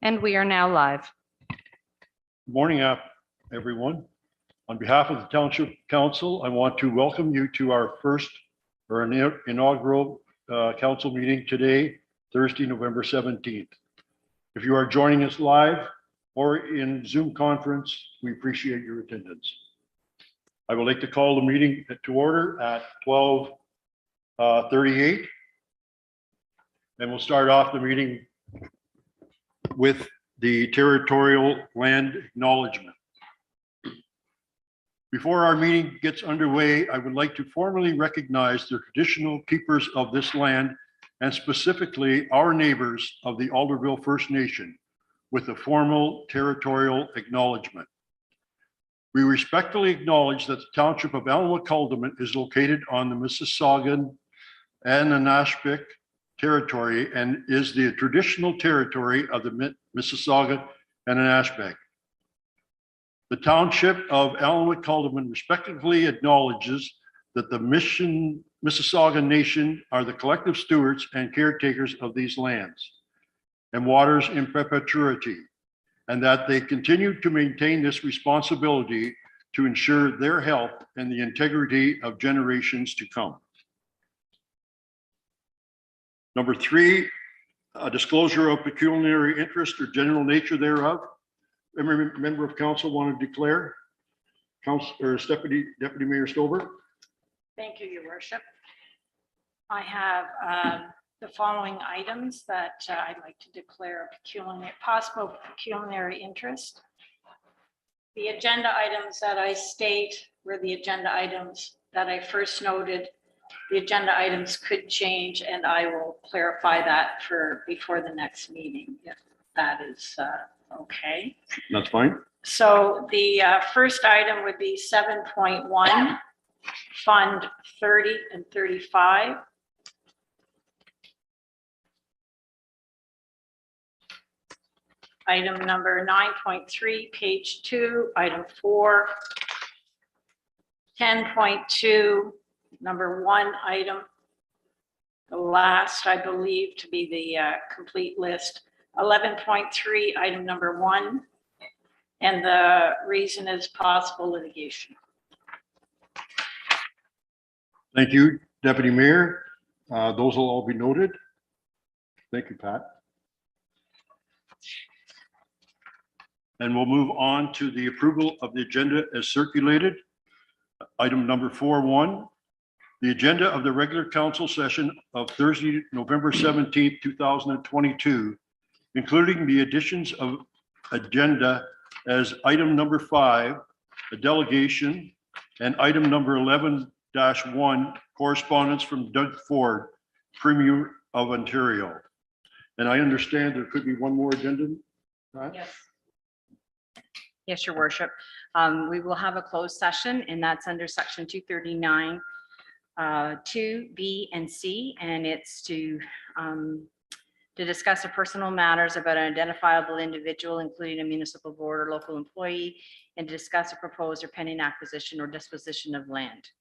And we are now live. Good morning, everyone. On behalf of the Township Council, I want to welcome you to our inaugural council meeting today, Thursday, November 17th. If you are joining us live or in Zoom conference, we appreciate your attendance. I would like to call the meeting to order at 12:38. And we'll start off the meeting with the territorial land acknowledgement. Before our meeting gets underway, I would like to formally recognize the traditional keepers of this land and specifically our neighbors of the Alderville First Nation with a formal territorial acknowledgement. We respectfully acknowledge that the Township of Ellenwood-Coldiment is located on the Mississaugan and Anishinaabeg territory and is the traditional territory of the Mississauga and Anishinaabeg. The Township of Ellenwood-Coldiment respectfully acknowledges that the Mississauga Nation are the collective stewards and caretakers of these lands and waters in perpetuity, and that they continue to maintain this responsibility to ensure their health and the integrity of generations to come. Number 3, a disclosure of pecuniary interest or general nature thereof. Every member of council want to declare? Deputy Mayor Stover. Thank you, Your Worship. I have the following items that I'd like to declare possible pecuniary interest. The agenda items that I state were the agenda items that I first noted. The agenda items could change, and I will clarify that before the next meeting, if that is okay. That's fine. So the first item would be 7.1, Fund 30 and 35. Item number 9.3, page 2, item 4. 10.2, number 1 item. The last, I believe, to be the complete list. 11.3, item number 1. And the reason is possible litigation. Thank you, Deputy Mayor. Those will all be noted. Thank you, Pat. And we'll move on to the approval of the agenda as circulated. Item number 4.1, the agenda of the regular council session of Thursday, November 17th, 2022, including the additions of agenda as item number 5, a delegation, and item number 11-1, correspondence from Doug Ford, Premier of Ontario. And I understand there could be one more agenda. Right? Yes. Yes, Your Worship. We will have a closed session, and that's under section 239, 2B and C, and it's to discuss the personal matters about an identifiable individual, including a municipal board or local employee, and to discuss a proposed or pending acquisition or disposition of land.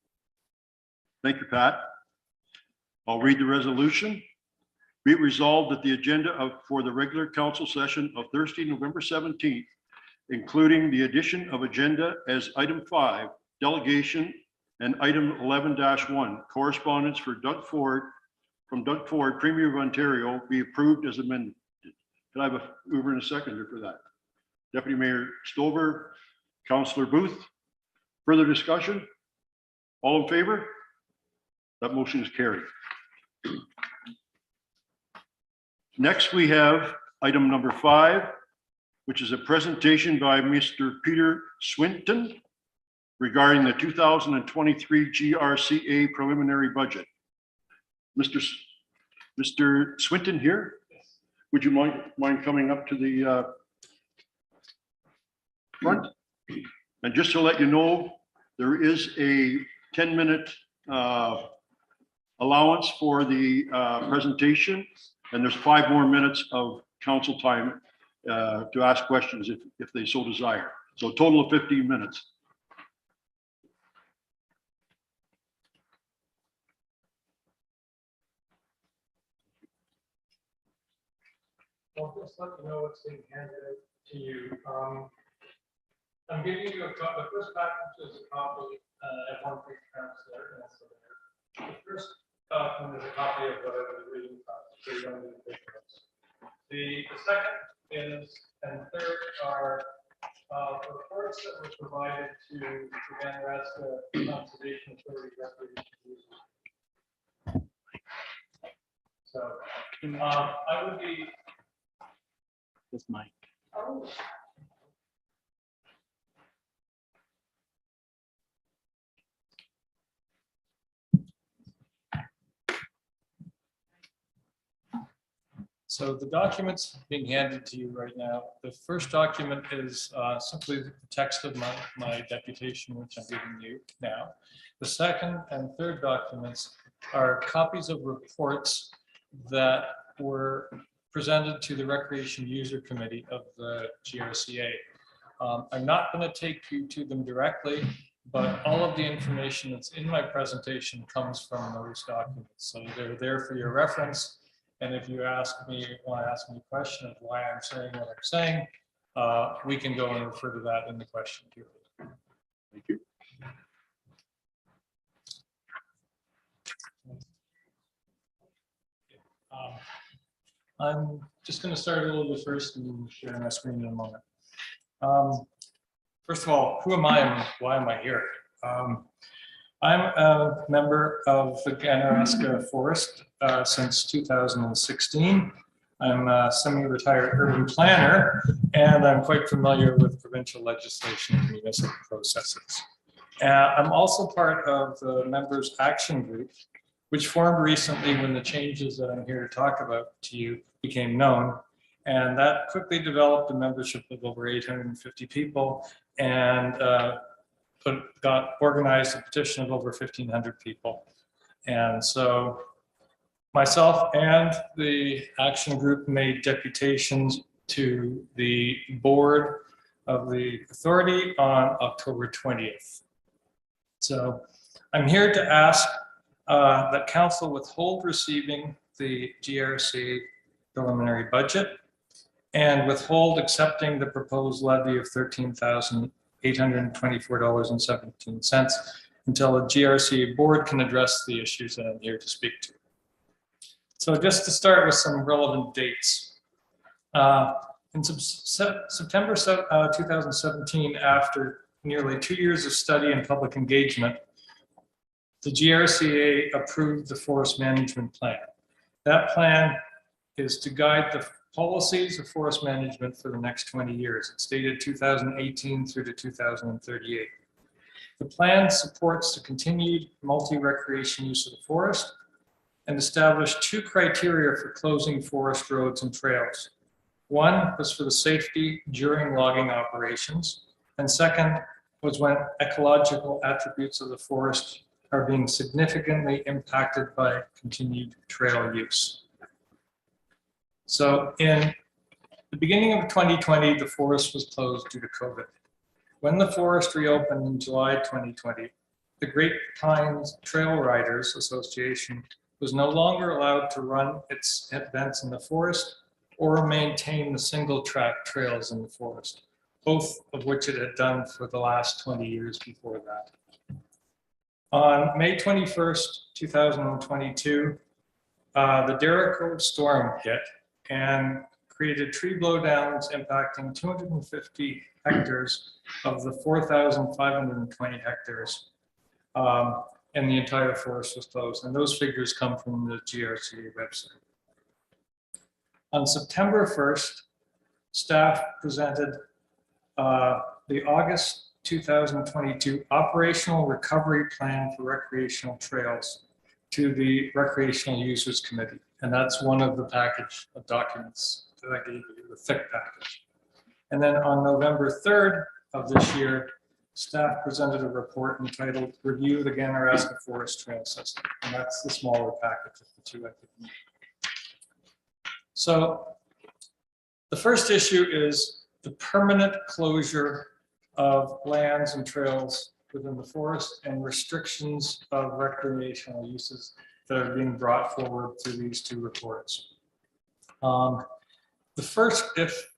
Thank you, Pat. I'll read the resolution. Be it resolved that the agenda for the regular council session of Thursday, November 17th, including the addition of agenda as item 5, delegation, and item 11-1, correspondence for Doug Ford, from Doug Ford, Premier of Ontario, be approved as amended. Can I have a mover and a seconder for that? Deputy Mayor Stover, Councillor Booth. Further discussion? All in favor? That motion is carried. Next, we have item number 5, which is a presentation by Mr. Peter Swinton regarding the 2023 GRCA preliminary budget. Mr. Swinton here? Would you mind coming up to the front? And just to let you know, there is a 10-minute allowance for the presentation, and there's 5 more minutes of council time to ask questions if they so desire. So a total of 15 minutes. I'll just let you know what's being handed out to you. I'm giving you a copy. The first package is a copy at one page transfer. And so there. The first document is a copy of whatever the reading comes. So you don't need to take notes. The second is, and third are reports that were provided to the Ganaraska Conservation Authority recreation users. So I would be. This mic. Oh, So the documents being handed to you right now, the first document is simply the text of my deputation, which I'm giving you now. The second and third documents are copies of reports that were presented to the Recreation User Committee of the GRCA. I'm not going to take you to them directly, but all of the information that's in my presentation comes from those documents. So they're there for your reference. And if you want to ask me a question of why I'm saying what I'm saying, we can go and refer to that in the question period. Thank you. I'm just going to start a little bit first and share my screen in a moment. First of all, who am I and why am I here? I'm a member of the Ganaraska Forest since 2016. I'm a semi-retired urban planner, and I'm quite familiar with provincial legislation and municipal processes. I'm also part of the Members Action Group, which formed recently when the changes that I'm here to talk about to you became known. And that quickly developed a membership of over 850 people and got organized a petition of over 1,500 people. And so myself and the action group made deputations to the board of the authority on October 20th. So I'm here to ask that council withhold receiving the GRC preliminary budget and withhold accepting the proposed levy of $13,824.17 until the GRC board can address the issues that I'm here to speak to. So just to start with some relevant dates. In September 2017, after nearly 2 years of study and public engagement, the GRCA approved the forest management plan. That plan is to guide the policies of forest management for the next 20 years. It's dated 2018 through to 2038. The plan supports the continued multi-recreation use of the forest and established 2 criteria for closing forest roads and trails. One was for the safety during logging operations, and second was when ecological attributes of the forest are being significantly impacted by continued trail use. So in the beginning of 2020, the forest was closed due to COVID. When the forest reopened in July 2020, the Great Pines Trail Riders Association was no longer allowed to run its events in the forest or maintain the single track trails in the forest, both of which it had done for the last 20 years before that. On May 21st, 2022, the Derico storm hit and created tree blowdowns impacting 250 hectares of the 4,520 hectares, and the entire forest was closed. And those figures come from the GRCA website. On September 1st, staff presented the August 2022 Operational Recovery Plan for Recreational Trails to the Recreational Users Committee. And that's one of the package of documents that I gave you, the thick package. And then on November 3rd of this year, staff presented a report entitled Review the Ganaraska Forest Trail System. And that's the smaller package of the 2 I think. So the first issue is the permanent closure of lands and trails within the forest and restrictions of recreational uses that are being brought forward through these 2 reports. The The first, if,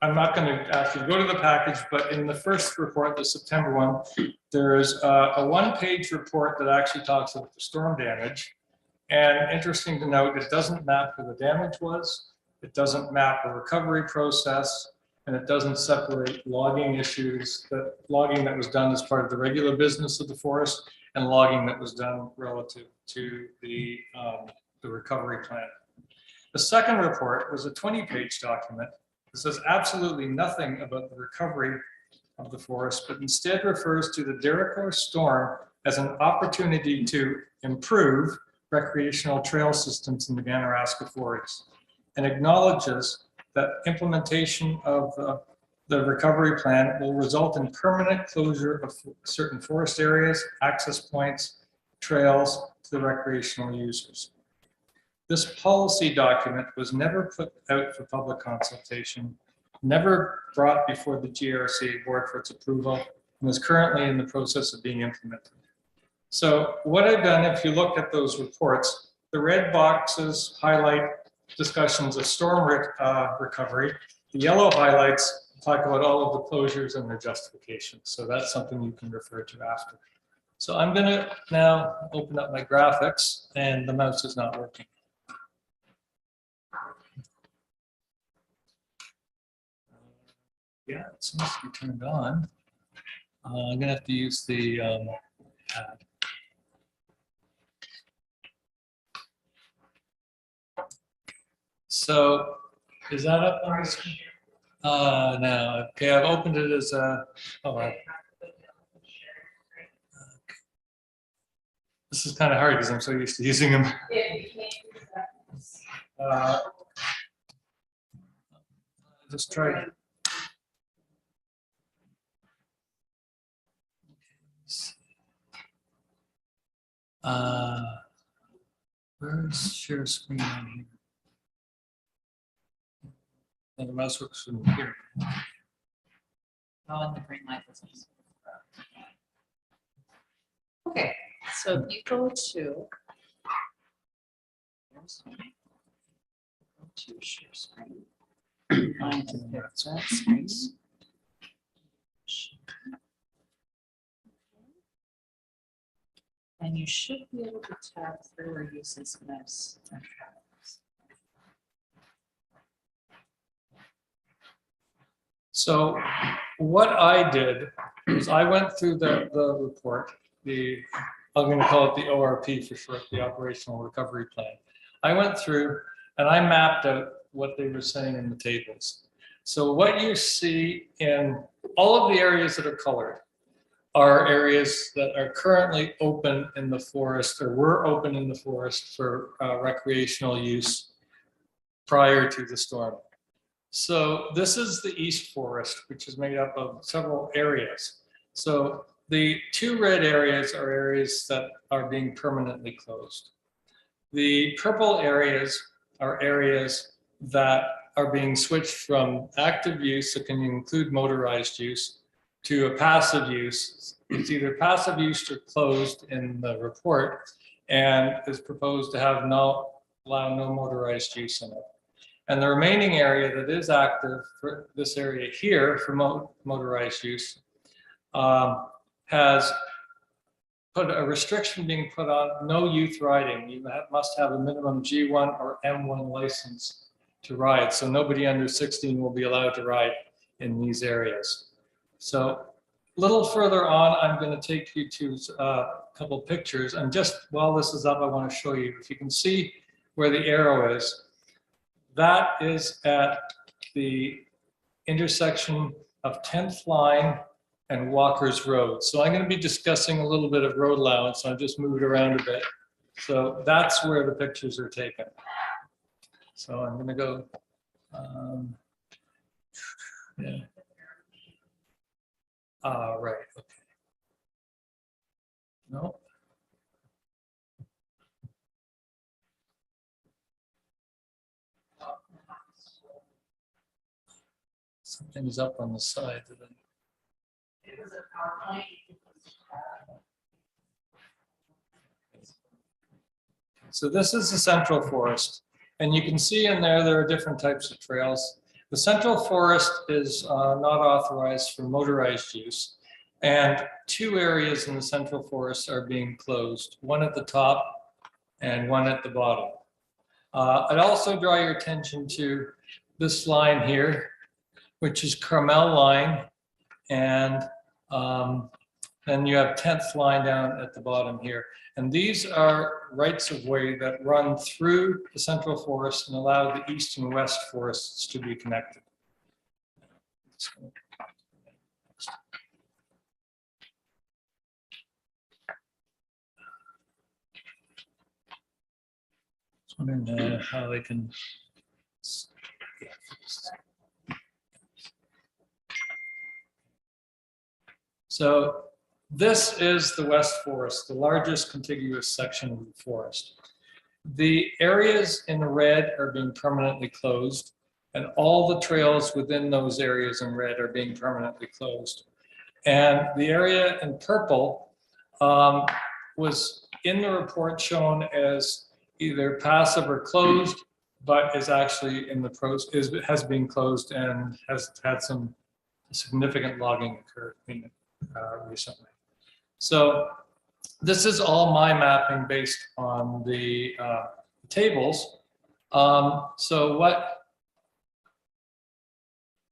I'm not going to actually go to the package, but in the first report, the September one, there's a one-page report that actually talks about the storm damage. And interesting to note, it doesn't map who the damage was, it doesn't map a recovery process, and it doesn't separate logging issues, that logging that was done as part of the regular business of the forest and logging that was done relative to the recovery plan. The second report was a 20-page document that says absolutely nothing about the recovery of the forest, but instead refers to the Derico storm as an opportunity to improve recreational trail systems in the Ganaraska Forest, and acknowledges that implementation of the recovery plan will result in permanent closure of certain forest areas, access points, trails to the recreational users. This policy document was never put out for public consultation, never brought before the GRCA board for its approval, and is currently in the process of being implemented. So what I've done, if you look at those reports, the red boxes highlight discussions of storm recovery. The yellow highlights talk about all of the closures and their justifications. So that's something you can refer to after. So I'm going to now open up my graphics, and the mouse is not working. Yeah, it seems to be turned on. I'm going to have to use the pad. So is that up on the screen? No. Okay, I've opened it as a. This is kind of hard because I'm so used to using them. Just try. Where's share screen on here? And the mouse works from here. Oh, and the green light was. Okay, so if you go to. Share screen. Find the picture screen. And you should be able to tab through or use this mouse. So what I did is I went through the report, I'm going to call it the ORP for short, the Operational Recovery Plan. I went through and I mapped out what they were saying in the tables. So what you see in all of the areas that are colored are areas that are currently open in the forest or were open in the forest for recreational use prior to the storm. So this is the East Forest, which is made up of several areas. So the two red areas are areas that are being permanently closed. The purple areas are areas that are being switched from active use, that can include motorized use, to a passive use. It's either passive use or closed in the report, and is proposed to have allow no motorized use in it. And the remaining area that is active, for this area here for motorized use, has put a restriction being put on no youth riding. You must have a minimum G1 or M1 license to ride. So nobody under 16 will be allowed to ride in these areas. So a little further on, I'm going to take you to a couple pictures. And just while this is up, I want to show you, if you can see where the arrow is, that is at the intersection of 10th Line and Walker's Road. So I'm going to be discussing a little bit of road allowance. So I've just moved around a bit. So that's where the pictures are taken. So I'm going to go. Yeah. Right. Okay. No. Something is up on the side of it. So this is the Central Forest, and you can see in there are different types of trails. The central forest is not authorized for motorized use. And 2 areas in the central forest are being closed, one at the top and one at the bottom. I'd also draw your attention to this line here, which is Carmel line. And then you have 10th line down at the bottom here. And these are rights of way that run through the central forest and allow the east and west forests to be connected. I don't know how they can. So this is the West Forest, the largest contiguous section of the forest. The areas in red are being permanently closed, and all the trails within those areas in red are being permanently closed. And the area in purple was in the report shown as either passive or closed, but is actually in the process, has been closed and has had some significant logging occur recently. So this is all my mapping based on the tables. So what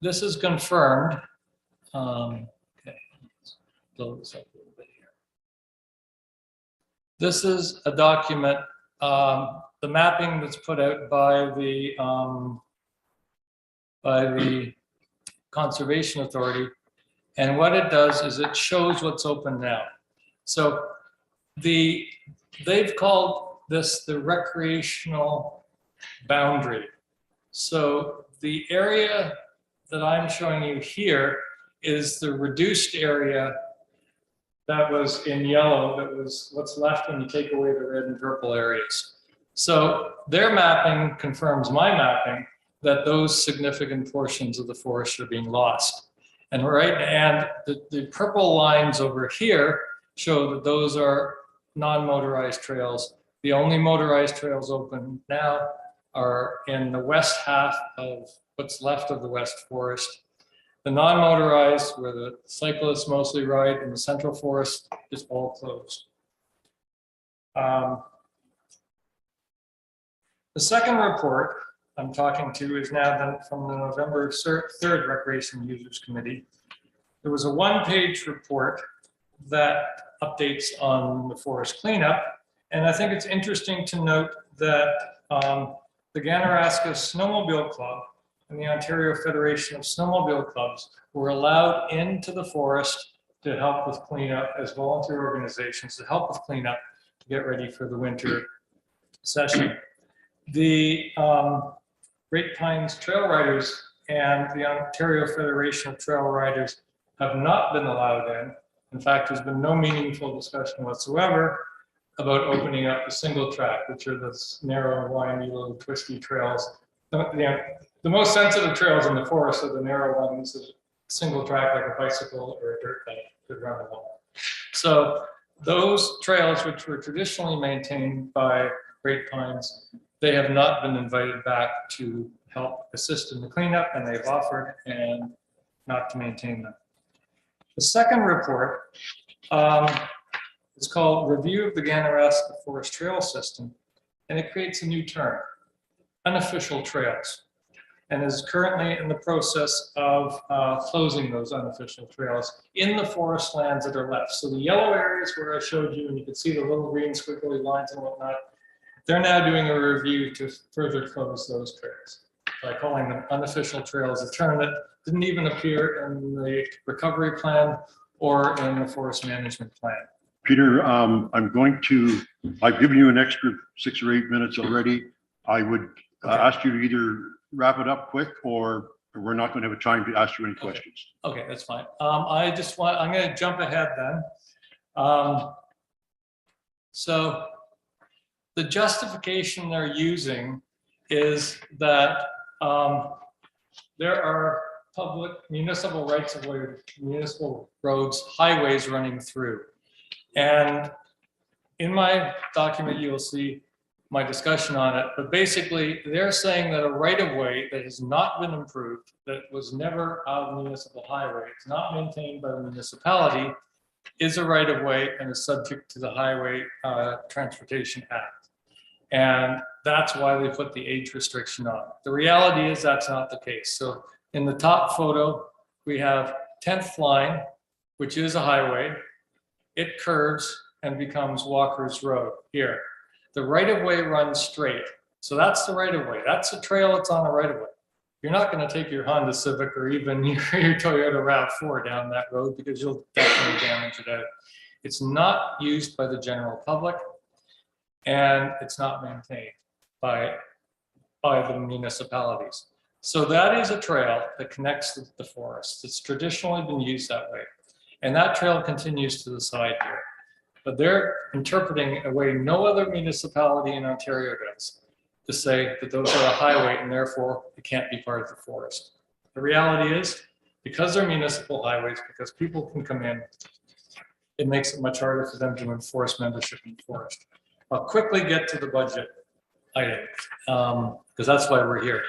this is confirmed. Okay, let's blow this up a little bit here. This is a document, the mapping that's put out by the Conservation Authority. And what it does is it shows what's open now. So they've called this the recreational boundary. So the area that I'm showing you here is the reduced area that was in yellow, that was what's left when you take away the red and purple areas. So their mapping confirms my mapping that those significant portions of the forest are being lost. And the purple lines over here show that those are non-motorized trails. The only motorized trails open now are in the west half of what's left of the West Forest. The non-motorized, where the cyclists mostly ride in the Central Forest, is all closed. The second report I'm talking to is now from the November 3rd Recreation Users Committee. There was a one-page report that updates on the forest cleanup. And I think it's interesting to note that the Ganaraska Snowmobile Club and the Ontario Federation of Snowmobile Clubs were allowed into the forest to help with cleanup as volunteer organizations to help with cleanup to get ready for the winter session. The Great Pines Trail Riders and the Ontario Federation of Trail Riders have not been allowed in. In fact, there's been no meaningful discussion whatsoever about opening up a single track, which are the narrow, windy, little twisty trails. The most sensitive trails in the forest are the narrow ones, a single track like a bicycle or a dirt bike could run along. So those trails, which were traditionally maintained by Great Pines, they have not been invited back to help assist in the cleanup, and they've offered and not to maintain them. The second report is called Review of the Ganaraska Forest Trail System, and it creates a new term, unofficial trails, and is currently in the process of closing those unofficial trails in the forest lands that are left. So the yellow areas where I showed you, and you can see the little green squiggly lines and whatnot, they're now doing a review to further close those trails by calling them unofficial trails, a term that didn't even appear in the recovery plan or in the forest management plan. Peter, I've given you an extra 6 or 8 minutes already. I would ask you to either wrap it up quick or we're not going to have a time to ask you any questions. Okay, that's fine. I'm going to jump ahead then. So the justification they're using is that there are public municipal rights of way, municipal roads, highways running through. And in my document, you will see my discussion on it, but basically they're saying that a right of way that has not been improved, that was never a municipal highway, it's not maintained by the municipality, is a right of way and is subject to the Highway Transportation Act. And that's why they put the age restriction on. The reality is that's not the case. So in the top photo, we have 10th line, which is a highway. It curves and becomes Walker's Road here. The right of way runs straight. So that's the right of way. That's a trail that's on the right of way. You're not going to take your Honda Civic or even your Toyota RAV4 down that road because you'll definitely damage it out. It's not used by the general public and it's not maintained by the municipalities. So that is a trail that connects the forest. It's traditionally been used that way. And that trail continues to the side here. But they're interpreting a way no other municipality in Ontario does, to say that those are a highway and therefore it can't be part of the forest. The reality is, because they're municipal highways, because people can come in, it makes it much harder for them to enforce membership in the forest. I'll quickly get to the budget item, because that's why we're here.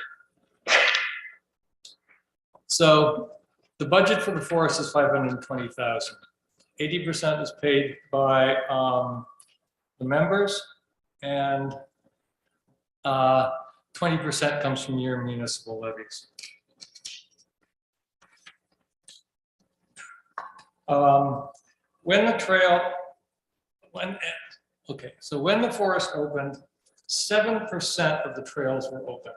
So the budget for the forest is $520,000. 80% is paid by the members, and 20% comes from your municipal levies. When the forest opened, 7% of the trails were open.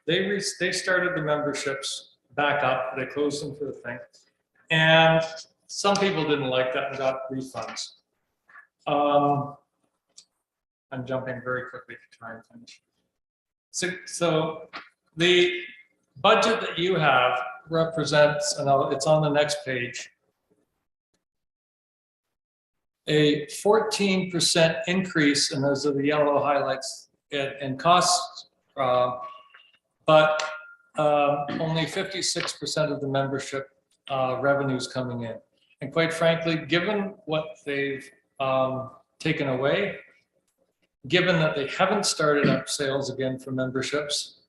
They started the memberships back up. They closed them for the thing, and some people didn't like that and got refunds. I'm jumping very quickly to try and finish. So the budget that you have represents, and it's on the next page, a 14% increase, and those are the yellow highlights in costs, but only 56% of the membership revenues coming in. And quite frankly, given what they've taken away, given that they haven't started up sales again for memberships,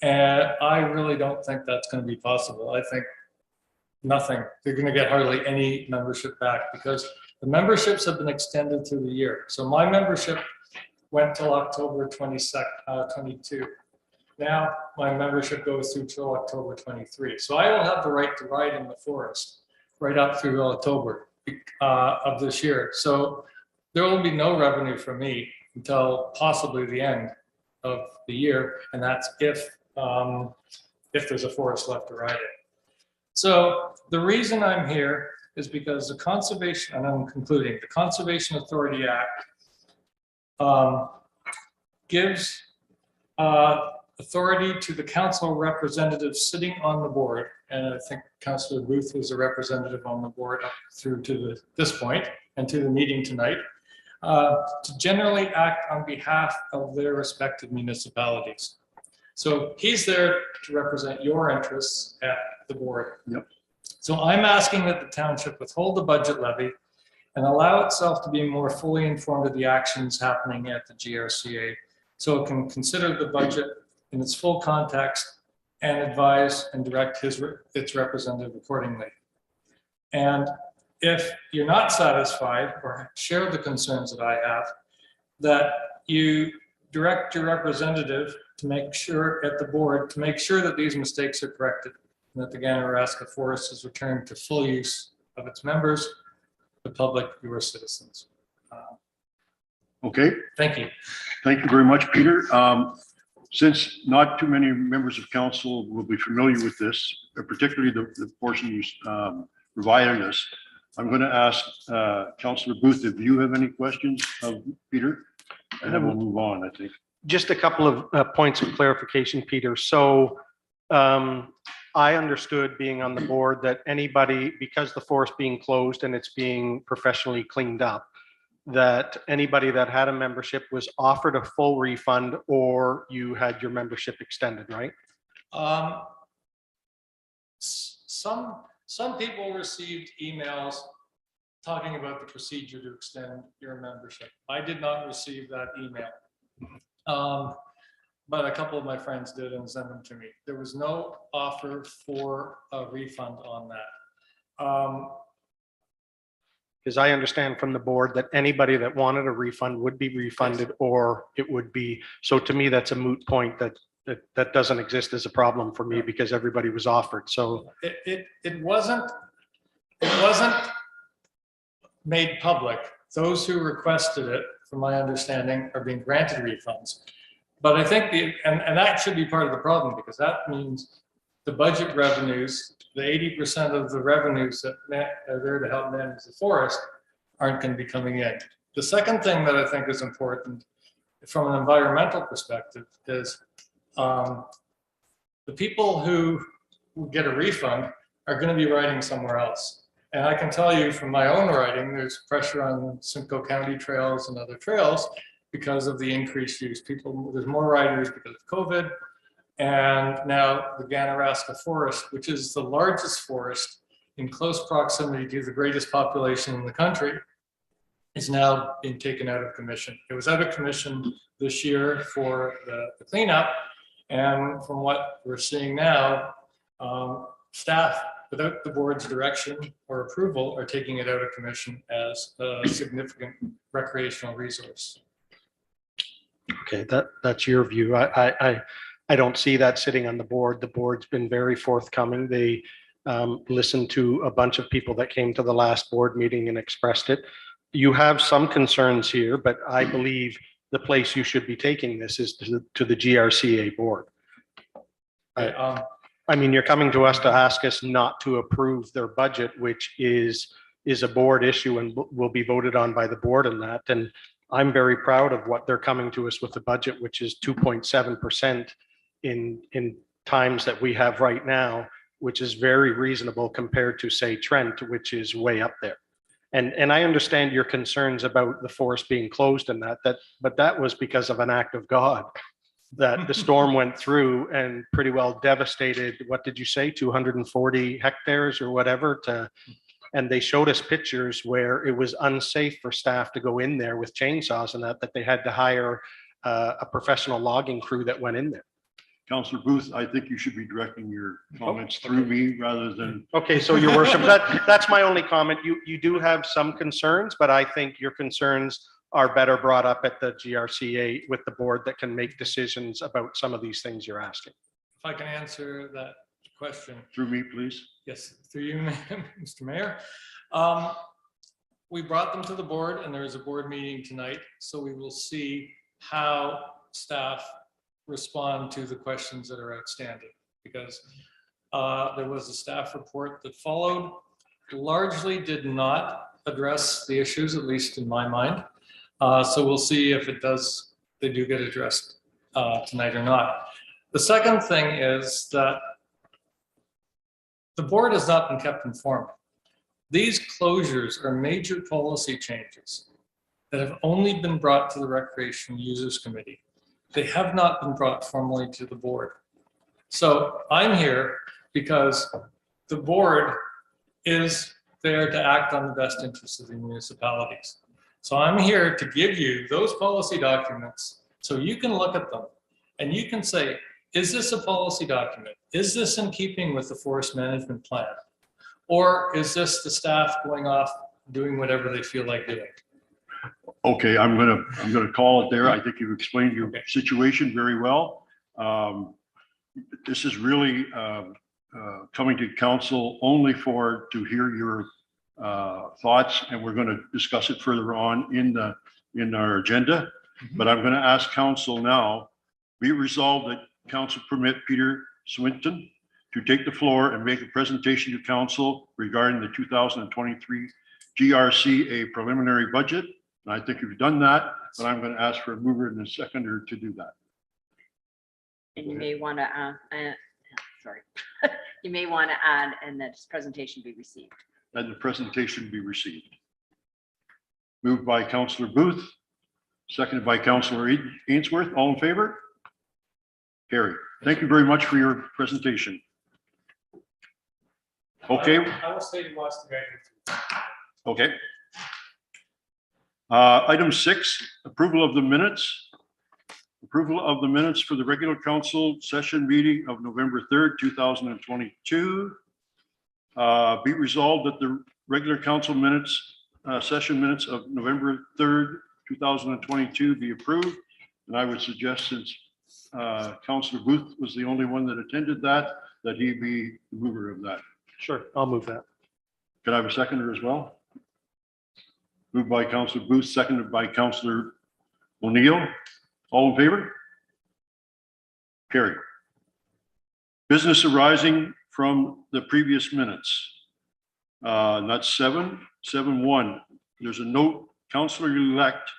and I really don't think that's going to be possible. I think nothing. They're going to get hardly any membership back because the memberships have been extended through the year. So my membership went till October 22. Now my membership goes through till October 23. So I will have the right to ride in the forest right up through October of this year. So there will be no revenue from me until possibly the end of the year, and that's if there's a forest left to ride in. So the reason I'm here is because the Conservation, and I'm concluding, the Conservation Authority Act gives authority to the council representative sitting on the board, and I think Councillor Booth was a representative on the board up through to this point and to the meeting tonight, to generally act on behalf of their respective municipalities. So he's there to represent your interests at the board. Yep. So I'm asking that the township withhold the budget levy and allow itself to be more fully informed of the actions happening at the GRCA, so it can consider the budget in its full context and advise and direct its representative accordingly. And if you're not satisfied or share the concerns that I have, that you direct your representative to make sure at the board, to make sure that these mistakes are corrected, and that the Ganaraska Forest is returned to full use of its members, the public, your citizens. Okay, Thank you. thank you very much, Peter. Since not too many members of council will be familiar with this, particularly the portion you provided us, I'm going to ask Councillor Booth if you have any questions of Peter, and then we'll move on, I think. Just a couple of points of clarification, Peter. So I understood being on the board that anybody, because the forest being closed and it's being professionally cleaned up, that anybody that had a membership was offered a full refund or you had your membership extended, right? Some people received emails talking about the procedure to extend your membership. I did not receive that email. But a couple of my friends did and sent them to me. There was no offer for a refund on that. Because I understand from the board that anybody that wanted a refund would be refunded, or it would be, so to me, that's a moot point that doesn't exist as a problem for me because everybody was offered. So It wasn't made public. Those who requested it, from my understanding, are being granted refunds. But I think and that should be part of the problem, because that means the budget revenues, the 80% of the revenues that are there to help manage the forest aren't going to be coming in. The second thing that I think is important from an environmental perspective is the people who get a refund are going to be riding somewhere else. And I can tell you from my own riding, there's pressure on Simcoe County trails and other trails because of the increased use. There's more riders because of COVID. And now the Ganaraska Forest, which is the largest forest in close proximity to the greatest population in the country, is now being taken out of commission. It was out of commission this year for the cleanup. And from what we're seeing now, staff, without the board's direction or approval, are taking it out of commission as a significant recreational resource. okay, that's your view. I don't see that sitting on the board. The board's been very forthcoming. They listened to a bunch of people that came to the last board meeting and expressed it. You have some concerns here, but I believe the place you should be taking this is to the GRCA board. I mean, you're coming to us to ask us not to approve their budget, which is a board issue and will be voted on by the board on that. And I'm very proud of what they're coming to us with the budget, which is 2.7% in times that we have right now, which is very reasonable compared to, say, Trent, which is way up there. And I understand your concerns about the forest being closed and but that was because of an act of God, that the storm went through and pretty well devastated, what did you say, 240 hectares or whatever, and they showed us pictures where it was unsafe for staff to go in there with chainsaws and that they had to hire a professional logging crew that went in there. Councillor Booth, I think you should be directing your comments through me rather than, Okay, so your worship, that's my only comment. You do have some concerns, but I think your concerns are better brought up at the GRCA with the board that can make decisions about some of these things you're asking. If I can answer that question. through me, please. Yes, through you, Mr. Mayor. We brought them to the board and there is a board meeting tonight, so we will see how staff respond to the questions that are outstanding, because there was a staff report that followed, largely did not address the issues, at least in my mind. So we'll see if they do get addressed tonight or not. The second thing is that the board has not been kept informed. These closures are major policy changes that have only been brought to the Recreation Users Committee. They have not been brought formally to the board. So I'm here because the board is there to act on the best interests of the municipalities. So I'm here to give you those policy documents so you can look at them and you can say, is this a policy document? Is this in keeping with the forest management plan? Or is this the staff going off doing whatever they feel like doing? Okay, I'm gonna call it there. I think you've explained your situation very well. This is really coming to council only to hear your thoughts, and we're going to discuss it further on in our agenda. But I'm going to ask council now, be resolved that council permit Peter Swinton to take the floor and make a presentation to council regarding the 2023 GRCA preliminary budget. And I think you've done that, but I'm going to ask for a mover and a seconder to do that. And you may want to, sorry, you may want to add, and that this presentation be received. And the presentation be received. Moved by Councillor Booth, seconded by Councillor Ainsworth. All in favor? Carried. Thank you very much for your presentation. Okay. I will stay and watch the guidance. Okay. Item 6, approval of the minutes Approval of the minutes for the regular council session meeting of November 3rd, 2022. Be resolved that the regular council minutes, session minutes of November 3rd, 2022 be approved. And I would suggest, since Councillor Booth was the only one that attended that he be the mover of that. Sure, I'll move that. Can I have a seconder as well? Moved by Councillor Booth, seconded by Councillor O'Neill. All in favor? Carried. Business arising from the previous minutes. And that's 7.1. There's a note, Councillor-elect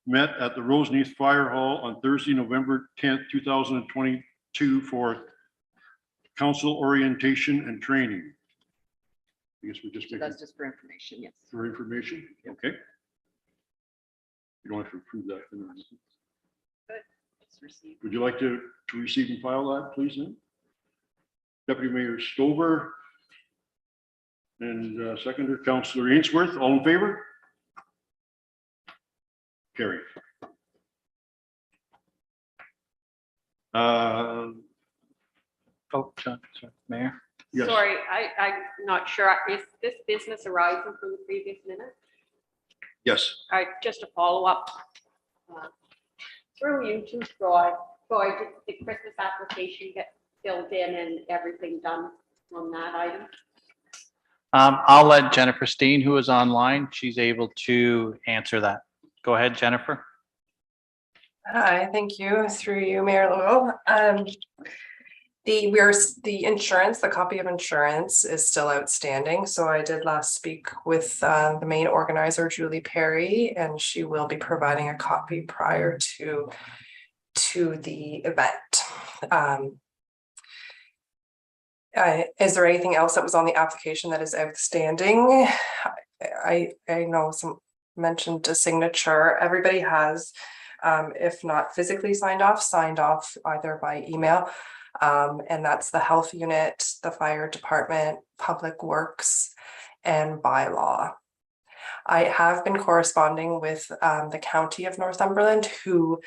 met at the Roseneath Fire Hall on Thursday, November 10th, 2022 for council orientation and training. I guess we just So make that's it just for information, yes. for information. Okay. You don't have to approve that. Just received. Would you like to receive and file that, please, then? Deputy Mayor Stover and seconder Councillor Ainsworth, all in favor? Carried. Oh, sorry, Mayor. Yes, Sorry, I'm not sure. Is this business arising from the previous minute? yes. Just a follow-up. Through you to Troy. Troy, did the Christmas application get filled in and everything done on that item? I'll let Jennifer Steen, who is online, she's able to answer that. Go ahead, Jennifer. Hi, thank you. Through you, Mayor Lowell. The insurance, the copy of insurance is still outstanding. So I did last speak with the main organizer, Julie Perry, and she will be providing a copy prior to the event. Is there anything else that was on the application that is outstanding? I know some mentioned a signature. Everybody has, if not physically signed off either by email. And that's the health unit, the fire department, public works, and bylaw. I have been corresponding with the county of Northumberland, who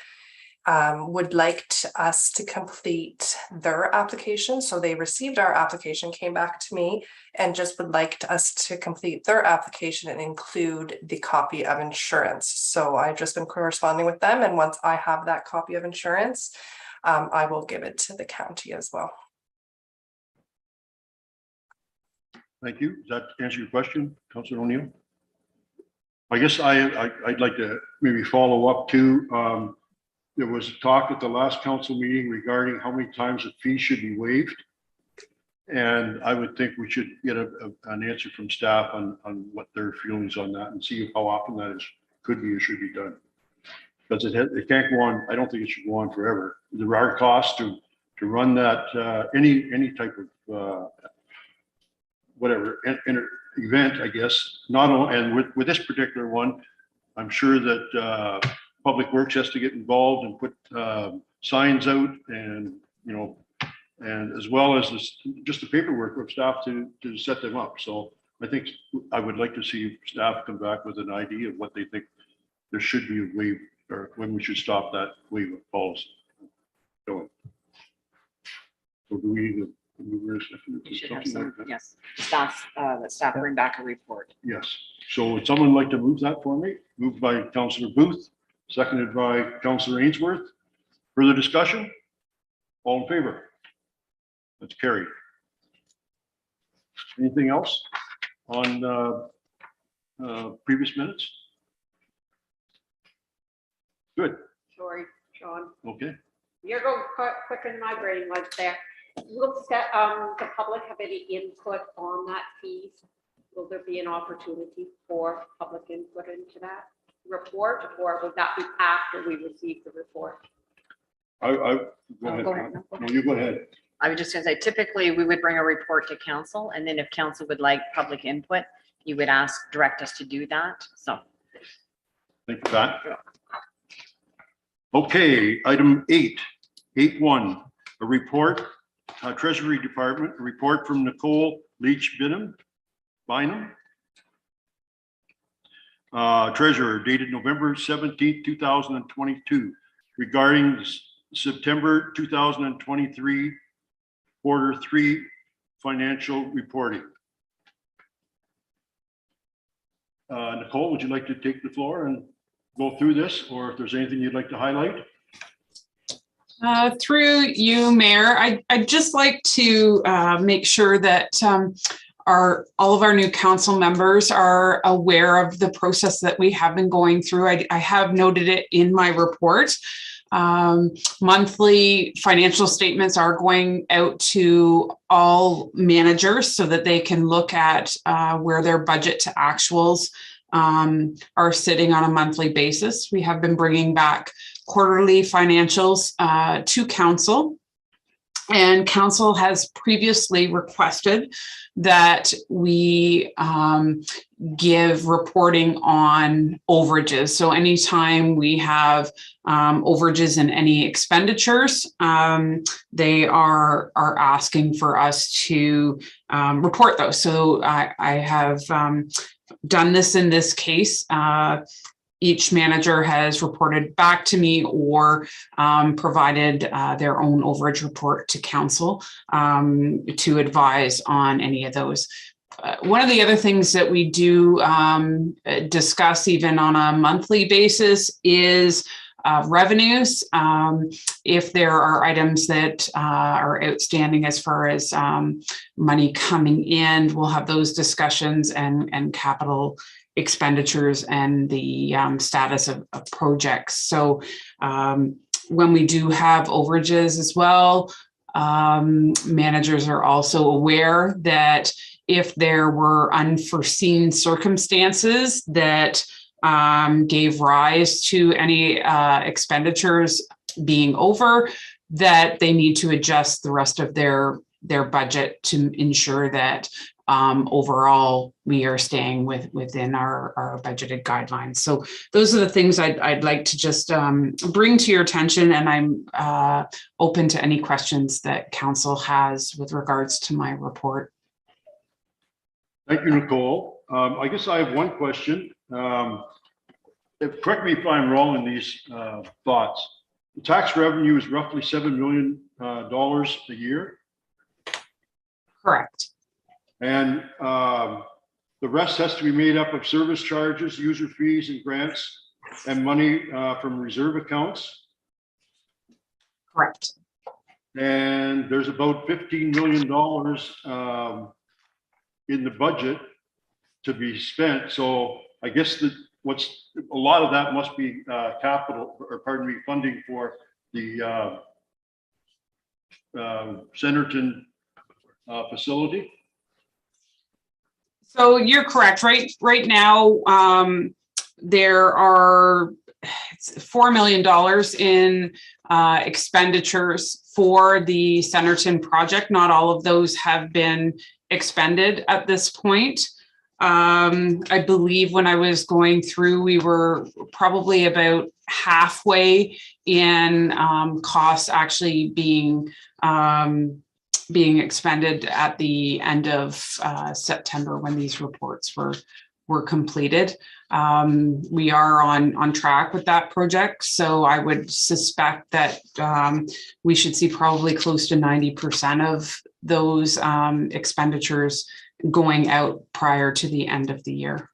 would like us to complete their application. So they received our application, came back to me, and just would like us to complete their application and include the copy of insurance. So I've just been corresponding with them, and once I have that copy of insurance, I will give it to the county as well. Thank you. Does that answer your question, Councillor O'Neill? I guess I'd like to maybe follow up too. There was talk at the last council meeting regarding how many times a fee should be waived. And I would think we should get an answer from staff on what their feelings on that and see how often that could be or should be done. Because it can't go on, I don't think it should go on forever. There are costs to run that, any type of whatever event, I guess. Not only, and with this particular one, I'm sure that Public Works has to get involved and put signs out, and and as well as just the paperwork of staff to set them up. So I think I would like to see staff come back with an idea of what they think there should be a waive, or when we should stop that waive of policy. So do we need to move You should have something like some, that? yes, staff bring back a report. Yes. So would someone like to move that for me? Moved by Councillor Booth, seconded by Councillor Ainsworth. Further discussion? All in favor? That's carried. Anything else on previous minutes? Good. Sorry, Sean. Okay. You're going quicker than my brain was there. Will the public have any input on that fees? Will there be an opportunity for public input into that report, or would that be after we receive the report? Go ahead. Go ahead. No, you go ahead. I was just gonna say, typically, we would bring a report to council, and then if council would like public input, you would direct us to do that, so. Thank you, Pat. Okay, item 8.1, a report, Treasury Department, a report from Nicole Leach Bynum. Treasurer, dated November 17th, 2022, regarding September 2023 Q3 financial reporting. Nicole, would you like to take the floor and go through this, or if there's anything you'd like to highlight? Through you, Mayor, I'd just like to make sure that all of our new council members are aware of the process that we have been going through. I have noted it in my report. Monthly financial statements are going out to all managers so that they can look at where their budget to actuals are sitting on a monthly basis. We have been bringing back quarterly financials to council, and council has previously requested that we give reporting on overages. So anytime we have overages in any expenditures, they are asking for us to report those. So I have done this in this case. Each manager has reported back to me or provided their own overage report to council to advise on any of those. One of the other things that we do discuss even on a monthly basis is revenues. If there are items that are outstanding as far as money coming in, we'll have those discussions, and capital expenditures and the status of projects. So when we do have overages as well, managers are also aware that if there were unforeseen circumstances that gave rise to any expenditures being over, that they need to adjust the rest of their budget to ensure that overall we are staying within our budgeted guidelines. So those are the things I'd like to just bring to your attention, and I'm open to any questions that council has with regards to my report. Thank you, Nicole. I guess I have one question. Correct me if I'm wrong in these thoughts. The tax revenue is roughly $7 million a year. Correct. And the rest has to be made up of service charges, user fees and grants, and money from reserve accounts. Correct. And there's about $15 million in the budget to be spent. So I guess that a lot of that must be capital, or pardon me, funding for the Centerton facility. So you're correct. Right now, there are $4 million in expenditures for the Centerton project. Not all of those have been expended at this point. I believe when I was going through, we were probably about halfway in costs actually being expended at the end of September when these reports were completed. We are on track with that project, so I would suspect that we should see probably close to 90% of those expenditures going out prior to the end of the year.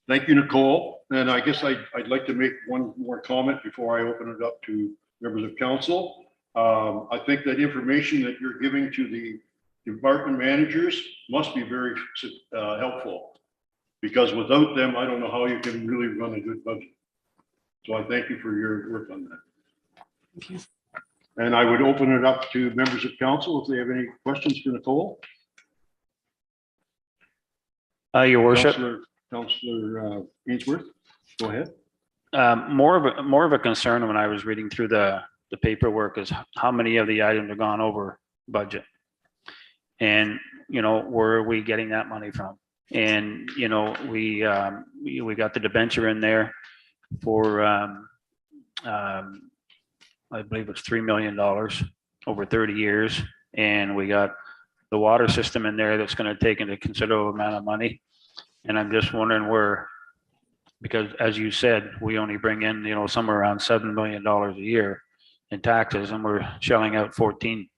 Thank you, Nicole. And I guess I'd like to make one more comment before I open it up to members of council. I think that information that you're giving to the department managers must be very helpful, because without them, I don't know how you can really run a good budget. So I thank you for your work on that. Thank you. And I would open it up to members of council if they have any questions for Nicole. Your worship, Councillor Ainsworth, go ahead. more of a concern when I was reading through the paperwork is how many of the items have gone over budget, and where are we getting that money from? And we got the debenture in there for I believe it's $3 million over 30 years, and we got the water system in there that's going to take in a considerable amount of money. And I'm just wondering where Because as you said, we only bring in, somewhere around $7 million a year in taxes and we're shelling out 14.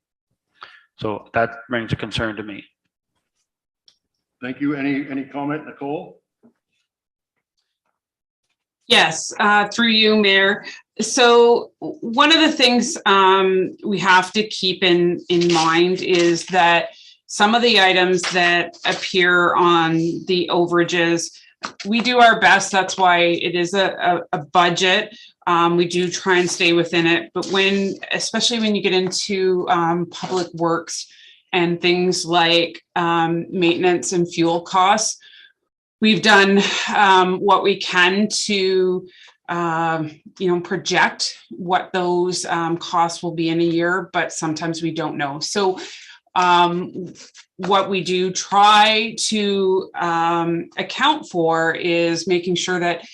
So that brings a concern to me. Thank you. Any comment, Nicole? Yes, through you, Mayor. So one of the things we have to keep in mind is that some of the items that appear on the overages, we do our best. That's why it is a budget. We do try and stay within it. But especially when you get into public works and things like maintenance and fuel costs, we've done what we can to, project what those costs will be in a year, but sometimes we don't know. So what we do try to account for is making sure that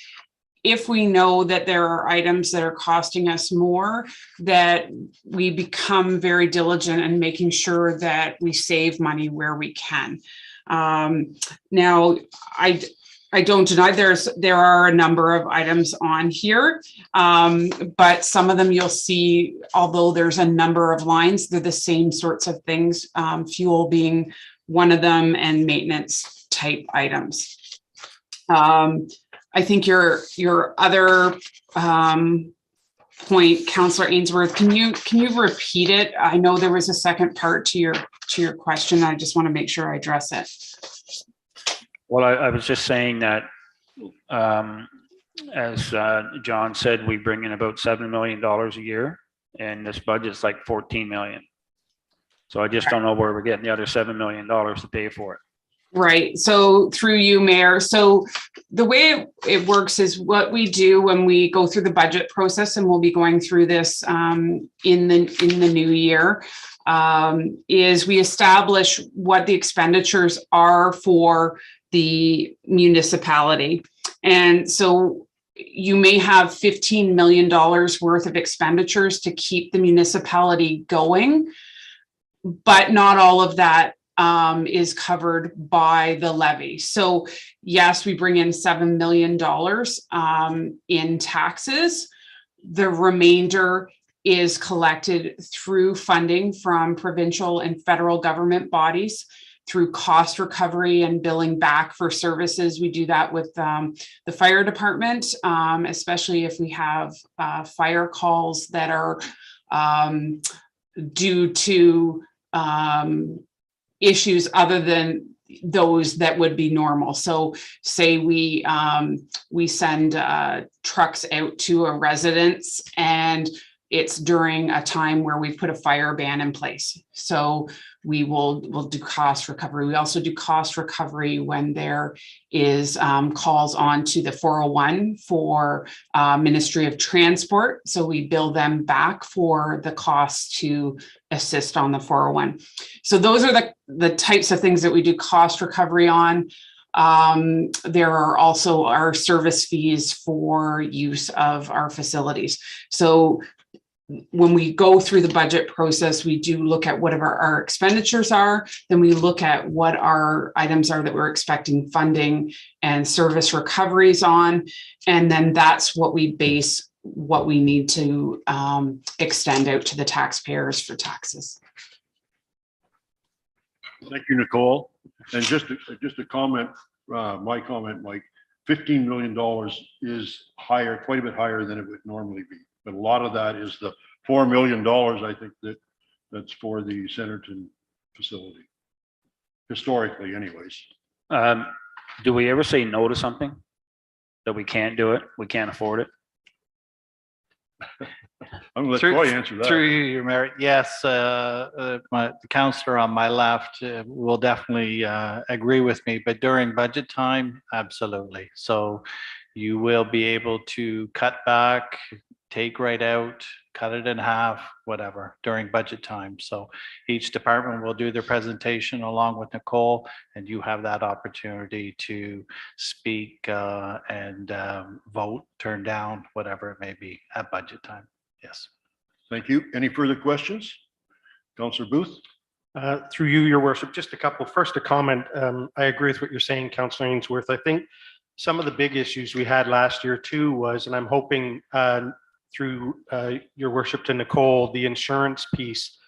if we know that there are items that are costing us more, that we become very diligent in making sure that we save money where we can. Now, I don't deny there are a number of items on here, but some of them you'll see, although there's a number of lines, they're the same sorts of things, fuel being one of them and maintenance type items. I think your other point, Councillor Ainsworth, can you repeat it? I know there was a second part to your question. I just want to make sure I address it. Well, I was just saying that, as John said, we bring in about $7 million a year, and this budget's like 14 million. So I just don't know where we're getting the other $7 million to pay for it. Right. So through you, Mayor. So the way it works is what we do when we go through the budget process, and we'll be going through this in the new year, is we establish what the expenditures are for the municipality. And so you may have $15 million worth of expenditures to keep the municipality going, but not all of that is covered by the levy. So yes, we bring in $7 million in taxes. The remainder is collected through funding from provincial and federal government bodies, through cost recovery and billing back for services. We do that with the fire department, especially if we have fire calls that are due to issues other than those that would be normal. So say we send trucks out to a residence and it's during a time where we've put a fire ban in place. So we'll do cost recovery. We also do cost recovery when there is calls on to the 401 for Ministry of Transport. So we bill them back for the cost to assist on the 401. So those are the types of things that we do cost recovery on. There are also our service fees for use of our facilities. So when we go through the budget process, we do look at whatever our expenditures are, then we look at what our items are that we're expecting funding and service recoveries on, and then that's what we base what we need to extend out to the taxpayers for taxes. Thank you, Nicole. And just a comment, my comment, Mike, $15 million is higher, quite a bit higher than it would normally be. But a lot of that is the $4 million, I think that's for the Centerton facility, historically anyways. Do we ever say no to something? That we can't do it, we can't afford it? I'm gonna let Troy answer that. Through you, Your Merit. Yes, the counselor on my left will definitely agree with me, but during budget time, absolutely. So you will be able to cut back, take right out, cut it in half, whatever, during budget time. So each department will do their presentation along with Nicole, and you have that opportunity to speak and vote, turn down, whatever it may be at budget time. Yes. Thank you. Any further questions? Councillor Booth? Through you, Your Worship, just a couple. First, a comment. I agree with what you're saying, Councillor Ainsworth. I think some of the big issues we had last year too was, and I'm hoping through your worship to Nicole, the insurance piece,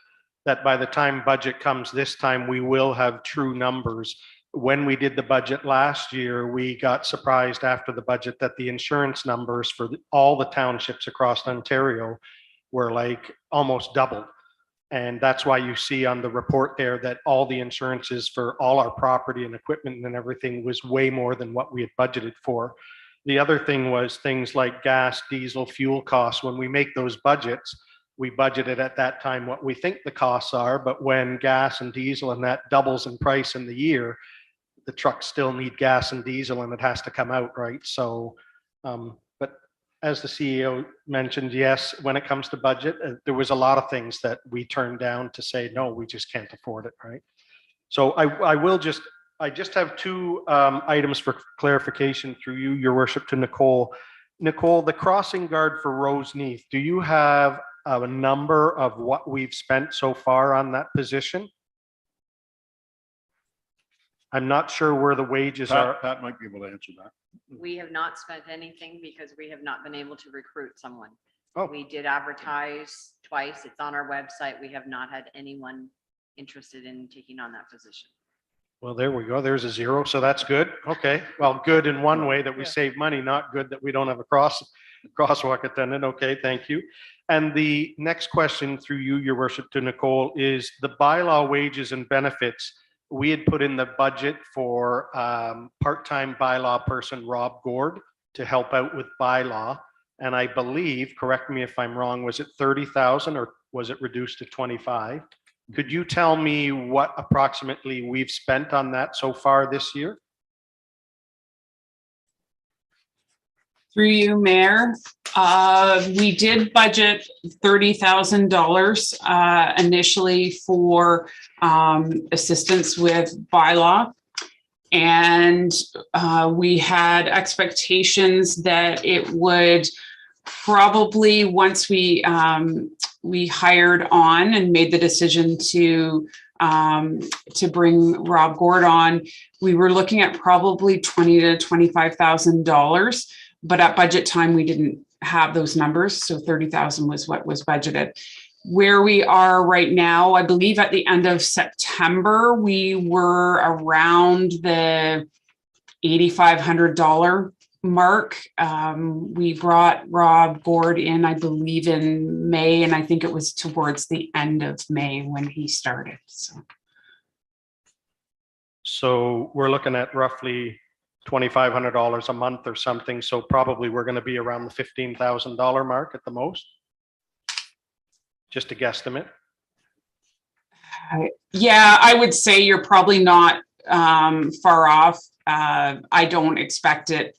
that by the time budget comes this time, we will have true numbers. When we did the budget last year, we got surprised after the budget that the insurance numbers for all the townships across Ontario were like almost doubled. And that's why you see on the report there that all the insurances for all our property and equipment and everything was way more than what we had budgeted for. The other thing was things like gas, diesel, fuel costs. When we make those budgets, we budgeted at that time what we think the costs are, but when gas and diesel and that doubles in price in the year, the trucks still need gas and diesel and it has to come out, right? So, but as the CEO mentioned, yes, when it comes to budget, there was a lot of things that we turned down to say, no, we just can't afford it, right? So I just have two items for clarification through you, your worship, to Nicole. Nicole, the crossing guard for Roseneath, do you have a number of what we've spent so far on that position? I'm not sure where the wages are. Pat might be able to answer that. We have not spent anything because we have not been able to recruit someone. Oh. We did advertise twice. It's on our website. We have not had anyone interested in taking on that position. Well, there we go. There's a zero. So that's good. Okay. Well, good in one way that we save money, not good that we don't have a crosswalk attendant. Okay. Thank you. And the next question through you, your worship, to Nicole, is the bylaw wages and benefits. We had put in the budget for part-time bylaw person, Rob Gord, to help out with bylaw. And I believe, correct me if I'm wrong, was it 30,000 or was it reduced to 25? Could you tell me what approximately we've spent on that so far this year? Through you, Mayor, we did budget $30,000 initially for assistance with bylaw. And we had expectations that it would probably, once we hired on and made the decision to bring Rob Gord on, we were looking at probably $20,000 to $25,000. But at budget time, we didn't have those numbers. So 30,000 was what was budgeted. Where we are right now, I believe at the end of September, we were around the $8,500 mark. We brought Rob Gord in, I believe, in May, and I think it was towards the end of May when he started. So we're looking at roughly $2,500 a month or something. So probably we're going to be around the $15,000 mark at the most. Just a guesstimate. Yeah, I would say you're probably not far off. I don't expect it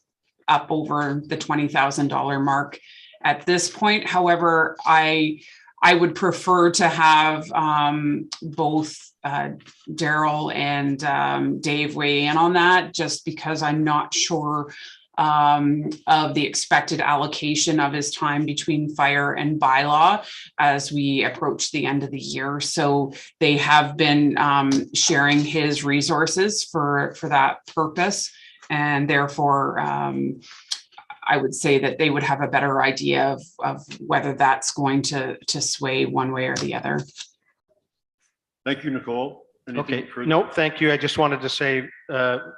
up over the $20,000 mark at this point. However, I would prefer to have both Daryl and Dave weigh in on that, just because I'm not sure of the expected allocation of his time between fire and bylaw as we approach the end of the year. So they have been sharing his resources for that purpose. And therefore, I would say that they would have a better idea of whether that's going to sway one way or the other. Thank you, Nicole. Anything Okay, further? no, thank you. I just wanted to say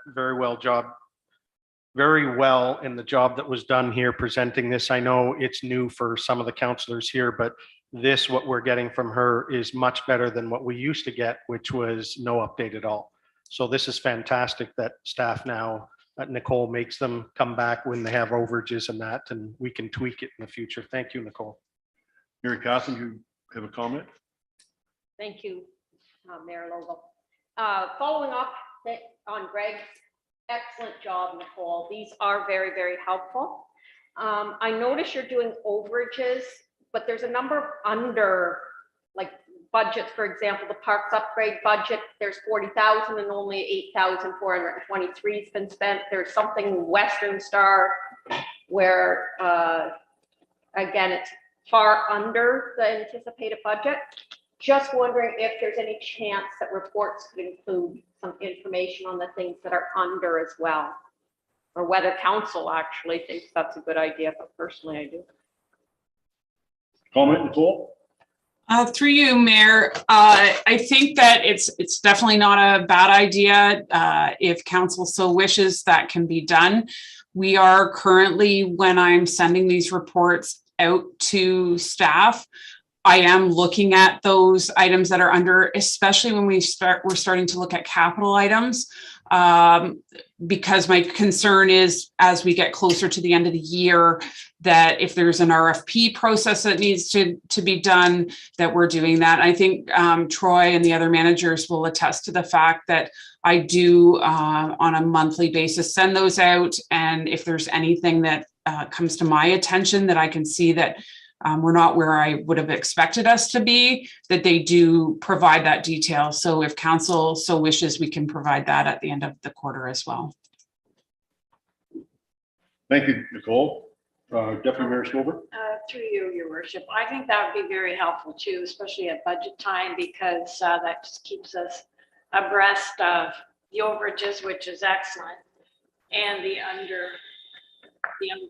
very well in the job that was done here presenting this. I know it's new for some of the councillors here, but what we're getting from her is much better than what we used to get, which was no update at all. So this is fantastic that staff now, Nicole makes them come back when they have overages and that, and we can tweak it in the future. Thank you, Nicole. Mary Catherine, you have a comment? Thank you, Mayor Logal. Following up on Greg's excellent job, Nicole. These are very, very helpful. I notice you're doing overages, but there's a number under, like, budgets. For example, the parks upgrade budget, there's 40,000 and only 8,423 has been spent. There's something Western Star where, again, it's far under the anticipated budget. Just wondering if there's any chance that reports could include some information on the things that are under as well. or whether council actually thinks that's a good idea, but personally I do. Comment, Nicole? Through you, Mayor, I think that it's definitely not a bad idea. If council so wishes, that can be done. We are currently, when I'm sending these reports out to staff, I am looking at those items that are under, especially when we're starting to look at capital items. Because my concern is as we get closer to the end of the year, that if there's an RFP process that needs to be done, that we're doing that. I think Troy and the other managers will attest to the fact that I do on a monthly basis send those out. And if there's anything that comes to my attention that I can see that we're not where I would have expected us to be, that they do provide that detail. So if council so wishes, we can provide that at the end of the quarter as well. Thank you, Nicole. Deputy Mayor Silver? Through you, your worship. I think that would be very helpful too, especially at budget time, because that just keeps us abreast of the overages, which is excellent, and the under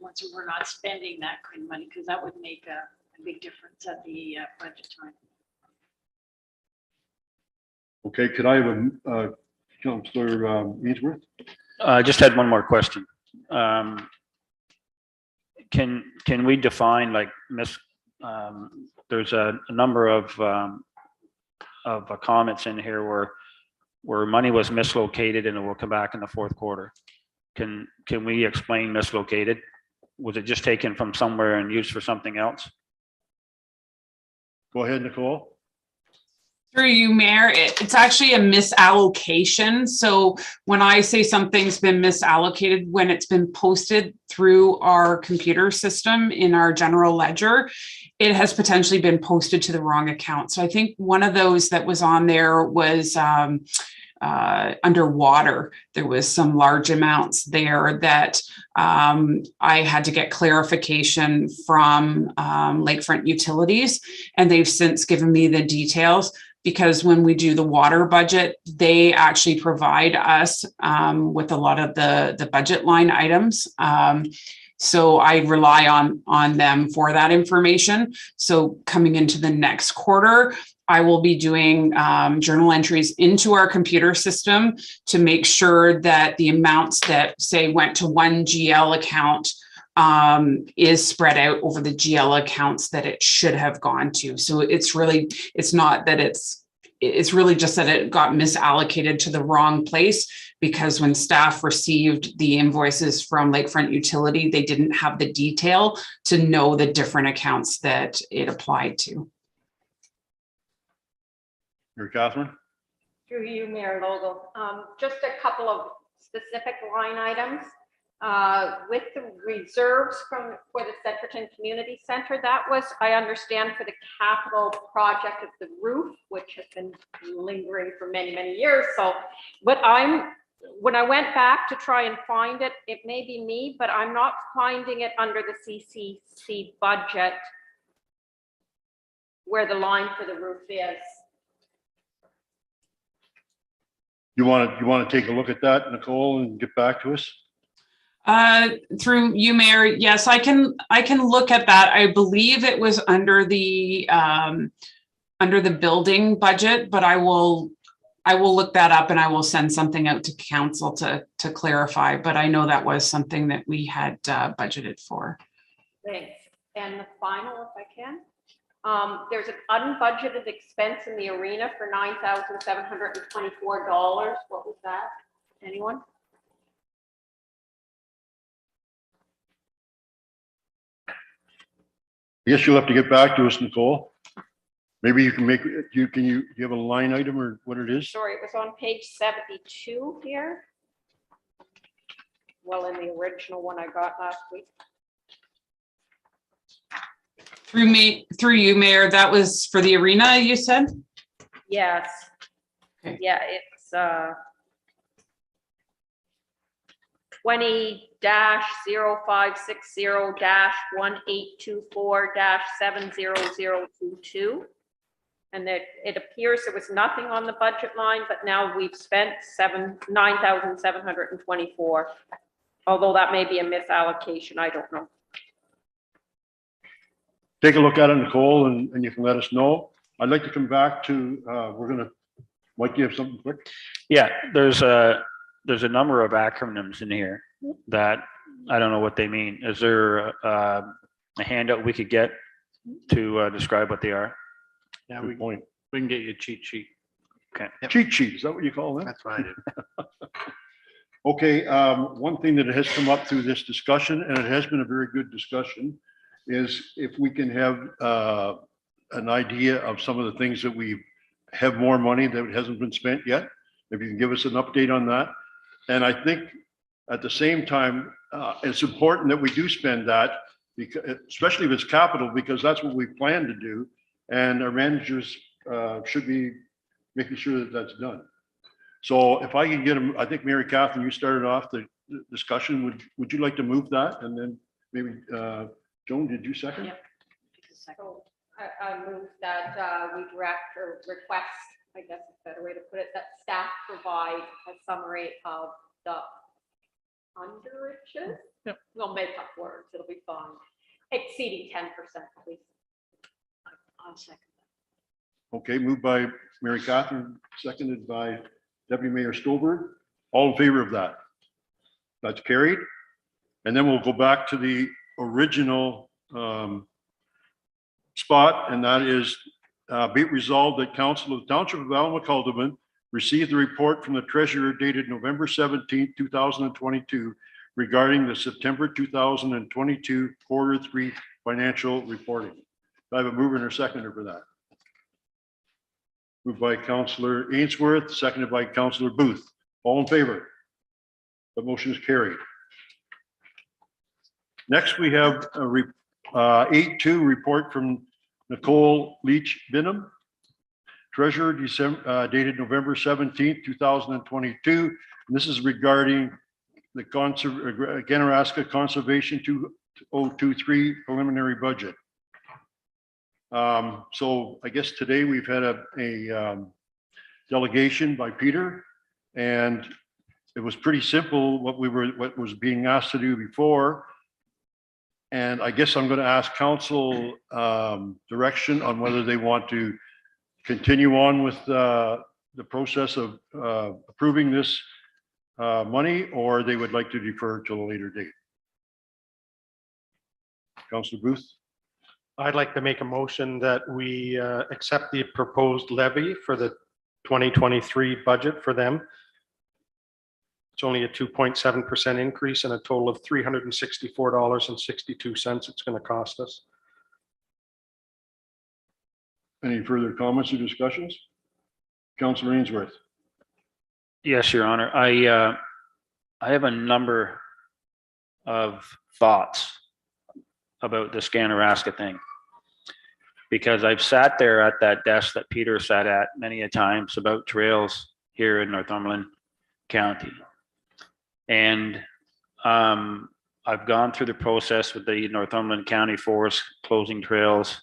ones who we're not spending that kind of money, because that would make a big difference at the budget time. Okay, could I have a Councillor Ainsworth? I just had one more question. Can we define like there's a number of comments in here where money was mislocated and it will come back in the fourth quarter. Can we explain mislocated? Was it just taken from somewhere and used for something else? Go ahead, Nicole. Through you, Mayor, it's actually a misallocation. So when I say something's been misallocated, when it's been posted through our computer system in our general ledger, it has potentially been posted to the wrong account. So I think one of those that was on there was underwater. There was some large amounts there that I had to get clarification from Lakefront Utilities, and they've since given me the details. Because when we do the water budget, they actually provide us with a lot of the budget line items. So I rely on them for that information. So coming into the next quarter, I will be doing journal entries into our computer system to make sure that the amounts that say went to one GL account is spread out over the GL accounts that it should have gone to. So it's really just that it got misallocated to the wrong place, because when staff received the invoices from Lakefront Utility, they didn't have the detail to know the different accounts that it applied to. You're Catherine? Through you, Mayor Logal. Just a couple of specific line items. With the reserves for the Centerton Community Center, that was, I understand, for the capital project of the roof, which has been lingering for many, many years. So, but when I went back to try and find it, it may be me, but I'm not finding it under the CCC budget where the line for the roof is. You want to take a look at that, Nicole, and get back to us? Through you, Mayor, yes, I can look at that. I believe it was under the building budget, but I will look that up and I will send something out to council to clarify. But I know that was something that we had budgeted for. Thanks. And the final, if I can. There's an unbudgeted expense in the arena for $9,724. What was that? Anyone? I guess you'll have to get back to us, Nicole. Maybe you can make, do you have a line item or what it is? Sorry, it was on page 72 here. Well, in the original one I got last week. Through you, Mayor, that was for the arena, you said? Yes. Okay. Yeah, it's 20-0560-1824-70022. And that it appears there was nothing on the budget line, but now we've spent $9,724 although that may be a misallocation, I don't know. Take a look at it, Nicole, and you can let us know. I'd like to come back to, Mike, you have something quick? Yeah, there's a number of acronyms in here that I don't know what they mean. Is there a handout we could get to describe what they are? Yeah, Good point. we can get you a cheat sheet. Yep. Cheat sheet, is that what you call them? That's what I did. Okay, one thing that has come up through this discussion, and it has been a very good discussion, is if we can have an idea of some of the things that we have more money that hasn't been spent yet. If you can give us an update on that. And I think at the same time, it's important that we do spend that, because, especially if it's capital, because that's what we plan to do. And our managers should be making sure that that's done. So if I can get them, I think Mary Catherine, you started off the discussion. Would you like to move that? And then maybe, Joan, did you second? Yep. So I move that we direct or request, I guess is a better way to put it, that staff provide a summary of the underages. Yep. We'll make up words, it'll be fine. Exceeding 10%, please. I'll second. Okay, moved by Mary Catherine, seconded by Deputy Mayor Stolberg. All in favor of that? That's carried. And then we'll go back to the original spot, and that is be it resolved that Council of the Township of Alma-Calderman received the report from the treasurer dated November 17th, 2022 regarding the September 2022 Q3 financial reporting. Do I have a mover and a seconder for that? Moved by Councillor Ainsworth, seconded by Councillor Booth. All in favor? The motion is carried. Next, we have a 8.2 report from Nicole Leach Binham, Treasurer, dated November 17th, 2022. And this is regarding the Ganaraska Conservation 2023 preliminary budget. So I guess today we've had a delegation by Peter, and it was pretty simple what was being asked to do before. And I guess I'm going to ask council direction on whether they want to continue on with the process of approving this money, or they would like to defer till a later date. Councillor Booth. I'd like to make a motion that we accept the proposed levy for the 2023 budget for them. It's only a 2.7% increase and a total of $364.62 it's going to cost us. Any further comments or discussions? Councillor Ainsworth. Yes, Your Honor. I have a number of thoughts about the Ganaraska thing, because I've sat there at that desk that Peter sat at many a times about trails here in Northumberland County. And I've gone through the process with the Northumberland County Forest closing trails,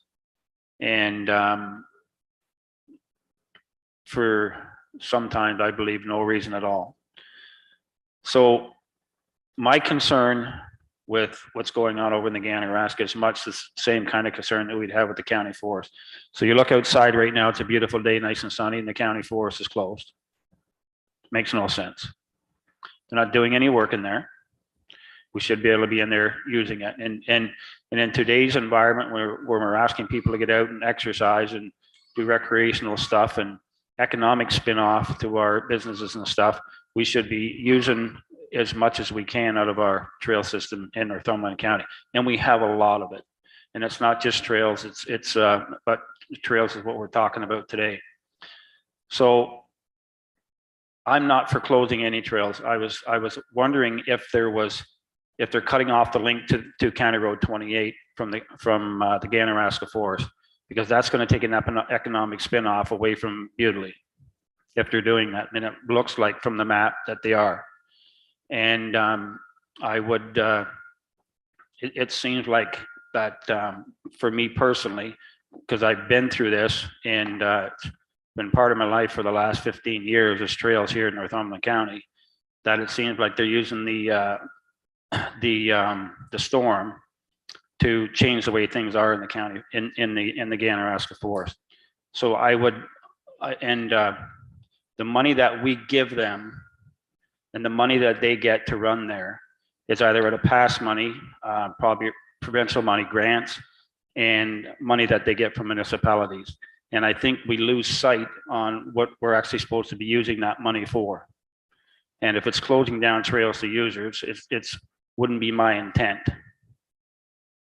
and for sometimes I believe no reason at all. So my concern with what's going on over in the Ganaraska is much the same kind of concern that we'd have with the county forest. So you look outside right now, it's a beautiful day, nice and sunny, and the county forest is closed. Makes no sense. They're not doing any work in there. We should be able to be in there using it. And in today's environment where we're asking people to get out and exercise and do recreational stuff and economic spin-off to our businesses and stuff, we should be using as much as we can out of our trail system in Northumberland County. And we have a lot of it. And it's not just trails, but trails is what we're talking about today. So I'm not for closing any trails. I was wondering if they're cutting off the link to County Road 28 from the Ganaraska Forest, because that's going to take an economic spin-off away from Bewdley if they're doing that. And it looks like from the map that they are. And I would, it seems like that for me personally, because I've been through this and it's been part of my life for the last 15 years, as trails here in Northumberland County, that it seems like they're using the the storm to change the way things are in the county, in the Ganaraska Forest. So I would, the money that we give them and the money that they get to run there is either at a past money, probably provincial money, grants, and money that they get from municipalities. And I think we lose sight on what we're actually supposed to be using that money for. And if it's closing down trails to users, it's wouldn't be my intent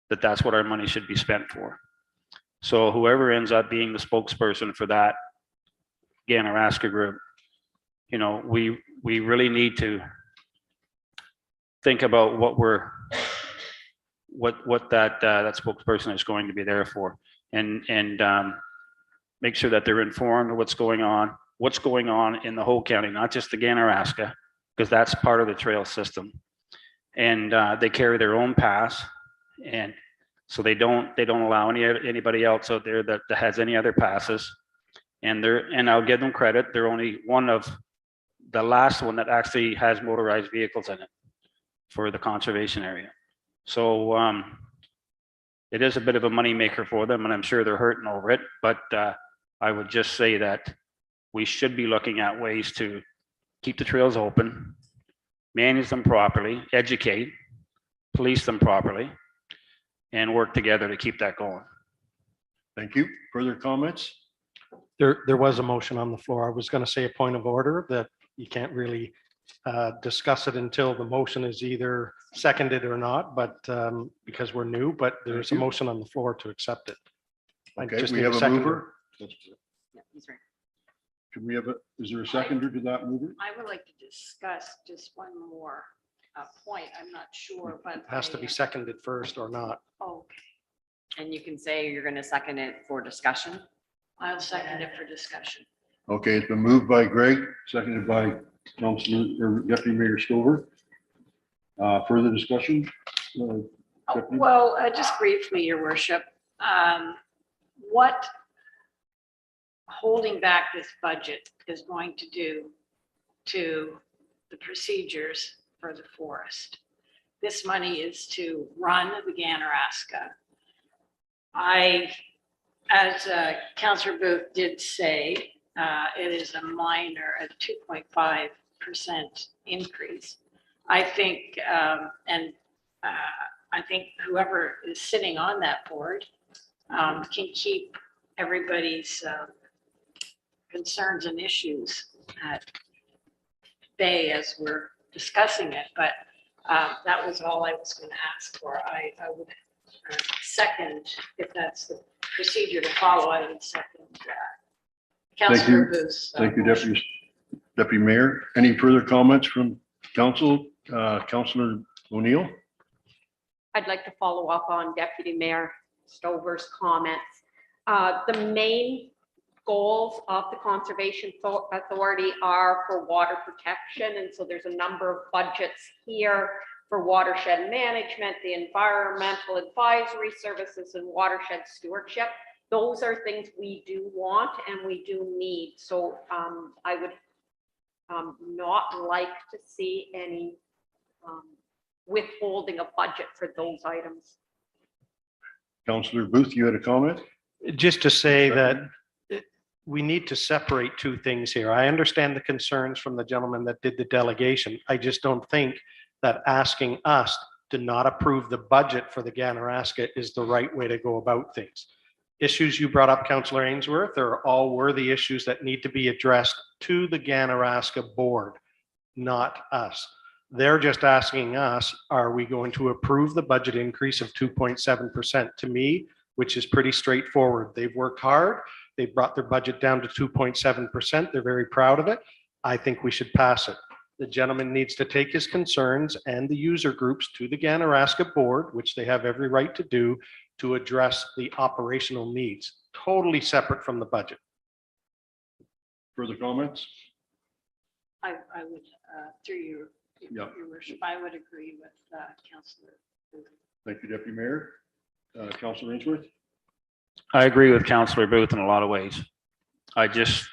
that that's what our money should be spent for. So whoever ends up being the spokesperson for that Ganaraska group, you know, we really need to think about what that spokesperson is going to be there for, and make sure that they're informed of what's going on in the whole county, not just the Ganaraska, because that's part of the trail system. And they carry their own pass, and so they don't allow anybody else out there that has any other passes. And I'll give them credit, they're only one of the last one that actually has motorized vehicles in it for the conservation area. So it is a bit of a moneymaker for them, and I'm sure they're hurting over it. But I would just say that we should be looking at ways to keep the trails open, manage them properly, educate, police them properly, and work together to keep that going. Thank you. Further comments? There was a motion on the floor. I was going to say a point of order that you can't really discuss it until the motion is either seconded or not, but because we're new, but there's a motion on the floor to accept it. I Okay, just we need have a seconder. mover. Yeah, he's right. Can we have is there a seconder to that mover? I would like to discuss just one more point. I'm not sure, but. It has to be seconded first or not. Oh, And you can say you're going to second it for discussion. I'll second it for discussion. Okay, it's been moved by Greg, seconded by Councilor or Deputy Mayor Stover. Further discussion? Deputy? Well, just briefly, Your Worship, what holding back this budget is going to do to the procedures for the forest. This money is to run the Ganaraska. As Councillor Booth did say, it is a minor, a 2.5% increase. I think, I think whoever is sitting on that board can keep everybody's concerns and issues at bay as we're discussing it. But that was all I was going to ask for. I would second, if that's the procedure to follow, I would second Councillor Booth's. Thank you, Deputy Mayor. Any further comments from council? Councilor O'Neill? I'd like to follow up on Deputy Mayor Stover's comments. The main goals of the Conservation Authority are for water protection. And so there's a number of budgets here for watershed management, the environmental advisory services, and watershed stewardship. Those are things we do want and we do need. So I would not like to see any withholding of budget for those items. Councilor Booth, you had a comment? Just to say that we need to separate two things here. I understand the concerns from the gentleman that did the delegation. I just don't think that asking us to not approve the budget for the Ganaraska is the right way to go about things. Issues you brought up, Councillor Ainsworth, are all worthy issues that need to be addressed to the Ganaraska board, not us. They're just asking us, are we going to approve the budget increase of 2.7%? To me, which is pretty straightforward. They've worked hard. They brought their budget down to 2.7%. They're very proud of it. I think we should pass it. The gentleman needs to take his concerns and the user groups to the Ganaraska board, which they have every right to do, to address the operational needs, totally separate from the budget. Further comments? I would, through your Yeah. worship, I would agree with Councillor Booth. Thank you, Deputy Mayor. Councilor Ainsworth? I agree with Councillor Booth in a lot of ways. I just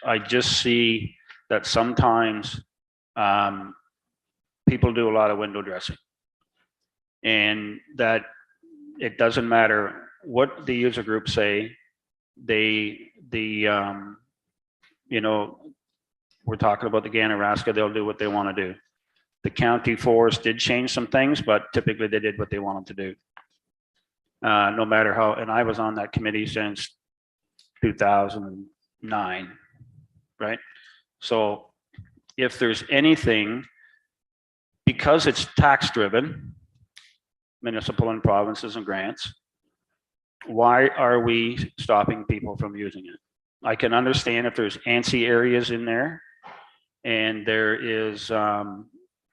see that sometimes people do a lot of window dressing. And that it doesn't matter what the user groups say, you know, we're talking about the Ganaraska, they'll do what they want to do. The county forest did change some things, but typically they did what they wanted to do. No matter how, and I was on that committee since 2009, right? So if there's anything, because it's tax driven, municipal and provinces and grants, why are we stopping people from using it? I can understand if there's ANSI areas in there and there is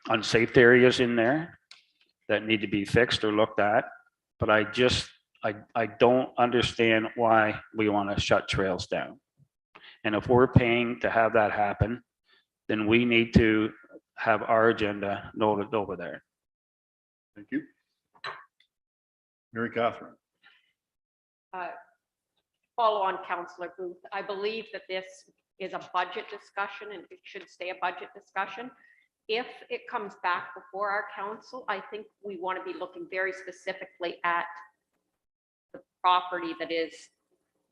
unsafe areas in there that need to be fixed or looked at, but I don't understand why we want to shut trails down. And if we're paying to have that happen, then we need to have our agenda noted over there. Thank you. Mary Catherine. Follow on Councillor Booth. I believe that this is a budget discussion and it should stay a budget discussion. If it comes back before our council, I think we want to be looking very specifically at the property that is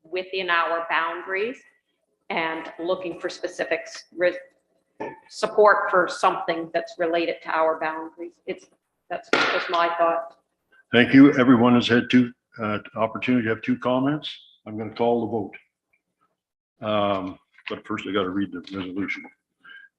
within our boundaries and looking for specific support for something that's related to our boundaries. That's just my thought. Thank you. Everyone has had opportunity to have 2 comments. I'm going to call the vote. But first I got to read the resolution.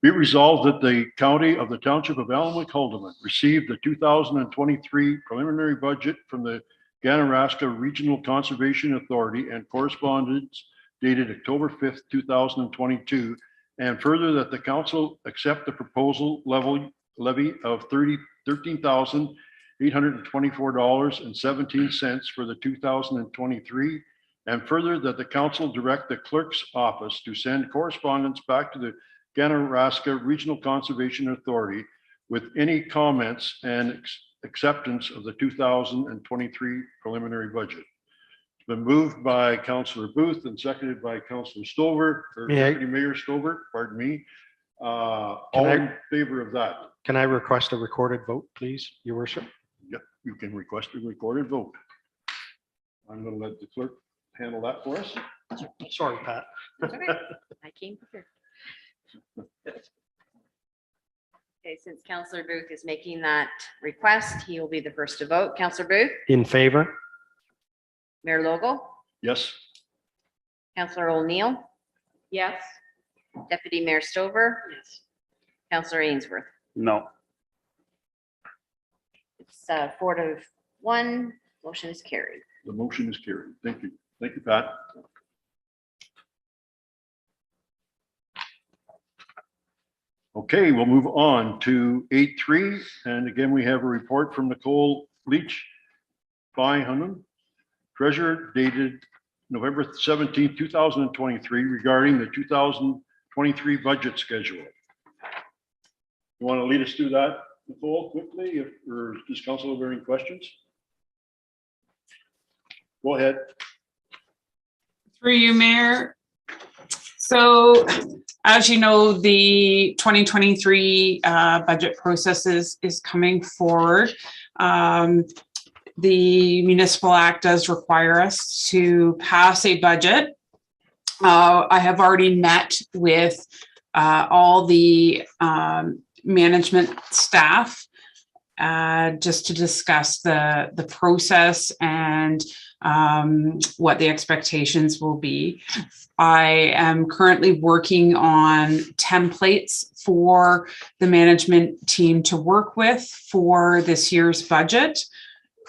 Be it resolved that the county of the township of Alnwick-Haldeman received the 2023 preliminary budget from the Ganaraska Regional Conservation Authority and correspondence dated October 5th, 2022. And further that the council accept the proposal levy of $13,824.17 for the 2023. And further that the council direct the clerk's office to send correspondence back to the Ganaraska Regional Conservation Authority with any comments and acceptance of the 2023 preliminary budget. It's been moved by Councillor Booth and seconded by Councillor Stover, or Deputy Mayor Stover, pardon me. All in favor of that? Can I request a recorded vote, please, Your Worship? Yep, you can request a recorded vote. I'm going to let the clerk handle that for us. Sorry, Pat. That's okay. I came prepared. Okay, since Councillor Booth is making that request, he will be the first to vote. Councillor Booth, In favor? Mayor Logal, Yes. Councillor O'Neill, Yes. Deputy Mayor Stover, Yes. Councillor Ainsworth. No. It's 4-1, motion is carried. The motion is carried. Thank you. Thank you, Pat. Okay, we'll move on to 8.3. And again, we have a report from Nicole Leach Byhunen, treasurer, dated November 17, 2023, regarding the 2023 budget schedule. You want to lead us through that, Nicole, quickly, or does council have any questions? Go ahead. Through you, Mayor. So as you know, the 2023 budget process is coming forward. The Municipal Act does require us to pass a budget. I have already met with all the management staff just to discuss the process and what the expectations will be. I am currently working on templates for the management team to work with for this year's budget,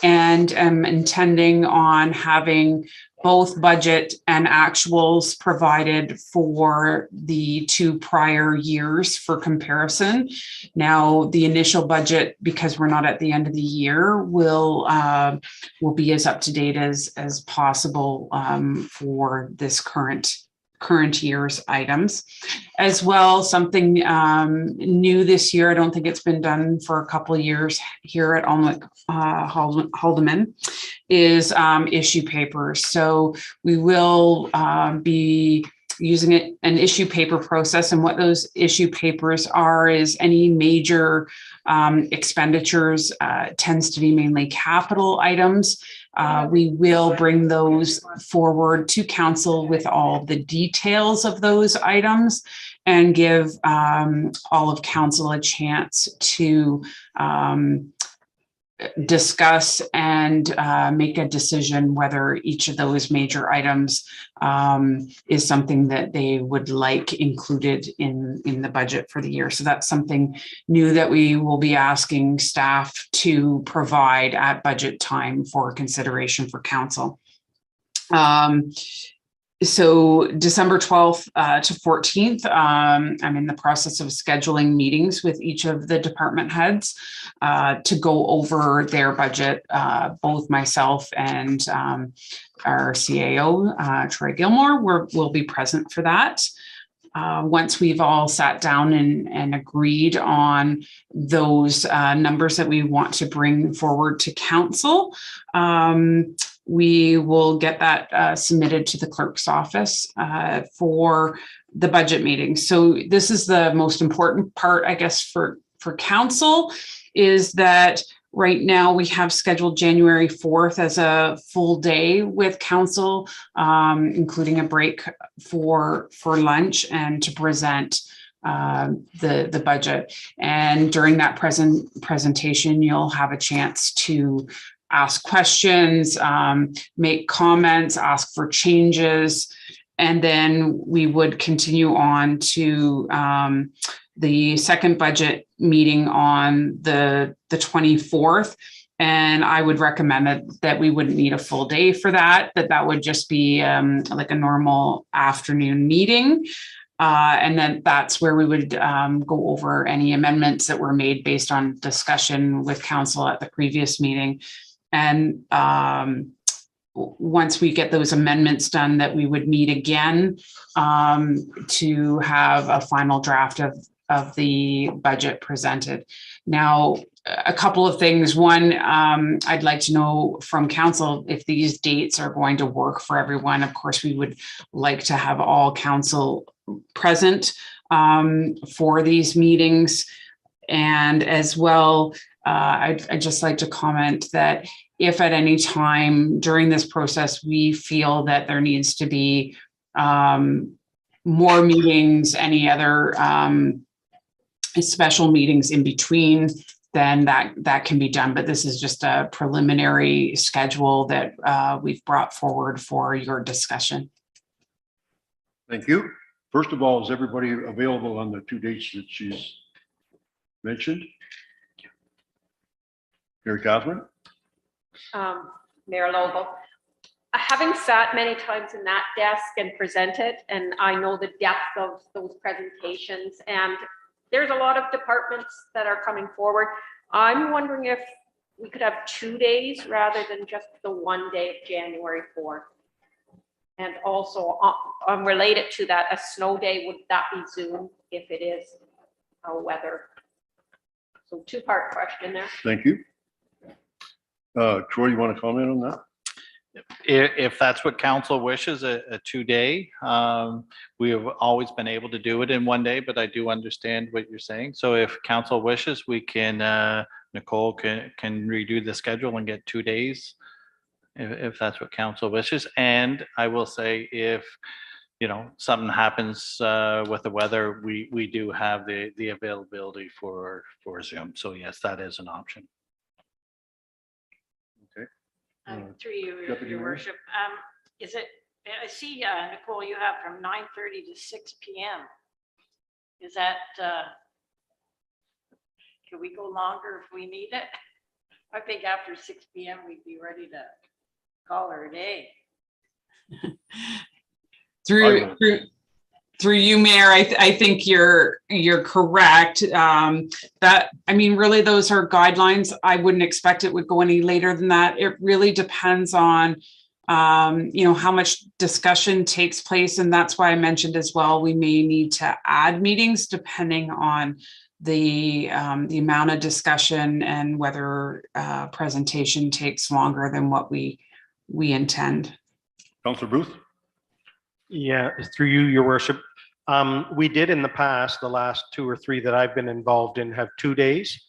and am intending on having both budget and actuals provided for the 2 prior years for comparison. Now, the initial budget, because we're not at the end of the year, will be as up to date as possible for this current year's items. As well, something new this year, I don't think it's been done for a couple of years here at Alnwick-Haldeman, is issue papers. So we will be using an issue paper process. And what those issue papers are is any major expenditures, tends to be mainly capital items. We will bring those forward to council with all the details of those items and give all of council a chance to discuss and make a decision whether each of those major items is something that they would like included in the budget for the year. So that's something new that we will be asking staff to provide at budget time for consideration for council. So December 12th to 14th, I'm in the process of scheduling meetings with each of the department heads to go over their budget. Both myself and our CAO, Troy Gilmore, will be present for that. Once we've all sat down and agreed on those numbers that we want to bring forward to council, we will get that submitted to the clerk's office for the budget meeting. So this is the most important part, I guess, for council, is that right now we have scheduled January 4th as a full day with council, including a break for lunch and to present the budget. And during that presentation, you'll have a chance to ask questions, make comments, ask for changes, and then we would continue on to the second budget meeting on the 24th. And I would recommend that we wouldn't need a full day for that would just be like a normal afternoon meeting. And then that's where we would go over any amendments that were made based on discussion with council at the previous meeting. And once we get those amendments done, that we would meet again to have a final draft of the budget presented. Now, a couple of things. One, I'd like to know from council if these dates are going to work for everyone. Of course, we would like to have all council present for these meetings. And as well, I'd just like to comment that if at any time during this process we feel that there needs to be more meetings, any other special meetings in between, then that can be done. But this is just a preliminary schedule that we've brought forward for your discussion. Thank you. First of all, is everybody available on the 2 dates that she's mentioned? Mary Catherine? Mayor Lobo, having sat many times in that desk and presented, and I know the depth of those presentations, and there's a lot of departments that are coming forward. I'm wondering if we could have 2 days rather than just the 1 day of January 4th. And also related to that, a snow day, would that be Zoom if it is weather? So 2-part question there. Thank you. Troy, you want to comment on that? If that's what council wishes, a 2-day, we have always been able to do it in 1 day, but I do understand what you're saying. So if council wishes, we can, Nicole can redo the schedule and get 2 days, if that's what council wishes. And I will say, if something happens with the weather, we do have the availability for Zoom. So yes, that is an option. Through you, Deputy your Mayor? worship. Is it, I see, Nicole, you have from 9:30 to 6 p.m. Is that, can we go longer if we need it? I think after 6 p.m. we'd be ready to call her a day. Through you, Mayor, I think you're correct. Really, those are guidelines. I wouldn't expect it would go any later than that. It really depends on, how much discussion takes place. And that's why I mentioned as well, we may need to add meetings depending on the amount of discussion and whether presentation takes longer than what we intend. Councilor Booth? Yeah, through you, your worship. We did in the past, the last 2 or 3 that I've been involved in have 2 days.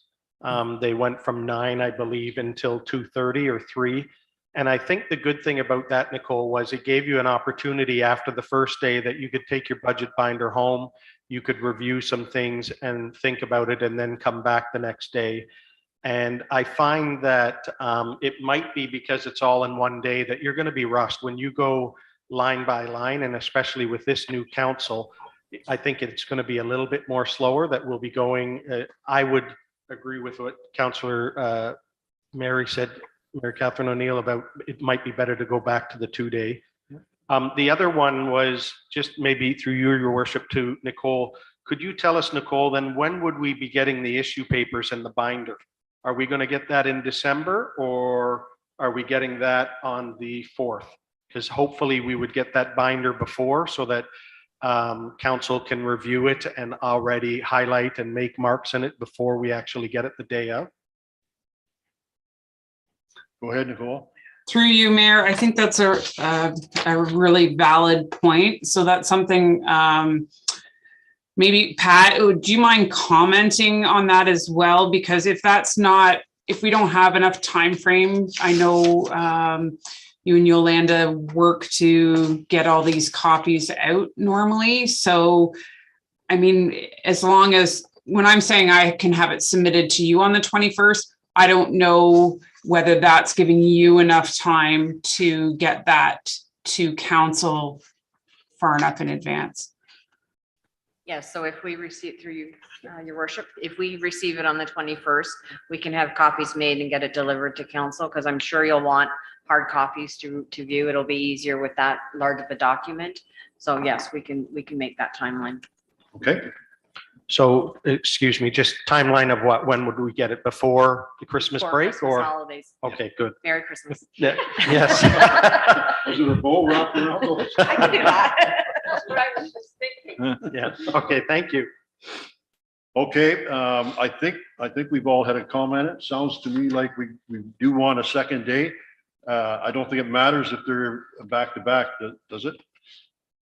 They went from 9, I believe, until 2:30 or 3. And I think the good thing about that, Nicole, was it gave you an opportunity after the first day that you could take your budget binder home. You could review some things and think about it and then come back the next day. And I find that it might be because it's all in one day that you're going to be rushed when you go line by line, and especially with this new council, I think it's going to be a little bit more slower that we'll be going. I would agree with what Councillor Mary said, Mary Catherine O'Neill, about it might be better to go back to the 2-day. The other one was just maybe through you, your worship, to Nicole. Could you tell us, Nicole, then when would we be getting the issue papers and the binder? Are we going to get that in December, or are we getting that on the 4th? Because hopefully we would get that binder before so that council can review it and already highlight and make marks in it before we actually get it the day of. Go ahead, Nicole. Through you, Mayor, I think that's a really valid point. So that's something, maybe Pat, do you mind commenting on that as well? Because if we don't have enough time frame, I know you and Yolanda work to get all these copies out normally. So, I mean, as long as, when I'm saying I can have it submitted to you on the 21st, I don't know whether that's giving you enough time to get that to council far enough in advance. Yes, so if we receive through you, your worship, if we receive it on the 21st, we can have copies made and get it delivered to council, because I'm sure you'll want hard copies to view. It'll be easier with that large of a document. So yes, we can make that timeline. Okay, So, excuse me, just timeline of what, when would we get it? Before the Christmas For break Christmas or? holidays. Okay, good. Merry Christmas. Yeah, yes. is it a bow wrapped around those? I can do that. That's what I was just thinking. Yeah, okay, thank you. Okay, I think we've all had a comment. It sounds to me like we do want a second day. I don't think it matters if they're back to back, does it?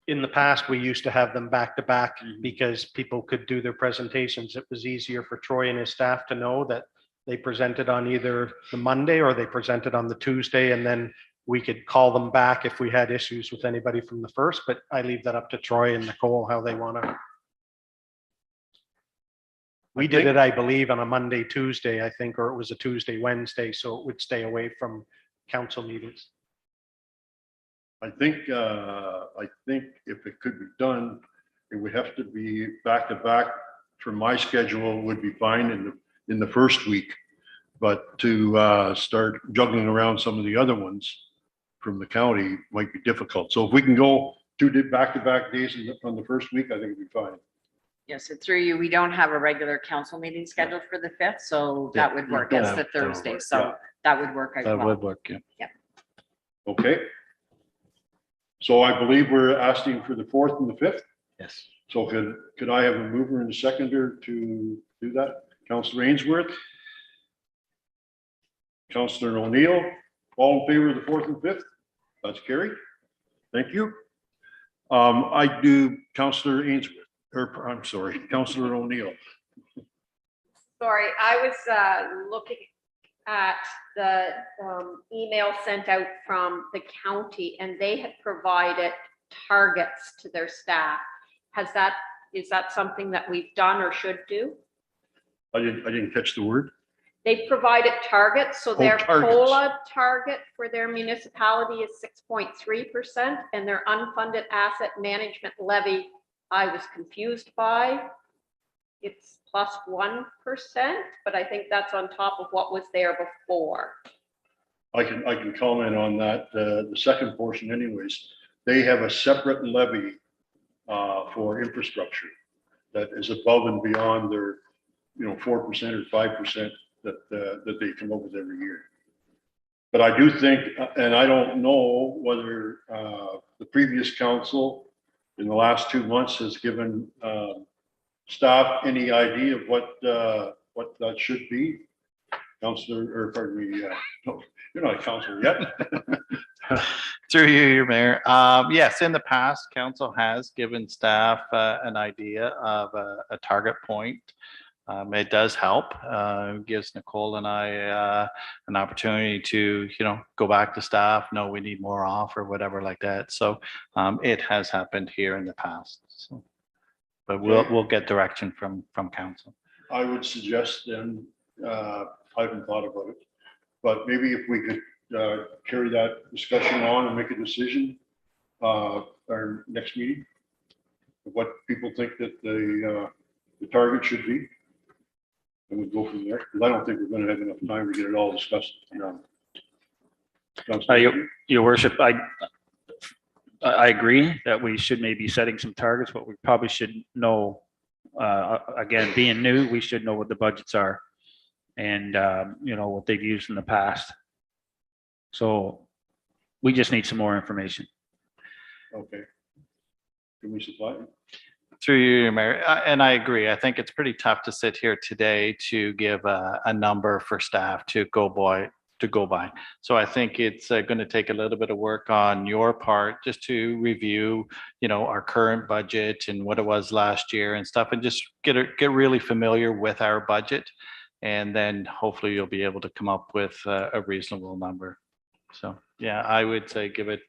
In the past, we used to have them back to back because people could do their presentations. It was easier for Troy and his staff to know that they presented on either the Monday or they presented on the Tuesday, and then we could call them back if we had issues with anybody from the first, but I leave that up to Troy and Nicole, how they want to. We did it, I believe, on a Monday, Tuesday, I think, or it was a Tuesday, Wednesday, so it would stay away from council meetings. I think if it could be done, it would have to be back to back. For my schedule would be fine in the first week, but to start juggling around some of the other ones from the county might be difficult. So if we can go 2 back-to-back days on the first week, I think it'd be fine. Yes, it's through you. We don't have a regular council meeting scheduled for the 5th, so that would work. It's the Thursday, so that would work as That well. would work, yeah. Okay. So I believe we're asking for the 4th and the 5th. Yes. So could I have a mover and a seconder to do that? Councillor Ainsworth? Councillor O'Neill? All in favor of the 4th and 5th? That's carried. Thank you. I do Councillor Ainsworth, or I'm sorry, Councillor O'Neill. Sorry, I was looking at the email sent out from the county, and they had provided targets to their staff. Is that something that we've done or should do? I didn't catch the word. They provided targets, so their targets. COLA target for their municipality is 6.3%, and their unfunded asset management levy, I was confused by. It's +1%, but I think that's on top of what was there before. I can comment on that. The second portion anyways, they have a separate levy for infrastructure that is above and beyond their, 4% or 5% that they come up with every year. But I do think, and I don't know whether the previous council in the last 2 months has given staff any idea of what that should be. Councillor, or pardon me, no, you're not a councillor yet. Through you, your mayor. Yes, in the past, council has given staff an idea of a target point. It does help. Gives Nicole and I an opportunity to, go back to staff. No, we need more off or whatever like that. So it has happened here in the past. So, but we'll get direction from council. I would suggest then, I haven't thought about it, but maybe if we could carry that discussion on and make a decision our next meeting, of what people think that the target should be. And we'll go from there, because I don't think we're going to have enough time to get it all discussed. Your worship, I agree that we should maybe setting some targets, but we probably should know, again, being new, we should know what the budgets are and, what they've used in the past. So we just need some more information. Okay. Can we supply it? Through you, Mayor, and I agree. I think it's pretty tough to sit here today to give a number for staff to go by. So I think it's going to take a little bit of work on your part just to review, our current budget and what it was last year and stuff, and just get really familiar with our budget, and then hopefully you'll be able to come up with a reasonable number. So yeah, I would say give it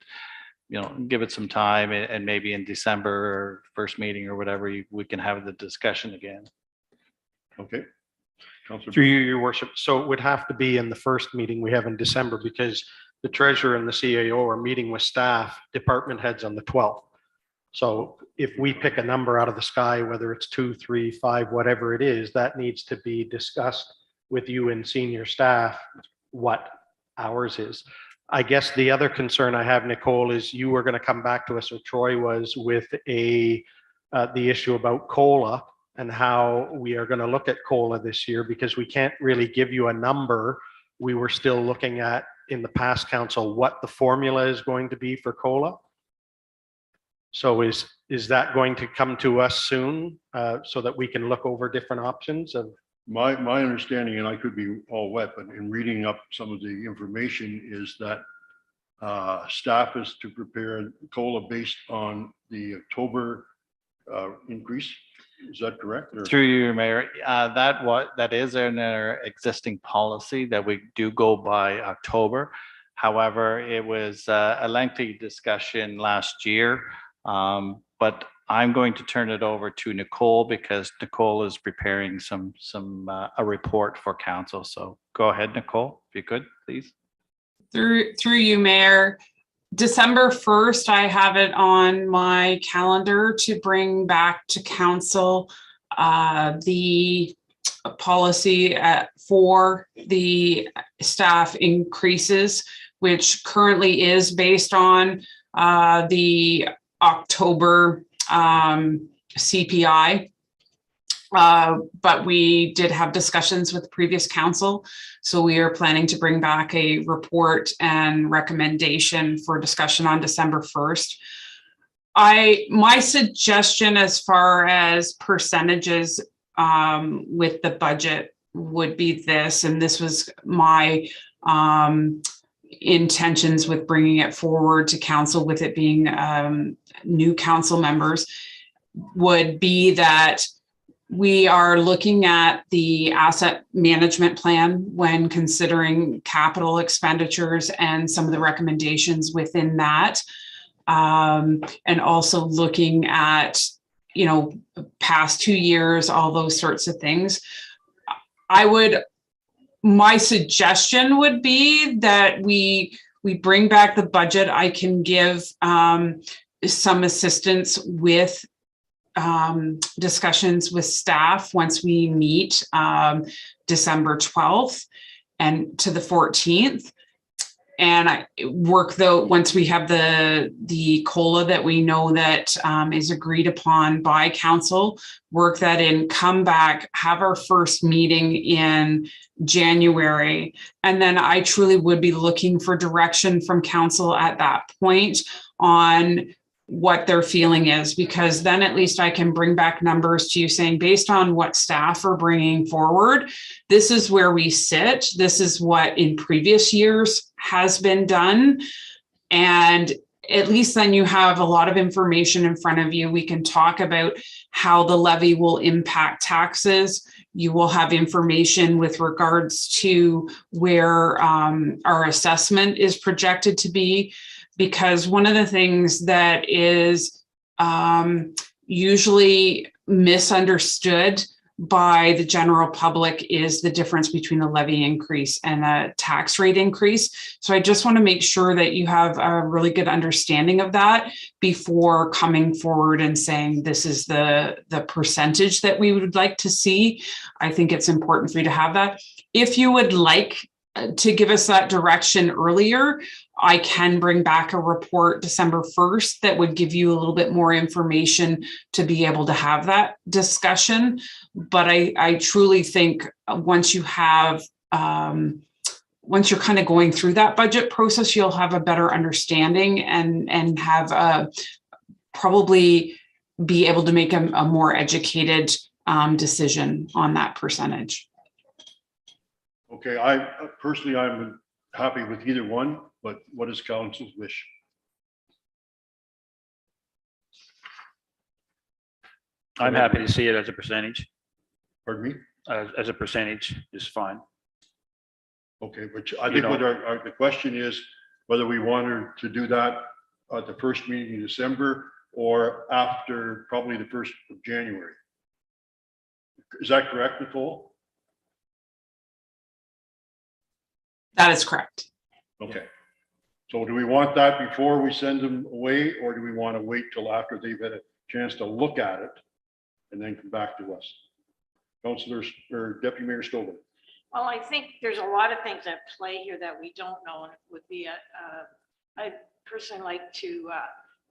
some time, and maybe in December or first meeting or whatever, we can have the discussion again. Okay. Councilor. Through you, your worship. So it would have to be in the first meeting we have in December, because the treasurer and the CAO are meeting with staff, department heads on the 12th. So if we pick a number out of the sky, whether it's 2, 3, 5, whatever it is, that needs to be discussed with you and senior staff, what ours is. I guess the other concern I have, Nicole, is you were going to come back to us, or Troy was, with the issue about COLA and how we are going to look at COLA this year, because we can't really give you a number. We were still looking at, in the past council, what the formula is going to be for COLA. So is that going to come to us soon, so that we can look over different options of? My understanding, and I could be all wet, but in reading up some of the information, is that staff is to prepare COLA based on the October increase. Is that correct? Or? Through you, Mayor, that is in our existing policy that we do go by October. However, it was a lengthy discussion last year, but I'm going to turn it over to Nicole, because Nicole is preparing a report for council. So go ahead, Nicole, if you could, please. Through you, Mayor. December 1st, I have it on my calendar to bring back to council the policy for the staff increases, which currently is based on the October CPI. But we did have discussions with previous council. So we are planning to bring back a report and recommendation for discussion on December 1st. My suggestion as far as percentages with the budget would be this, and this was my intentions with bringing it forward to council, with it being new council members, would be that we are looking at the asset management plan when considering capital expenditures and some of the recommendations within that. And also looking at, past 2 years, all those sorts of things. My suggestion would be that we bring back the budget. I can give some assistance with discussions with staff once we meet December 12th and to the 14th. And I work, though, once we have the COLA that we know that is agreed upon by council, work that in, come back, have our first meeting in January. And then I truly would be looking for direction from council at that point on what their feeling is, because then at least I can bring back numbers to you saying, based on what staff are bringing forward, this is where we sit. This is what in previous years has been done. And at least then you have a lot of information in front of you. We can talk about how the levy will impact taxes. You will have information with regards to where our assessment is projected to be. Because one of the things that is usually misunderstood by the general public is the difference between the levy increase and a tax rate increase. So I just want to make sure that you have a really good understanding of that before coming forward and saying this is the percentage that we would like to see. I think it's important for you to have that. If you would like to give us that direction earlier, I can bring back a report December 1st that would give you a little bit more information to be able to have that discussion. But I truly think once you have, once you're kind of going through that budget process, you'll have a better understanding and have probably be able to make a more educated decision on that percentage. Okay, I personally, I'm happy with either one, but what is council's wish? I'm happy to see it as a percentage. Pardon me? As a percentage is fine. Okay, but I think what the question is whether we wanted to do that at the first meeting in December or after probably the 1st of January. Is that correct, Nicole? That is correct. Okay. So do we want that before we send them away, or do we want to wait till after they've had a chance to look at it and then come back to us? Councillors or Deputy Mayor Stover. Well, I think there's a lot of things at play here that we don't know, and it would be I personally like to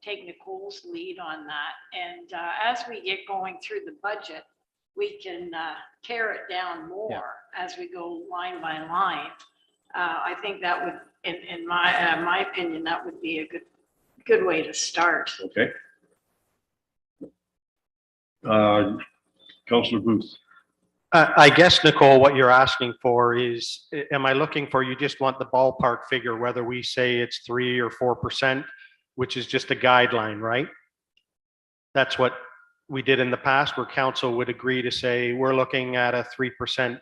take Nicole's lead on that. And as we get going through the budget, we can tear it down more as we go line by line. I think that would, in my opinion, that would be a good way to start. Okay. Councillor Booth. I guess, Nicole, what you're asking for is, am I looking for, you just want the ballpark figure, whether we say it's 3 or 4%, which is just a guideline, right? That's what we did in the past, where council would agree to say, we're looking at a 3%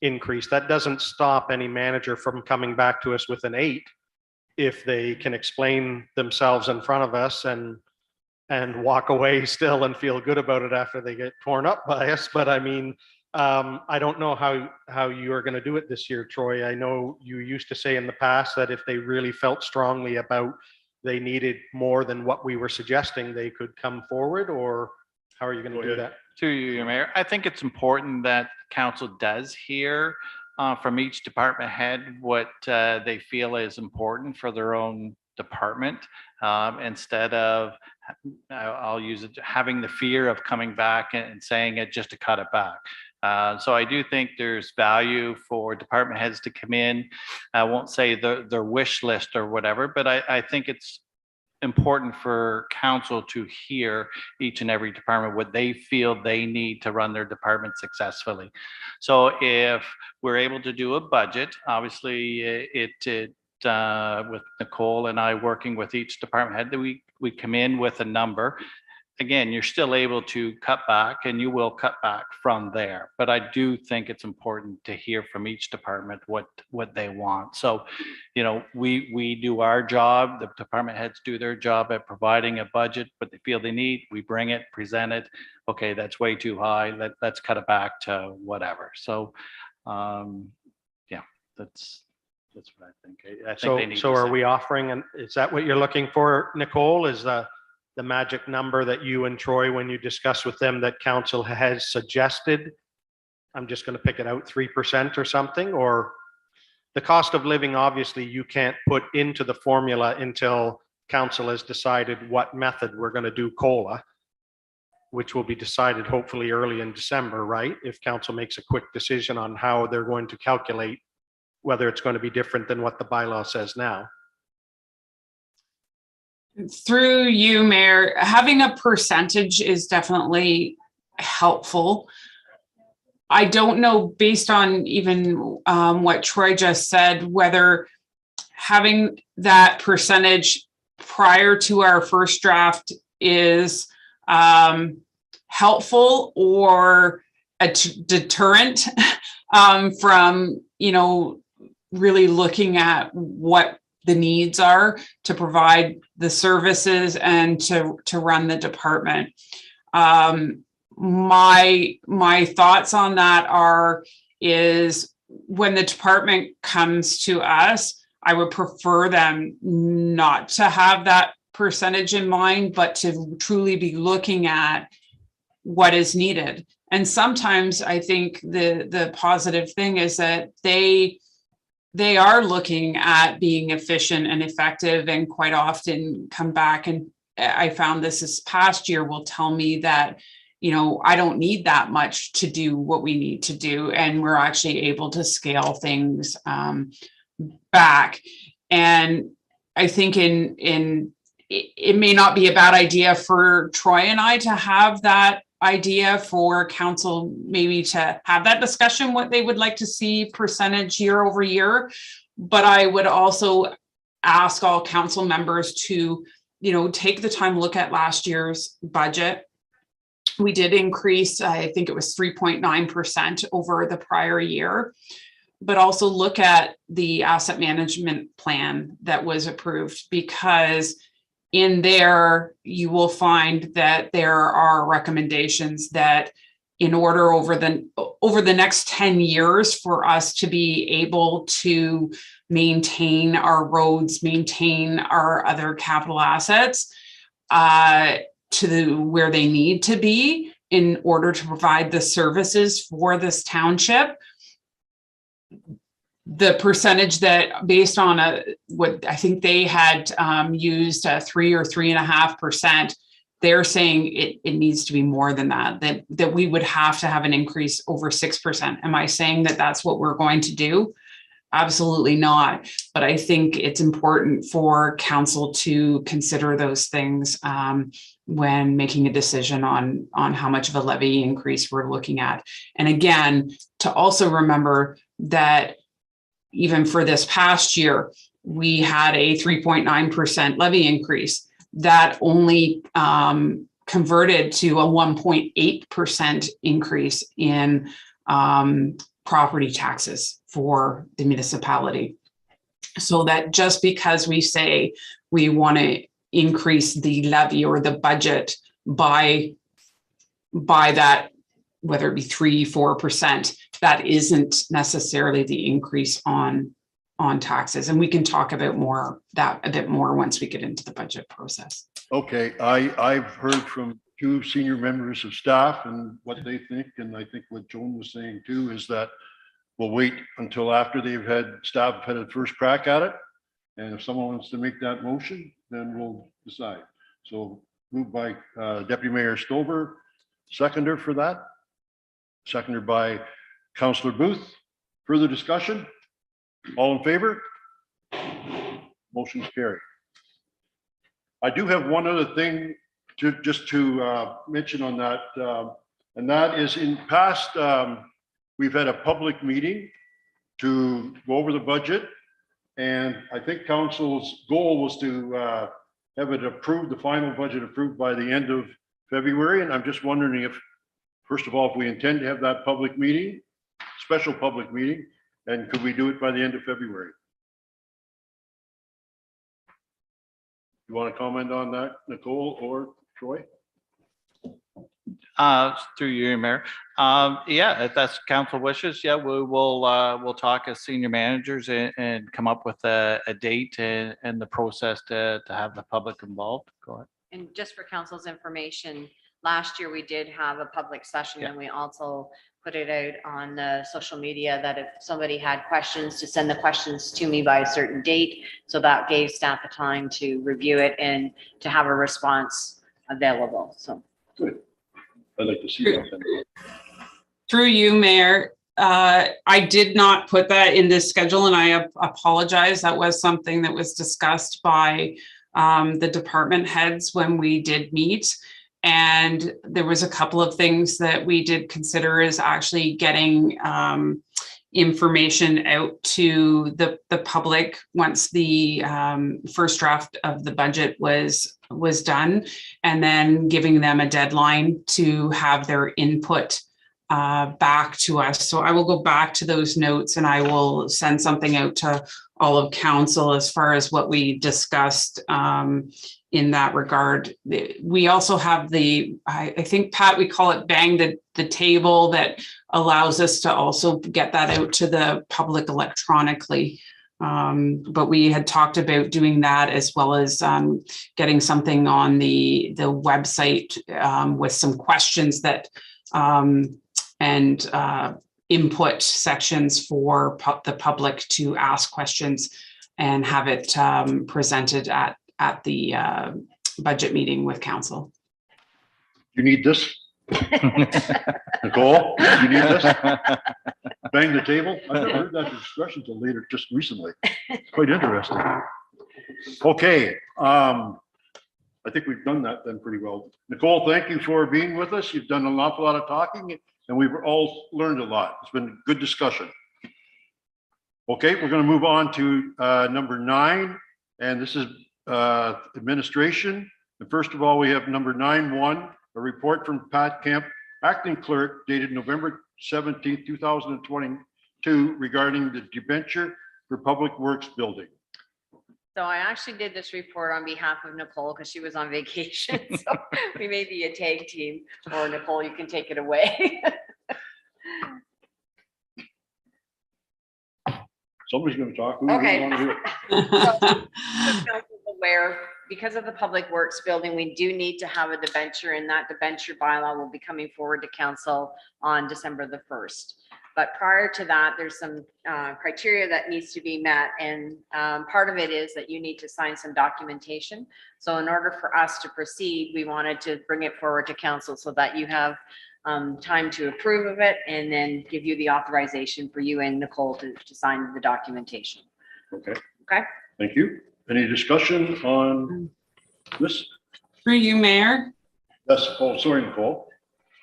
increase. That doesn't stop any manager from coming back to us with an 8 if they can explain themselves in front of us and walk away still and feel good about it after they get torn up by us. But I mean, I don't know how you are going to do it this year, Troy. I know you used to say in the past that if they really felt strongly about they needed more than what we were suggesting, they could come forward, or how are you going to do that? To you, Mayor, I think it's important that council does hear from each department head what they feel is important for their own department, instead of, I'll use it, having the fear of coming back and saying it just to cut it back. So I do think there's value for department heads to come in. I won't say their wish list or whatever, but I think it's important for council to hear each and every department what they feel they need to run their department successfully. So if we're able to do a budget, obviously with Nicole and I working with each department head, that we come in with a number. Again, you're still able to cut back, and you will cut back from there. But I do think it's important to hear from each department what they want. So, you know, we do our job, the department heads do their job at providing a budget, what they feel they need. We bring it, present it. Okay, that's way too high. Let's cut it back to whatever. So, yeah, that's what I think. I think they need. So are we offering, and is that what you're looking for, Nicole? Is the magic number that you and Troy, when you discuss with them, that council has suggested? I'm just going to pick it out, 3% or something, or the cost of living, obviously you can't put into the formula until council has decided what method we're going to do COLA, which will be decided hopefully early in December, right? If council makes a quick decision on how they're going to calculate whether it's going to be different than what the bylaw says now. Through you, Mayor, having a percentage is definitely helpful. I don't know, based on even what Troy just said, whether having that percentage prior to our first draft is helpful or a deterrent from, really looking at what the needs are to provide the services and to run the department. My thoughts on that is when the department comes to us, I would prefer them not to have that percentage in mind, but to truly be looking at what is needed. And sometimes I think the positive thing is that they are looking at being efficient and effective, and quite often come back, and I found this past year, will tell me that, I don't need that much to do what we need to do. And we're actually able to scale things back. And I think it may not be a bad idea for Troy and I to have that idea for council, maybe to have that discussion, what they would like to see percentage year over year. But I would also ask all council members to, take the time, look at last year's budget. We did increase, I think it was 3.9% over the prior year, but also look at the asset management plan that was approved, because in there, you will find that there are recommendations that in order over the next 10 years for us to be able to maintain our roads, maintain our other capital assets to where they need to be in order to provide the services for this township. The percentage that, based on what I think they had used, 3 or 3.5%, they're saying it needs to be more than that we would have to have an increase over 6%. Am I saying that that's what we're going to do? Absolutely not. But I think it's important for council to consider those things when making a decision on how much of a levy increase we're looking at. And again, to also remember that even for this past year, we had a 3.9% levy increase that only converted to a 1.8% increase in property taxes for the municipality. So that just because we say we want to increase the levy or the budget by that, whether it be 3-4%, that isn't necessarily the increase on taxes. And we can talk about that a bit more once we get into the budget process. Okay, I've heard from 2 senior members of staff and what they think, and I think what Joan was saying too is that we'll wait until after staff had a first crack at it. And if someone wants to make that motion, then we'll decide. So moved by Deputy Mayor Stover, seconder for that. Seconded by Councillor Booth. Further discussion? All in favor? Motion's carried. I do have one other thing to mention on that, and that is in past, we've had a public meeting to go over the budget, and I think council's goal was to have it approved, the final budget approved by the end of February. And I'm just wondering if, first of all, if we intend to have that public meeting, special public meeting, and could we do it by the end of February? You want to comment on that, Nicole or Troy? Through you, Mayor. Yeah, if that's council wishes, yeah, we'll talk as senior managers and come up with a date and the process to have the public involved. Go ahead. And just for council's information, last year we did have a public session, Yeah. and we also put it out on social media that if somebody had questions, to send the questions to me by a certain date. So that gave staff a time to review it and to have a response available. So. Good. I'd like to see that. Through you, Mayor, I did not put that in this schedule, and I apologize. That was something that was discussed by the department heads when we did meet. And there was a couple of things that we did consider is actually getting information out to the public once the first draft of the budget was done, and then giving them a deadline to have their input back to us. So I will go back to those notes and I will send something out to all of council as far as what we discussed in that regard. We also have I think, Pat, we call it bang the table, that allows us to also get that out to the public electronically. But we had talked about doing that, as well as getting something on the website with some questions that and input sections for the public to ask questions, and have it presented at the budget meeting with council. You need this? Nicole, you need this? Bang the table? I've never heard that expression till later, just recently. It's quite interesting. Okay, I think we've done that then pretty well. Nicole, thank you for being with us. You've done an awful lot of talking, and we've all learned a lot. It's been a good discussion. Okay, we're going to move on to number 9, and this is administration. And first of all, we have number 9.1, a report from Pat Kemp, acting clerk, dated November 17th, 2022, regarding the debenture for Public Works building. So I actually did this report on behalf of Nicole because she was on vacation. So we may be a tag team, or Nicole, you can take it away. Somebody's going to talk. Who Okay. want to do it? Council's aware, because of the Public Works building, we do need to have a debenture, and that debenture bylaw will be coming forward to council on December the 1st. But prior to that, there's some criteria that needs to be met, and part of it is that you need to sign some documentation. So in order for us to proceed, we wanted to bring it forward to council so that you have time to approve of it, and then give you the authorization for you and Nicole to sign the documentation. Okay. Okay. Thank you. Any discussion on this? Through you, Mayor. Yes. Oh, sorry, Nicole.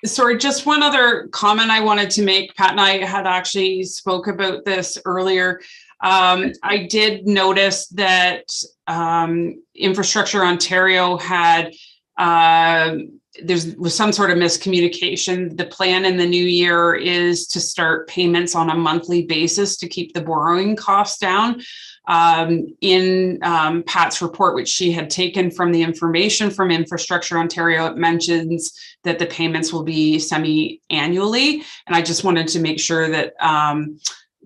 Sorry, just one other comment I wanted to make. Pat and I had actually spoke about this earlier. I did notice that Infrastructure Ontario had there was some sort of miscommunication. The plan in the new year is to start payments on a monthly basis to keep the borrowing costs down. In Pat's report, which she had taken from the information from Infrastructure Ontario, it mentions that the payments will be semi-annually. And I just wanted to make sure that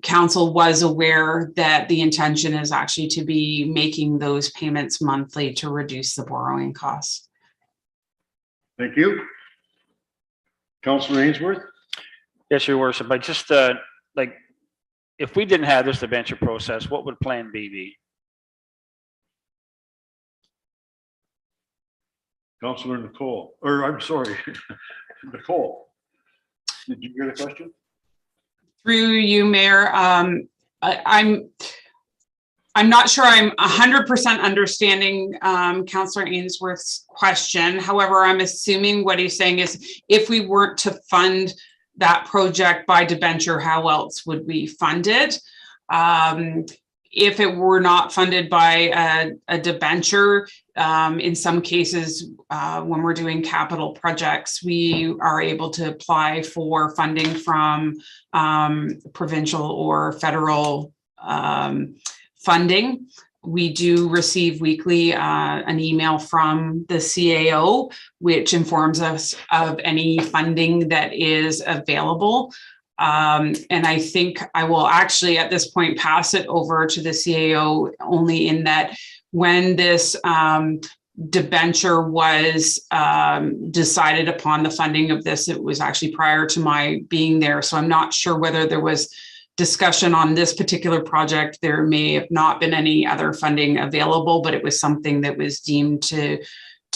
council was aware that the intention is actually to be making those payments monthly to reduce the borrowing costs. Thank you. Councillor Ainsworth? Yes, Your Worship. I just like, if we didn't have this debenture process, what would Plan B be? Councillor Nicole, or I'm sorry, Nicole. Did you hear the question? Through you, Mayor, I'm not sure I'm 100% understanding Councillor Ainsworth's question. However, I'm assuming what he's saying is, if we weren't to fund that project by debenture, how else would we fund it? If it were not funded by a debenture, in some cases, when we're doing capital projects, we are able to apply for funding from provincial or federal funding. We do receive weekly an email from the CAO, which informs us of any funding that is available. And I think I will actually at this point pass it over to the CAO, only in that when this debenture was decided upon, the funding of this, it was actually prior to my being there. So I'm not sure whether there was discussion on this particular project. There may have not been any other funding available, but it was something that was deemed to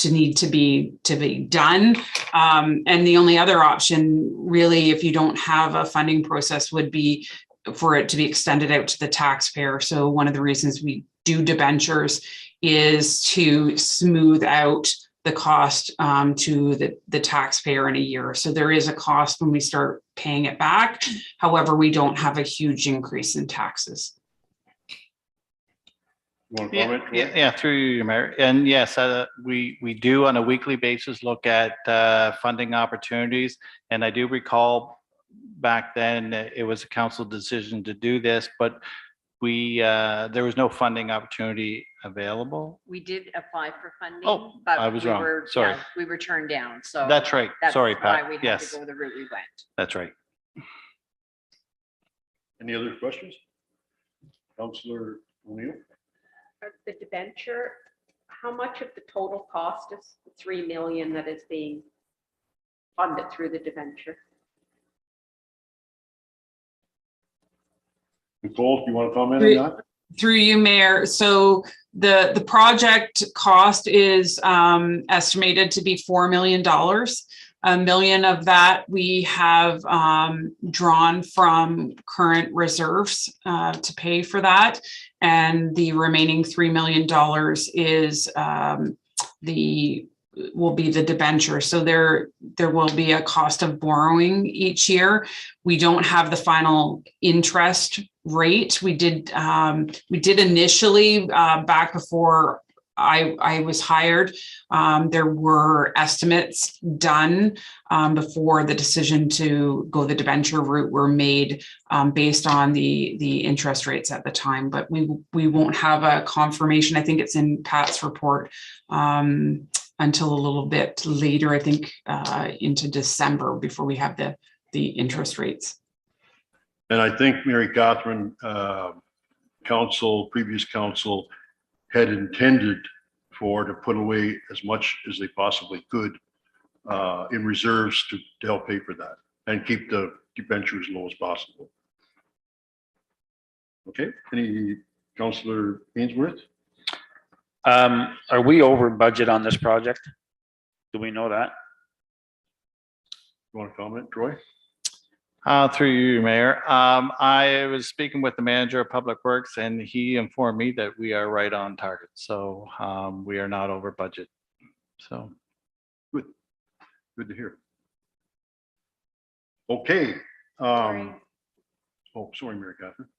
need to be done. And the only other option, really, if you don't have a funding process, would be for it to be extended out to the taxpayer. So one of the reasons we do debentures is to smooth out the cost to the taxpayer in a year. So there is a cost when we start paying it back. However, we don't have a huge increase in taxes. You want to Yeah, comment? yeah, yeah, through you, Mayor. And yes, we do on a weekly basis look at funding opportunities. And I do recall back then, it was a council decision to do this, but there was no funding opportunity available. We did apply for funding. Oh, but I was we wrong. were- Sorry. yeah, We were turned down, so. That's right. That's Sorry, why Pat. we had Yes, to go the route we went. that's right. Any other questions? Councillor O'Neill? The debenture, how much of the total cost is the 3 million that is being funded through the debenture? Nicole, do you want to comment on that? Through you, Mayor. So the project cost is estimated to be $4 million. $1 million of that we have drawn from current reserves to pay for that. And the remaining $3 million is will be the debenture. So there will be a cost of borrowing each year. We don't have the final interest rate. We did initially back before I was hired. There were estimates done before the decision to go the debenture route were made based on the interest rates at the time, but we won't have a confirmation. I think it's in Pat's report until a little bit later, I think into December before we have the interest rates. And I think Mary Catherine, previous council had intended to put away as much as they possibly could in reserves to help pay for that and keep the debenture as low as possible. Okay, any Councillor Ainsworth? Are we over budget on this project? Do we know that? You want to comment, Troy? Through you, Mayor. I was speaking with the manager of Public Works and he informed me that we are right on target. So we are not over budget. So. Good to hear. Okay. Sorry. Oh, sorry, Mary Catherine.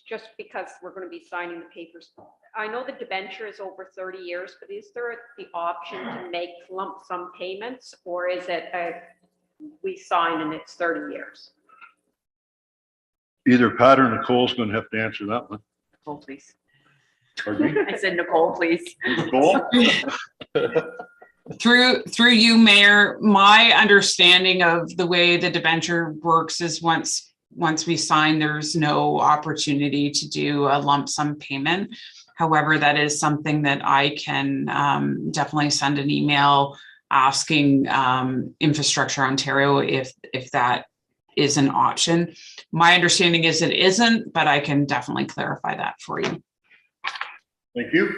Just because we're going to be signing the papers. I know the debenture is over 30 years, but is there the option to make lump sum payments, or is it we sign and it's 30 years? Either Pat or Nicole's going to have to answer that one. Nicole, please. Pardon me? I said Nicole, please. Nicole? Through you, Mayor, my understanding of the way the debenture works is once we sign, there's no opportunity to do a lump sum payment. However, that is something that I can definitely send an email asking Infrastructure Ontario if that is an option. My understanding is it isn't, but I can definitely clarify that for you. Thank you.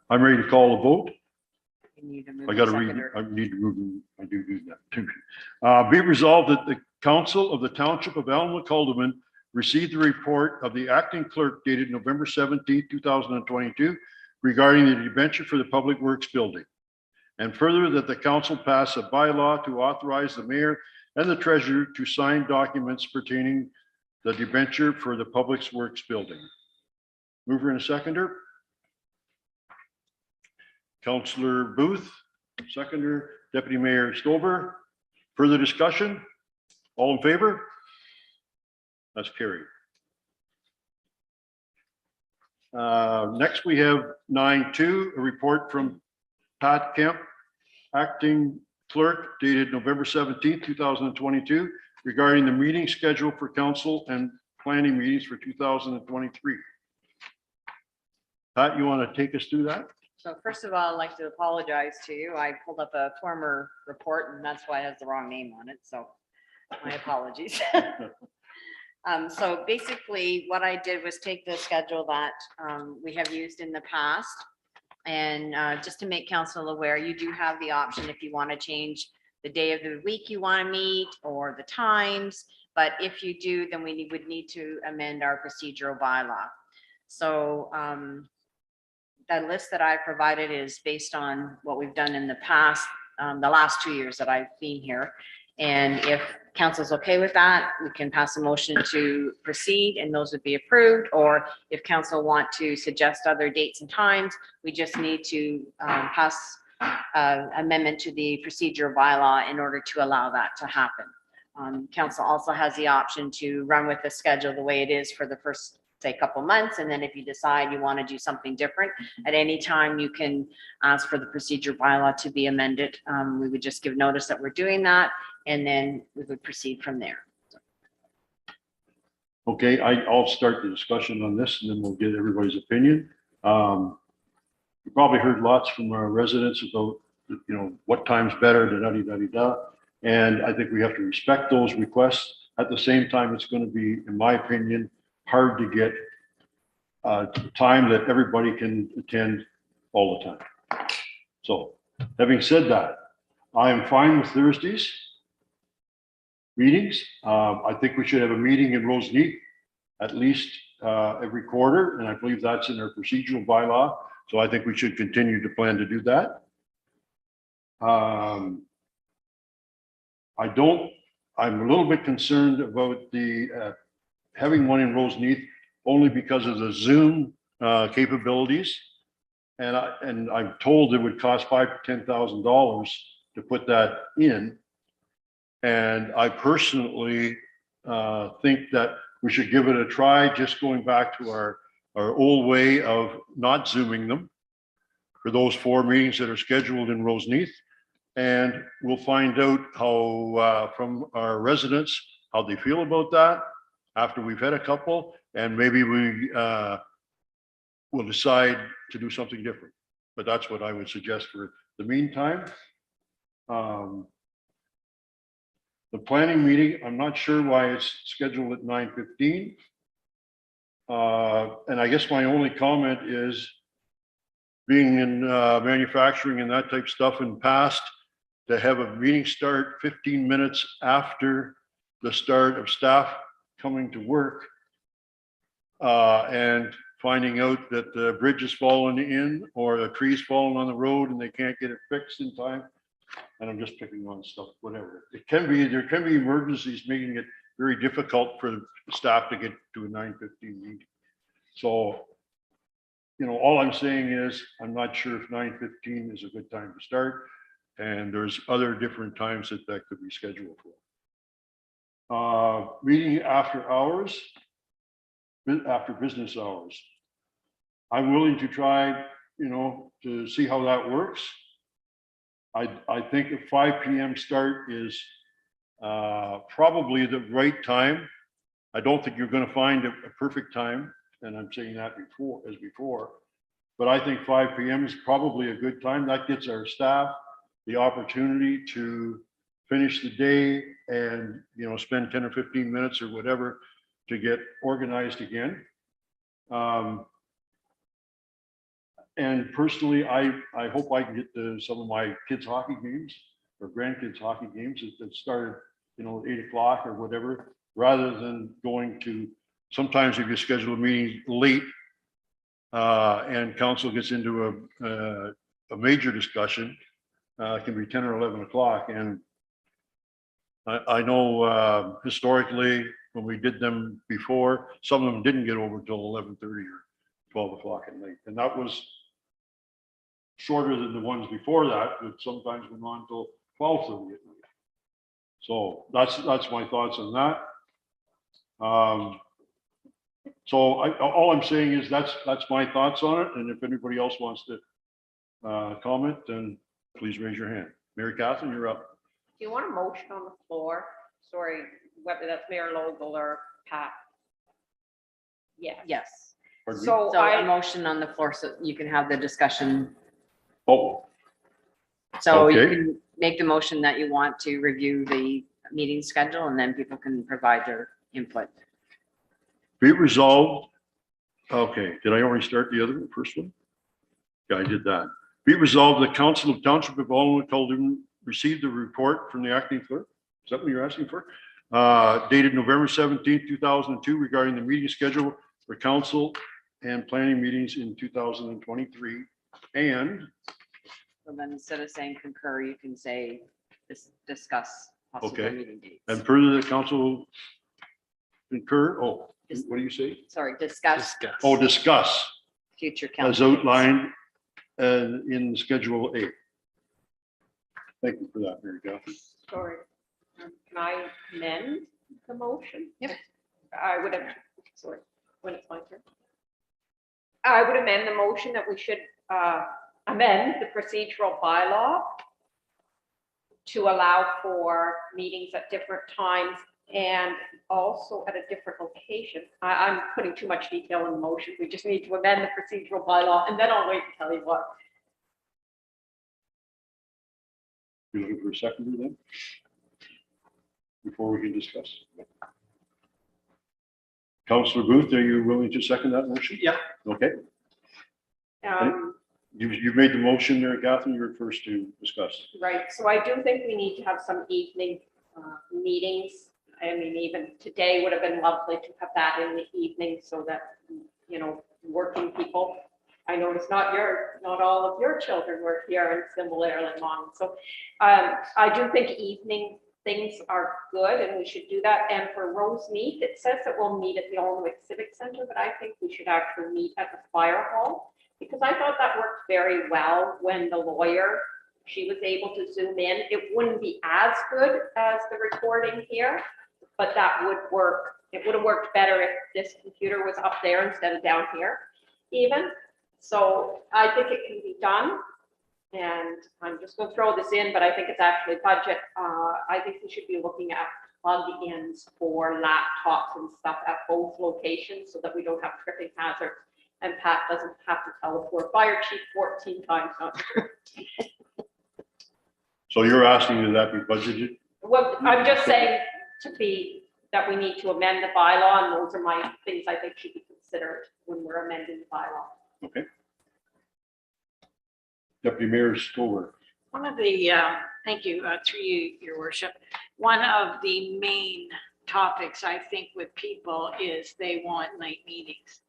I'm ready to call a vote. You need to move I got to the read, seconder. I need to move, I do that too. Be it resolved that the Council of the Township of Alma-Calderman received the report of the acting clerk dated November 17, 2022 regarding the debenture for the Public Works Building. And further, that the council pass a bylaw to authorize the mayor and the treasurer to sign documents pertaining the debenture for the Public Works Building. Mover and a seconder. Councillor Booth, seconder, Deputy Mayor Stover. Further discussion? All in favor? That's carried. Next, we have 9.2, a report from Pat Kemp, acting clerk, dated November 17, 2022, regarding the meeting schedule for council and planning meetings for 2023. Pat, you want to take us through that? So first of all, I'd like to apologize to you. I pulled up a former report and that's why it has the wrong name on it. So my apologies. So basically what I did was take the schedule that we have used in the past. And just to make council aware, you do have the option if you want to change the day of the week you want to meet or the times. But if you do, then we would need to amend our procedural bylaw. So the list that I provided is based on what we've done in the past, the last 2 years that I've been here. And if council's okay with that, we can pass a motion to proceed and those would be approved. Or if council want to suggest other dates and times, we just need to pass amendment to the procedure bylaw in order to allow that to happen. Council also has the option to run with the schedule the way it is for the first, say, couple months. And then if you decide you want to do something different, at any time you can ask for the procedure bylaw to be amended. We would just give notice that we're doing that, and then we would proceed from there. Okay, I'll start the discussion on this and then we'll get everybody's opinion. You probably heard lots from our residents about, what time's better, da-da-da-da-da. And I think we have to respect those requests. At the same time, it's going to be, in my opinion, hard to get time that everybody can attend all the time. So having said that, I am fine with Thursdays meetings. I think we should have a meeting in Roseneath at least every quarter, and I believe that's in our procedural bylaw. So I think we should continue to plan to do that. I'm a little bit concerned about the having one in Roseneath only because of the Zoom capabilities. And I'm told it would cost $5,000 to $10,000 to put that in. And I personally think that we should give it a try, just going back to our old way of not Zooming them for those 4 meetings that are scheduled in Roseneath. And we'll find out how, from our residents, how they feel about that after we've had a couple, and maybe we will decide to do something different. But that's what I would suggest for the meantime. The planning meeting, I'm not sure why it's scheduled at 9:15. And I guess my only comment is, being in manufacturing and that type stuff in the past, to have a meeting start 15 minutes after the start of staff coming to work and finding out that the bridge has fallen in or the tree's fallen on the road and they can't get it fixed in time. And I'm just picking on stuff, whatever. There can be emergencies making it very difficult for staff to get to a 9:15 meeting. So, all I'm saying is, I'm not sure if 9:15 is a good time to start. And there's other different times that could be scheduled for. Meeting after hours, after business hours. I'm willing to try, to see how that works. I think a 5 p.m. start is probably the right time. I don't think you're going to find a perfect time, and I'm saying that before, but I think 5 p.m. is probably a good time. That gets our staff the opportunity to finish the day and, spend 10 or 15 minutes or whatever to get organized again. And personally, I hope I can get to some of my kids' hockey games or grandkids' hockey games that started, at 8 o'clock or whatever, rather than going to, sometimes if you schedule a meeting late and council gets into a major discussion, it can be 10 or 11 o'clock. And I know historically, when we did them before, some of them didn't get over till 11:30 or 12 o'clock at night. And that was shorter than the ones before that, which sometimes went on till 12:30 at night. So that's my thoughts on that. So all I'm saying is that's my thoughts on it. And if anybody else wants to comment, then please raise your hand. Mary Catherine, you're up. Do you want a motion on the floor? Sorry, whether that's Mayor Lowell or Pat. Yeah. Yes. Pardon me? So So a I, motion on the floor so you can have the discussion. Oh, So you Okay. can make the motion that you want to review the meeting schedule and then people can provide their input. be it resolved. Okay, did I already start the other first one? Yeah, I did that. Be it resolved, the Council of Township of Alderman received the report from the acting clerk. Is that what you're asking for? Dated November 17th, 2002, regarding the meeting schedule for council and planning meetings in 2023. And So then instead of saying concur, you can say discuss possible Okay. meeting dates. And further, the council concur, what do you say? Sorry, discuss Oh, discuss future as council. dates. outlined in Schedule A. Thank you for that, Mary Catherine. Sorry. Can I amend the motion? Yep. I would have, sorry, when it's my turn. I would amend the motion that we should amend the procedural bylaw to allow for meetings at different times and also at a different location. I'm putting too much detail in the motion. We just need to amend the procedural bylaw, and then I'll wait to tell you what. You looking for a seconder then? Before we can discuss. Councillor Booth, are you willing to second that motion? Yeah. Okay, Um, you've made the motion there, Catherine, you're first to discuss. Right, so I do think we need to have some evening meetings. I mean, even today would have been lovely to have that in the evening so that, you know, working people. I know it's not all of your children work here and similarly long. So I do think evening things are good and we should do that. And for Rosemead, it says that we'll meet at the Olnwick Civic Center, but I think we should actually meet at the fire hall because I thought that worked very well when the lawyer, she was able to zoom in. It wouldn't be as good as the recording here, but that would work. It would have worked better if this computer was up there instead of down here even. So I think it can be done. And I'm just going to throw this in, but I think it's actually budget. I think we should be looking at plug-ins for laptops and stuff at both locations so that we don't have tripping hazards. And Pat doesn't have to tell the poor fire chief 14 times. Not So you're asking that that be budgeted? Well, I'm just saying that we need to amend the bylaw, and those are my things I think should be considered when we're amending the bylaw. Okay. Deputy Mayor Stover. One of the, thank you, through you, your worship. One of the main topics I think with people is they want night meetings.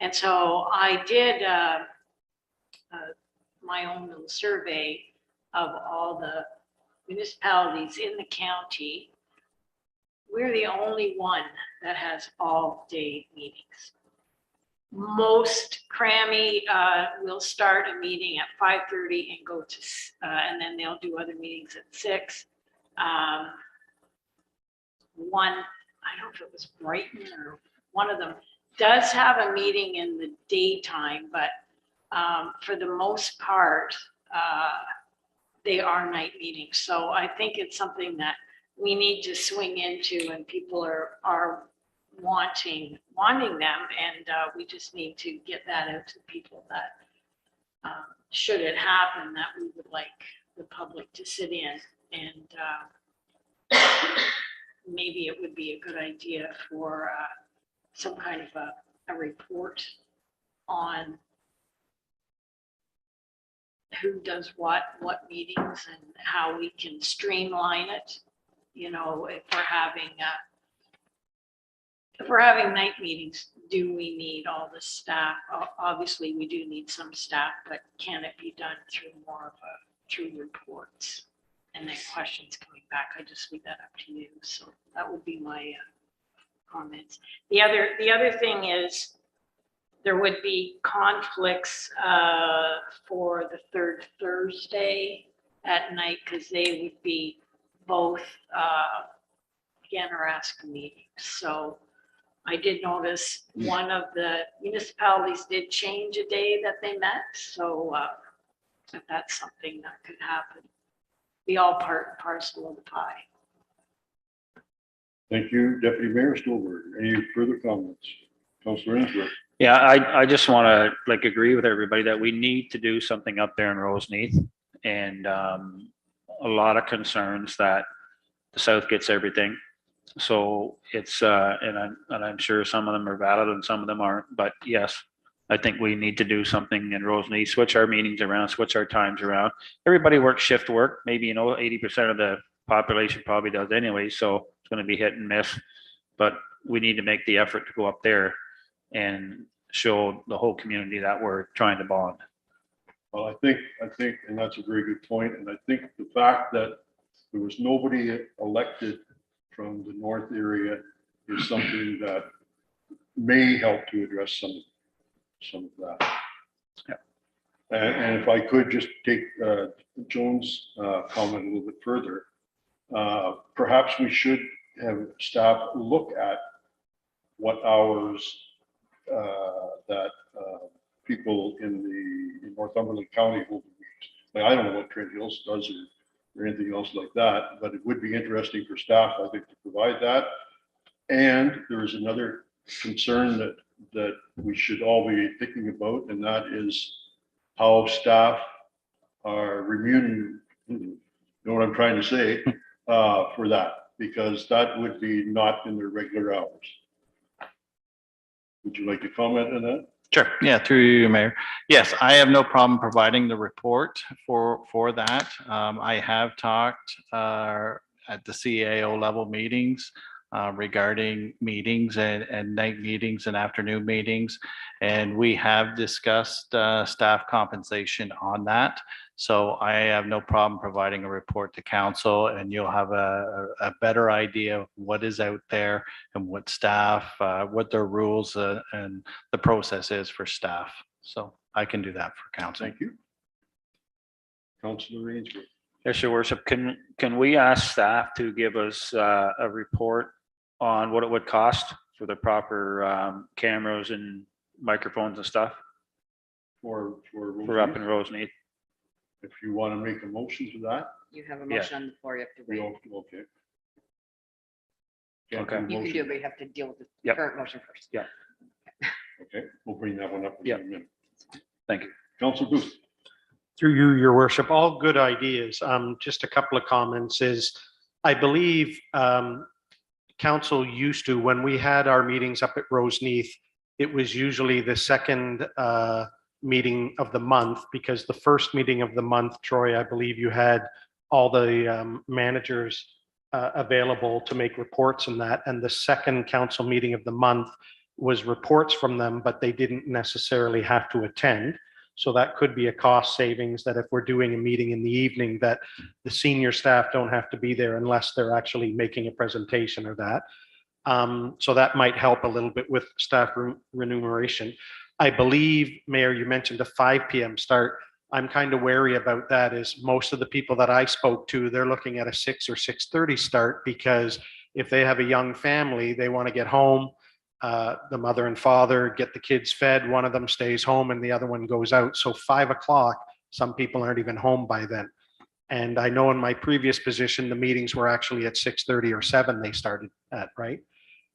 And so I did my own little survey of all the municipalities in the county. We're the only one that has all day meetings. Most Crammy will start a meeting at 5:30 and go to, and then they'll do other meetings at 6. One, I don't know if it was Brighton or one of them, does have a meeting in the daytime, but for the most part, they are night meetings. So I think it's something that we need to swing into, and people are wanting them, and we just need to get that out to people that should it happen that we would like the public to sit in, and maybe it would be a good idea for some kind of a report on who does what meetings and how we can streamline it. You know, if we're having night meetings, do we need all the staff? Obviously, we do need some staff, but can it be done through more of through reports and then questions coming back? I just leave that up to you. So that would be my comments. The other thing is there would be conflicts for the third Thursday at night because they would be both again Araska meetings. So I did notice one of the municipalities did change a day that they met. So if that's something that could happen, be all part and parcel of the pie. Thank you, Deputy Mayor Stover. Any further comments? Councillor Ainsworth. Yeah, I just want to agree with everybody that we need to do something up there in Roseneath, and a lot of concerns that the South gets everything. So it's and I'm sure some of them are valid and some of them aren't. But yes, I think we need to do something in Roseneath, switch our meetings around, switch our times around. Everybody works shift work. Maybe 80% of the population probably does anyway. So it's going to be hit and miss. But we need to make the effort to go up there and show the whole community that we're trying to bond. Well, I think, and that's a very good point. And I think the fact that there was nobody elected from the north area is something that may help to address some of that. And if I could just take Joan's comment a little bit further, perhaps we should have staff look at what hours that people in Northumberland County hold meetings. Like, I don't know what Trent Hills does or anything else like that, but it would be interesting for staff, I think, to provide that. And there is another concern that we should all be thinking about, and that is how staff are remunerated, you know what I'm trying to say, for that, because that would be not in their regular hours. Would you like to comment on that? Sure. Yeah, through you, Mayor. Yes, I have no problem providing the report for that. I have talked at the CAO level meetings regarding meetings and night meetings and afternoon meetings. And we have discussed staff compensation on that. So I have no problem providing a report to council, and you'll have a better idea of what is out there and what staff, what their rules and the process is for staff. So I can do that for council. Thank you. Councilor Rainsford. Yes, Your Worship, can we ask staff to give us a report on what it would cost for the proper cameras and microphones and stuff For up in Roseneath? If you want to make a motion to that, You have a Yeah. motion on the floor, you have to we wait. all, okay. Okay. You can do it, but you have to deal with the Yep. current motion first. Yeah. Okay, we'll bring that one up in Yep. a minute. Thank you. Councilor Booth. Through you, your worship, all good ideas. Just a couple of comments is, I believe council used to, when we had our meetings up at Roseneath, it was usually the second meeting of the month, because the first meeting of the month, Troy, I believe you had all the managers available to make reports and that. And the second council meeting of the month was reports from them, but they didn't necessarily have to attend. So that could be a cost savings, that if we're doing a meeting in the evening, that the senior staff don't have to be there unless they're actually making a presentation or that. So that might help a little bit with staff remuneration. I believe, Mayor, you mentioned a 5 p.m. start. I'm kind of wary about that, is most of the people that I spoke to, they're looking at a 6 or 6:30 start, because if they have a young family, they want to get home. The mother and father get the kids fed, one of them stays home and the other one goes out. So 5 o'clock, some people aren't even home by then. And I know in my previous position, the meetings were actually at 6:30 or 7 they started at, right?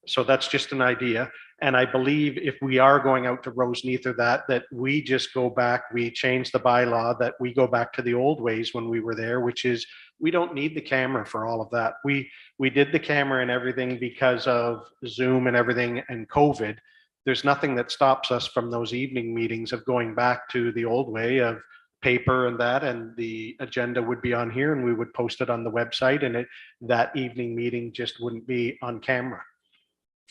So that's just an idea. And I believe if we are going out to Roseneath or that we just go back, we change the bylaw, that we go back to the old ways when we were there, which is we don't need the camera for all of that. We did the camera and everything because of Zoom and everything and COVID. There's nothing that stops us from those evening meetings of going back to the old way of paper and that, and the agenda would be on here and we would post it on the website, and that evening meeting just wouldn't be on camera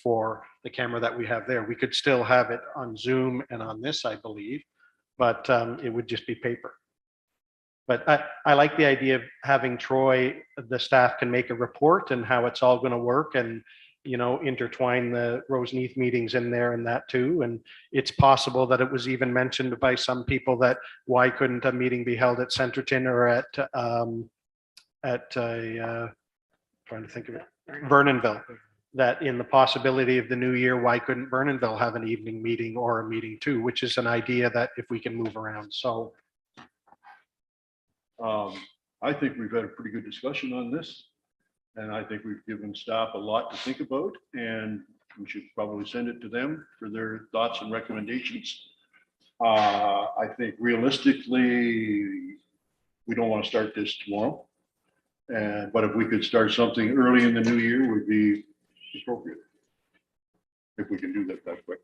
for the camera that we have there. We could still have it on Zoom and on this, I believe, but it would just be paper. But I like the idea of having Troy, the staff can make a report and how it's all going to work, and, you know, intertwine the Roseneath meetings in there and that too. And it's possible that it was even mentioned by some people that why couldn't a meeting be held at Centerton or at trying to think of it, Vernonville. That in the possibility of the new year, why couldn't Vernonville have an evening meeting or a meeting too, which is an idea that if we can move around. So I think we've had a pretty good discussion on this, and I think we've given staff a lot to think about, and we should probably send it to them for their thoughts and recommendations. I think realistically, we don't want to start this tomorrow, but if we could start something early in the new year would be appropriate, if we can do that quick.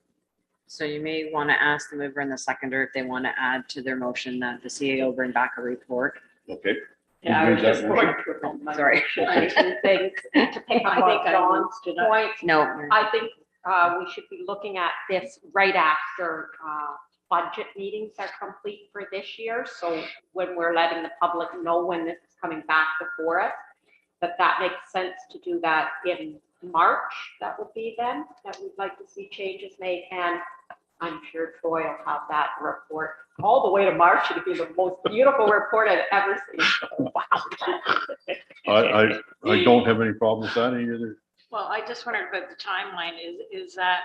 So you may want to ask the mover and the seconder if they want to add to their motion that the CAO bring back a report. Okay. Yeah, I was Who made just that going motion? through my Sorry. motion and things to pick I up think on I John's moved, did I? point. No, I think we should be looking at this right after budget meetings are complete for this year. So when we're letting the public know when this is coming back before us, but that makes sense to do that in March. That would be then, that we'd like to see changes made. And I'm sure Troy will have that report all the way to March. It'll be the most beautiful report I've ever seen. Wow. I don't have any problem with that either. Well, I just wondered about the timeline. Is that,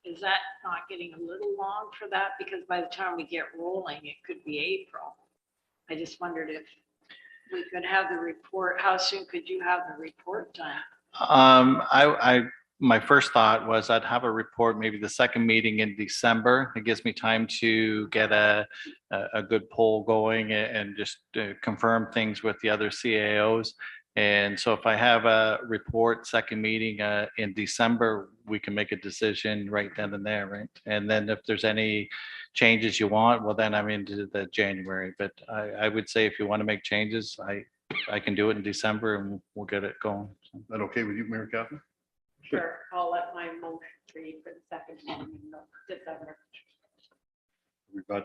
is that not getting a little long for that? Because by the time we get rolling, it could be April. I just wondered if we could have the report. How soon could you have the report done? My first thought was I'd have a report, maybe the second meeting in December. It gives me time to get a good poll going and just confirm things with the other CAOs. And so if I have a report, second meeting in December, we can make a decision right then and there, right? And then if there's any changes you want, well, then I'm into the January. But I would say if you want to make changes, I can do it in December and we'll get it going. Is that okay with you, Mayor Catherine? Sure, I'll let my motion read for the second meeting in December. We've got,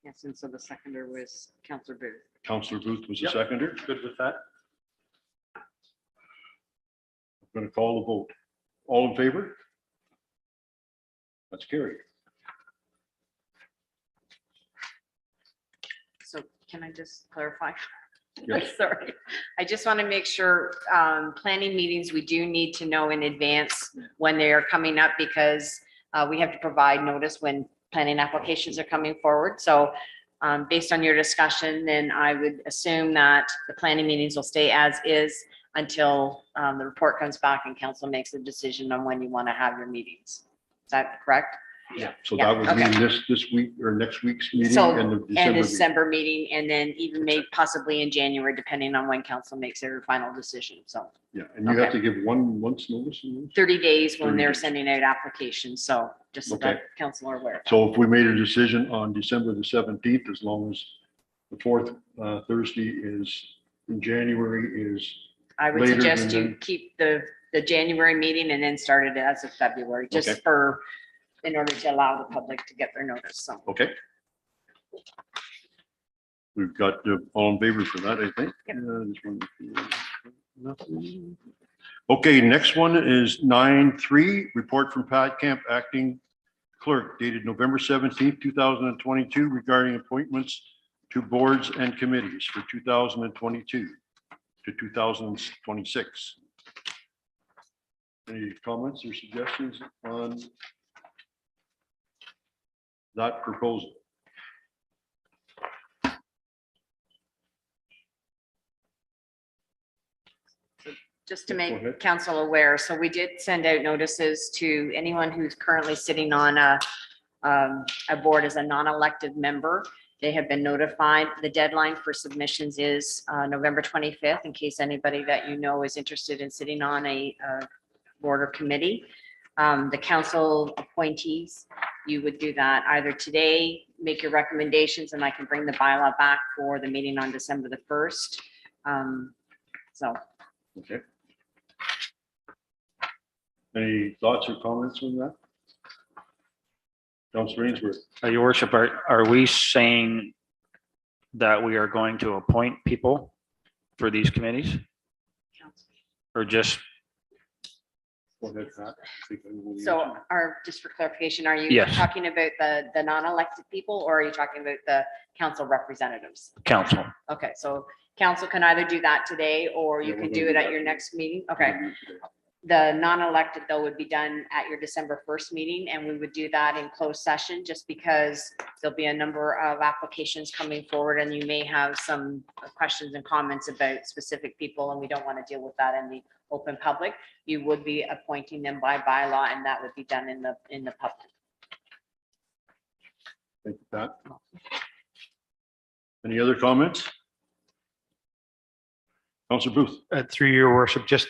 Yes, and so the seconder was Councillor Booth. Councillor Booth was the Yep. seconder. Good with that? I'm going to call the vote. All in favor? That's carried. So can I just clarify? Yes. Sorry. I just want to make sure, planning meetings, we do need to know in advance when they are coming up because we have to provide notice when planning applications are coming forward. So based on your discussion, then I would assume that the planning meetings will stay as is until the report comes back and council makes a decision on when you want to have your meetings. Is that correct? Yeah. So Yeah, that would okay. mean this week or next week's meeting So, and the And the December meeting. December meeting, and then even maybe possibly in January, depending on when council makes their final decision. So Yeah, and you have to give one month's notice. on those? 30 days when 30 they're days. sending out applications. So just so that Okay. council are aware. So if we made a decision on December the 17th, as long as the fourth Thursday is in January is, I would later suggest than you then? keep the January meeting and then start it as of February, Okay. just in order to allow the public to get their notice. So, okay. We've got all in favor for that, I think. Yep. This one, nothing. Okay, next one is 9.3, report from Pat Kemp, acting clerk, dated November 17th, 2022, regarding appointments to boards and committees for 2022 to 2026. Any comments or suggestions on that proposal? just to Go make ahead. council aware, so we did send out notices to anyone who's currently sitting on a board as a non-elected member. They have been notified. The deadline for submissions is November 25th, in case anybody that you know is interested in sitting on a board or committee. The council appointees, you would do that either today, make your recommendations, and I can bring the bylaw back for the meeting on December the 1st. So Okay. Any thoughts or comments on that? Councilor Ainsworth? Your worship, are we saying that we are going to appoint people for these committees or just, Go ahead, Pat. I think I know the So answer. just for clarification, are you Yes. talking about the non-elected people, or are you talking about the council representatives? council? Okay, so council can either do that today, or you Yeah, we're can gonna do do it at that your today. next meeting. Okay. The non-elected though would be done at your December 1st meeting, and we would do that in closed session just because there'll be a number of applications coming forward and you may have some questions and comments about specific people, and we don't want to deal with that in the open public. You would be appointing them by bylaw, and that would be done in the public. Thank you, Pat. Any other comments? Councilor Booth? Through your worship, just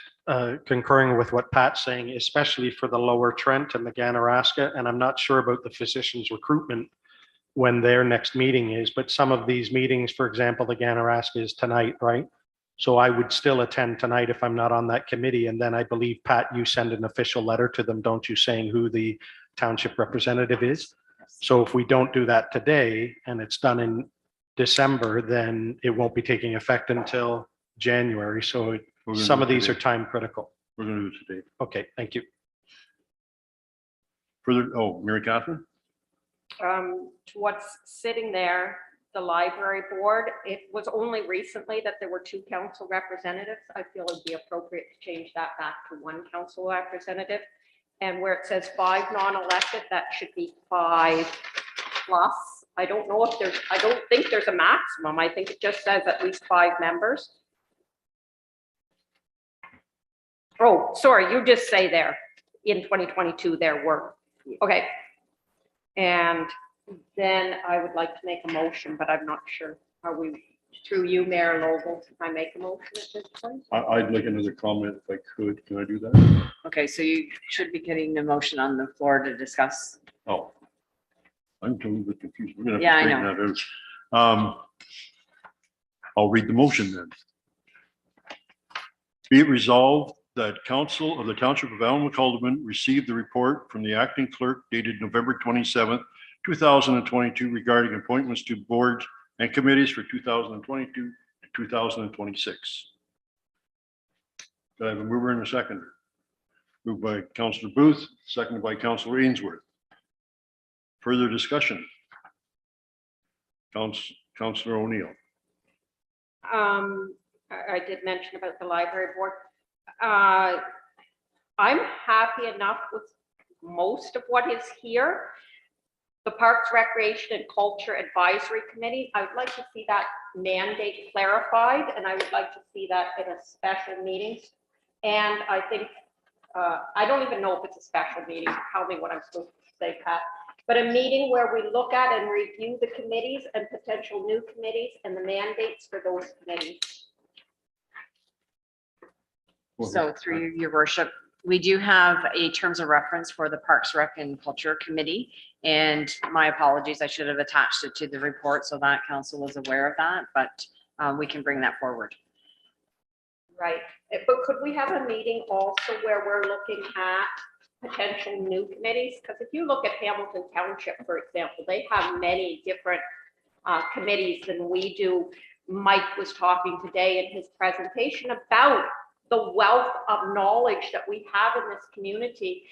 concurring with what Pat's saying, especially for the Lower Trent and the Ganaraska, and I'm not sure about the physicians recruitment when their next meeting is, but some of these meetings, for example, the Ganaraska is tonight, right? So I would still attend tonight if I'm not on that committee, and then I believe, Pat, you send an official letter to them, don't you, saying who the township representative is? So if we don't do that today and it's done in December, then it won't be taking effect until January. So We're gonna some do of these are today. time critical. We're going to do it today. Okay, thank you. Further, oh, Mary Catherine? To what's sitting there, the library board, it was only recently that there were 2 council representatives. I feel it'd be appropriate to change that back to 1 council representative. And where it says 5 non-elected, that should be 5 plus. I don't know if there's, I don't think there's a maximum. I think it just says at least 5 members. Oh, sorry, you just say there, in 2022, there were, okay. And then I would like to make a motion, but I'm not sure. Are we, through you, Mayor Lowell, can I make a motion at this point? I'd like another comment if I could. Can I do that? Okay, so you should be getting the motion on the floor to discuss. Oh. I'm a little bit confused. We're gonna Yeah, I have to straighten that out. I'll read the motion then. Be it resolved that Council of the Township of Allen McCalderman received the report from the acting clerk dated November 27th, 2022 regarding appointments to boards and committees for 2022 to 2026. Do I have a mover and a seconder? Moved by Councillor Booth, seconded by Councillor Ainsworth. Further discussion? Councillor O'Neill. I did mention about the library board. I'm happy enough with most of what is here. The Parks, Recreation and Culture Advisory Committee, I would like to see that mandate clarified, and I would like to see that in a special meeting. And I think, I don't even know if it's a special meeting. Tell me what I'm supposed to say, Pat. But a meeting where we look at and review the committees and potential new committees and the mandates for those committees. So through you, your worship, we do have a terms of reference for the Parks, Rec and Culture Committee. And my apologies, I should have attached it to the report so that council is aware of that, but we can bring that forward. Right, but could we have a meeting also where we're looking at potential new committees? Because if you look at Hamilton Township, for example, they have many different committees than we do. Mike was talking today in his presentation about the wealth of knowledge that we have in this community.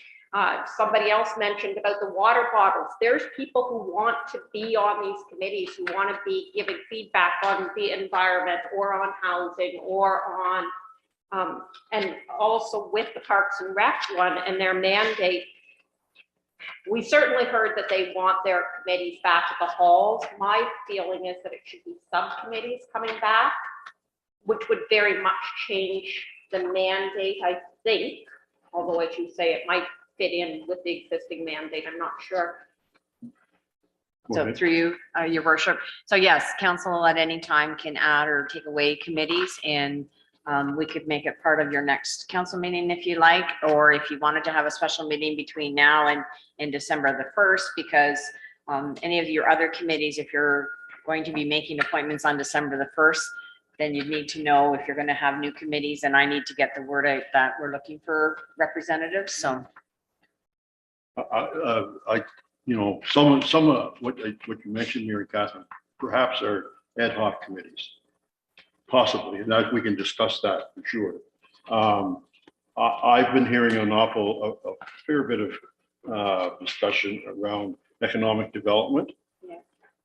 Somebody else mentioned about the water bottles. There's people who want to be on these committees, who want to be giving feedback on the environment or on housing or on, and also with the Parks and Rec one and their mandate. We certainly heard that they want their committees back at the halls. My feeling is that it should be subcommittees coming back, which would very much change the mandate, I think, although as you say, it might fit in with the existing mandate, I'm not sure. So through you, your worship. So yes, council at any time can add or take away committees, and we could make it part of your next council meeting if you like, or if you wanted to have a special meeting between now and December the 1st, because any of your other committees, if you're going to be making appointments on December the 1st, then you need to know if you're going to have new committees, and I need to get the word out that we're looking for representatives. So You know, some of what you mentioned, Mary Catherine, perhaps are ad hoc committees, possibly, and that we can discuss that for sure. I've been hearing a fair bit of discussion around economic development. Yeah.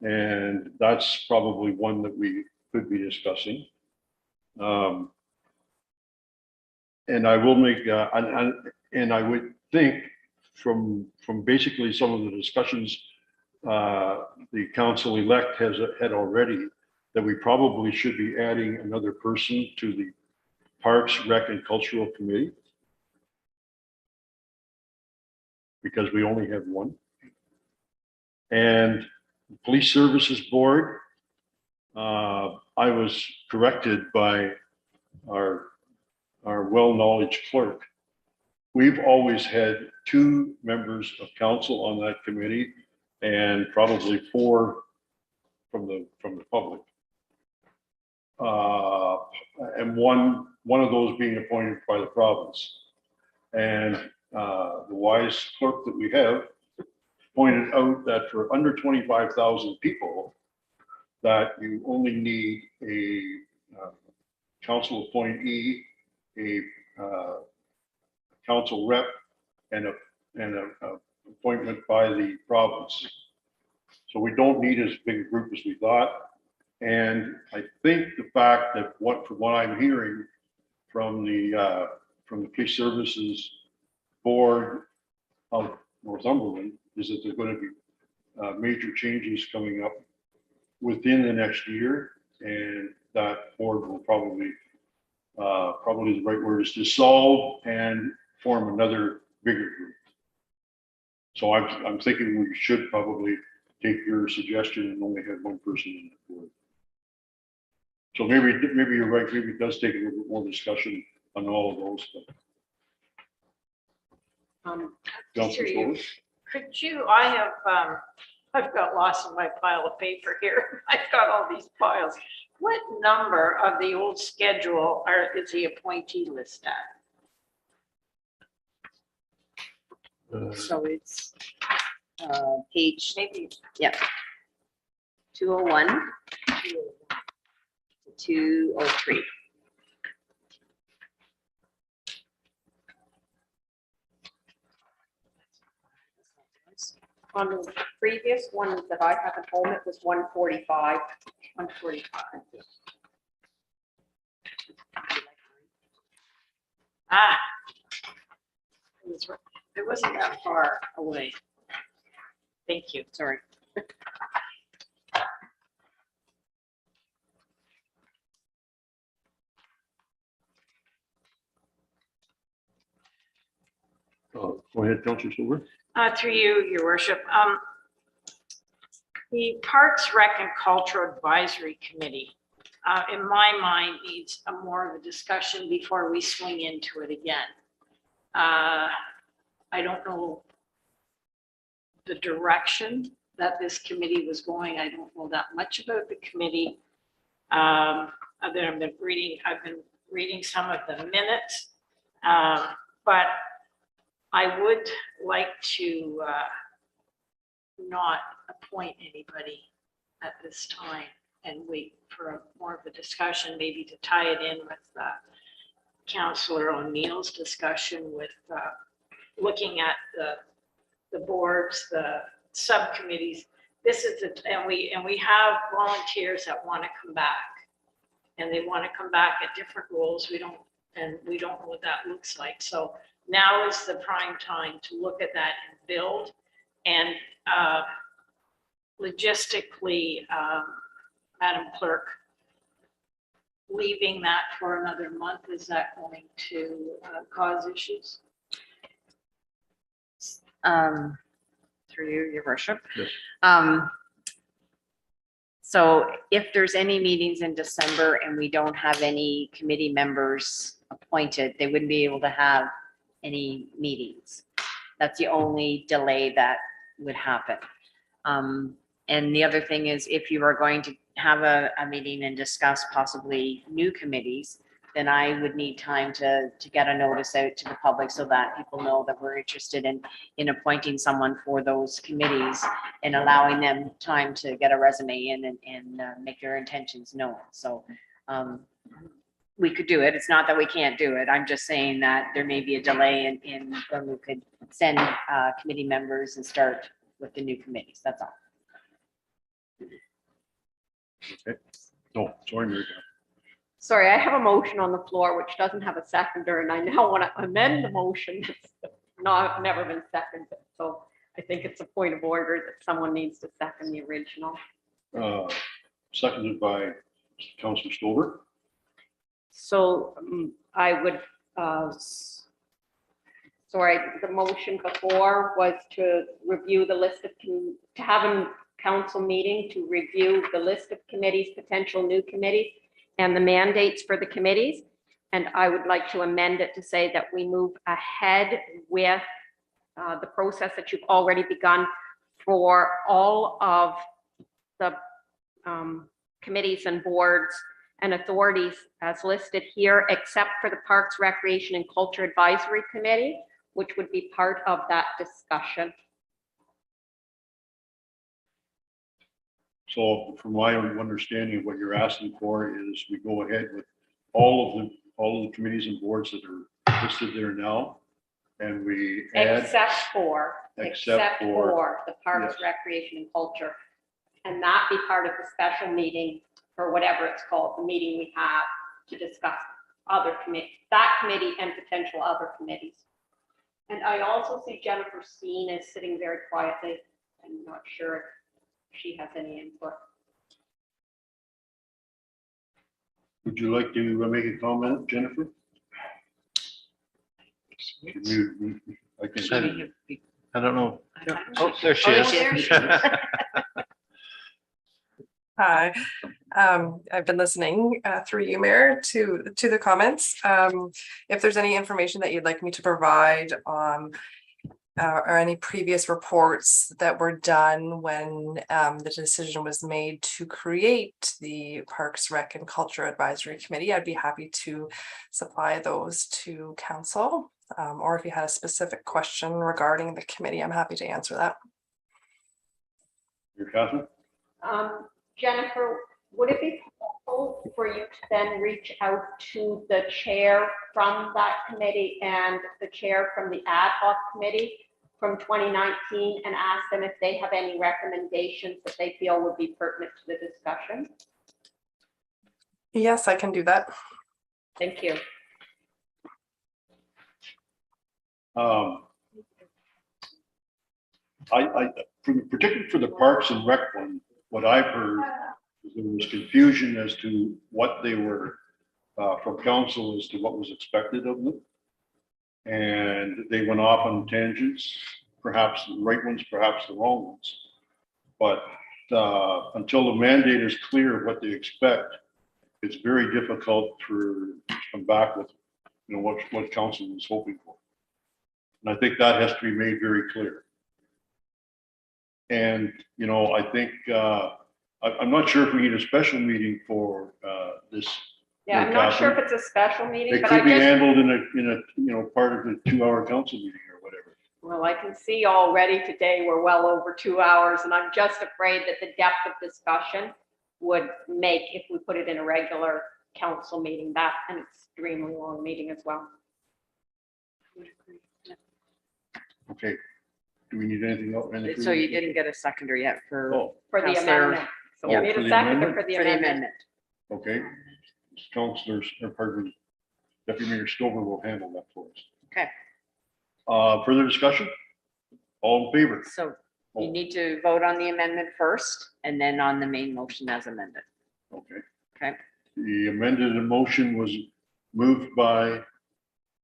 And that's probably one that we could be discussing. And I will make, and I would think from basically some of the discussions the council-elect has had already, that we probably should be adding another person to the Parks, Rec and Cultural Committee, because we only have one. And Police Services Board, I was corrected by our well-knowledged clerk. We've always had 2 members of council on that committee and probably 4 from the public. And one of those being appointed by the province. And the wise clerk that we have pointed out that for under 25,000 people, that you only need a council appointee, a council rep, and a appointment by the province. So we don't need as big a group as we thought. And I think the fact that from what I'm hearing from the Police Services Board of Northumberland is that there's going to be major changes coming up within the next year, and that board will probably the right word is dissolve and form another bigger group. So I'm thinking we should probably take your suggestion and only have one person in the board. So maybe you're right. Maybe it does take a little bit more discussion on all of those. Through you, could you, I've got lost in my pile of paper here. I've got all these files. What number of the old schedule is the appointee list at? So it's page, Maybe yep. 201 to 203. On the previous one that I have at home, it was 145. 145. Ah. It wasn't that far away. Thank you. Sorry. Go ahead, Councilor Silver. Through you, your worship. The Parks Rec and Cultural Advisory Committee, in my mind, needs more of a discussion before we swing into it again. I don't know the direction that this committee was going. I don't know that much about the committee. I've been reading some of the minutes, but I would like to not appoint anybody at this time and wait for more of a discussion, maybe to tie it in with Councillor O'Neill's discussion with looking at the boards, the subcommittees. This is and we have volunteers that want to come back, and they want to come back at different roles. We don't know what that looks like. So now is the prime time to look at that and build. And logistically, Madam Clerk, leaving that for another month, is that going to cause issues? Through you, your worship. Yes. So if there's any meetings in December and we don't have any committee members appointed, they wouldn't be able to have any meetings. That's the only delay that would happen. And the other thing is, if you are going to have a meeting and discuss possibly new committees, then I would need time to get a notice out to the public so that people know that we're interested in appointing someone for those committees and allowing them time to get a resume in and make their intentions known. So we could do it. It's not that we can't do it. I'm just saying that there may be a delay in when we could send committee members and start with the new committees. That's all. Okay. No, sorry, Mary. Sorry, I have a motion on the floor which doesn't have a seconder, and I now want to amend the motion. It's never been seconded, so I think it's a point of order that someone needs to second the original. Seconded by Councilor Stover. So I would, sorry, the motion before was to review the list of, to have a council meeting to review the list of committees, potential new committees, and the mandates for the committees. And I would like to amend it to say that we move ahead with the process that you've already begun for all of the committees and boards and authorities as listed here, except for the Parks, Recreation, and Culture Advisory Committee, which would be part of that discussion. So from my understanding, what you're asking for is we go ahead with all of the committees and boards that are listed there now. And we add, Except Except for- for the Parks, yes. Recreation and Culture. And that be part of the special meeting or whatever it's called, the meeting we have to discuss other that committee and potential other committees. And I also see Jennifer Steen is sitting very quietly. I'm not sure if she has any input. would you like to make a comment, Jennifer? I can. I don't know. I don't know. Oh, there she Oh, is. there she is. Hi, I've been listening through you, Mayor, to the comments. If there's any information that you'd like me to provide on or any previous reports that were done when the decision was made to create the Parks, Rec and Culture Advisory Committee, I'd be happy to supply those to council. Or if you had a specific question regarding the committee, I'm happy to answer that. Your Catherine? Jennifer, would it be possible for you to then reach out to the chair from that committee and the chair from the ad hoc committee from 2019 and ask them if they have any recommendations that they feel would be pertinent to the discussion? Yes, I can do that. Thank you. Particularly for the Parks and Rec one, what I've heard is there was confusion as to what they were, from council as to what was expected of them. And they went off on tangents, perhaps the right ones, perhaps the wrong ones. But until the mandate is clear of what they expect, it's very difficult to come back with, what council was hoping for. And I think that has to be made very clear. And, I think, I'm not sure if we need a special meeting for this. Yeah, I'm not sure if it's a special meeting, It but I could be just, handled in a part of the 2-hour council meeting or whatever. well, I can see already today we're well over 2 hours, and I'm just afraid that the depth of discussion would make, if we put it in a regular council meeting, that an extremely long meeting as well. Okay. Do we need anything else? So you didn't get a seconder yet for, Oh, For the Counselor- amendment. So Oh, we need for a the second amendment? for the for the amendment. amendment. okay. Councilors, or pardon me, Deputy Mayor Stover will handle that for us. Okay. Further discussion? All in favor? So Oh. you need to vote on the amendment first and then on the main motion as amended. Okay. Okay. The amended motion was moved by,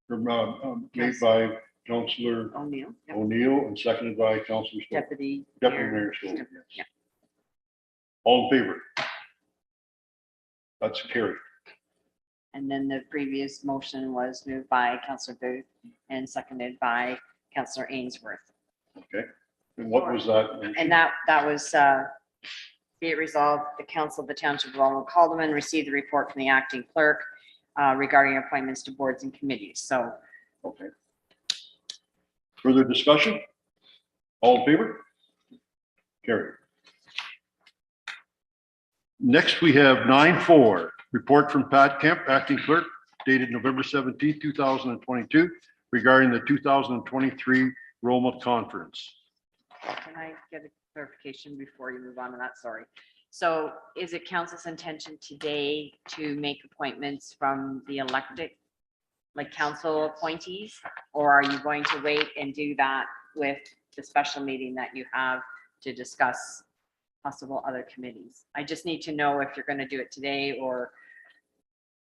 made by Councilor O'Neill. Yep. O'Neill and seconded by Councilor Stover. Deputy. Deputy Mayor. Mayor Stover, Yep. yes. All in favor? That's carried. And then the previous motion was moved by Councillor Booth and seconded by Councillor Ainsworth. Okay. And what was that? motion? And that was, be it resolved, the council of the Township of Alma Calderman received the report from the acting clerk regarding appointments to boards and committees. So Okay. Further discussion? All in favor? Carried. Next, we have 9.4, report from Pat Kemp, acting clerk, dated November 17th, 2022, regarding the 2023 Roma Conference. can I get a clarification before you move on to that? Sorry. So is it council's intention today to make appointments from the elected, like council appointees? Or are you going to wait and do that with the special meeting that you have to discuss possible other committees? I just need to know if you're going to do it today or,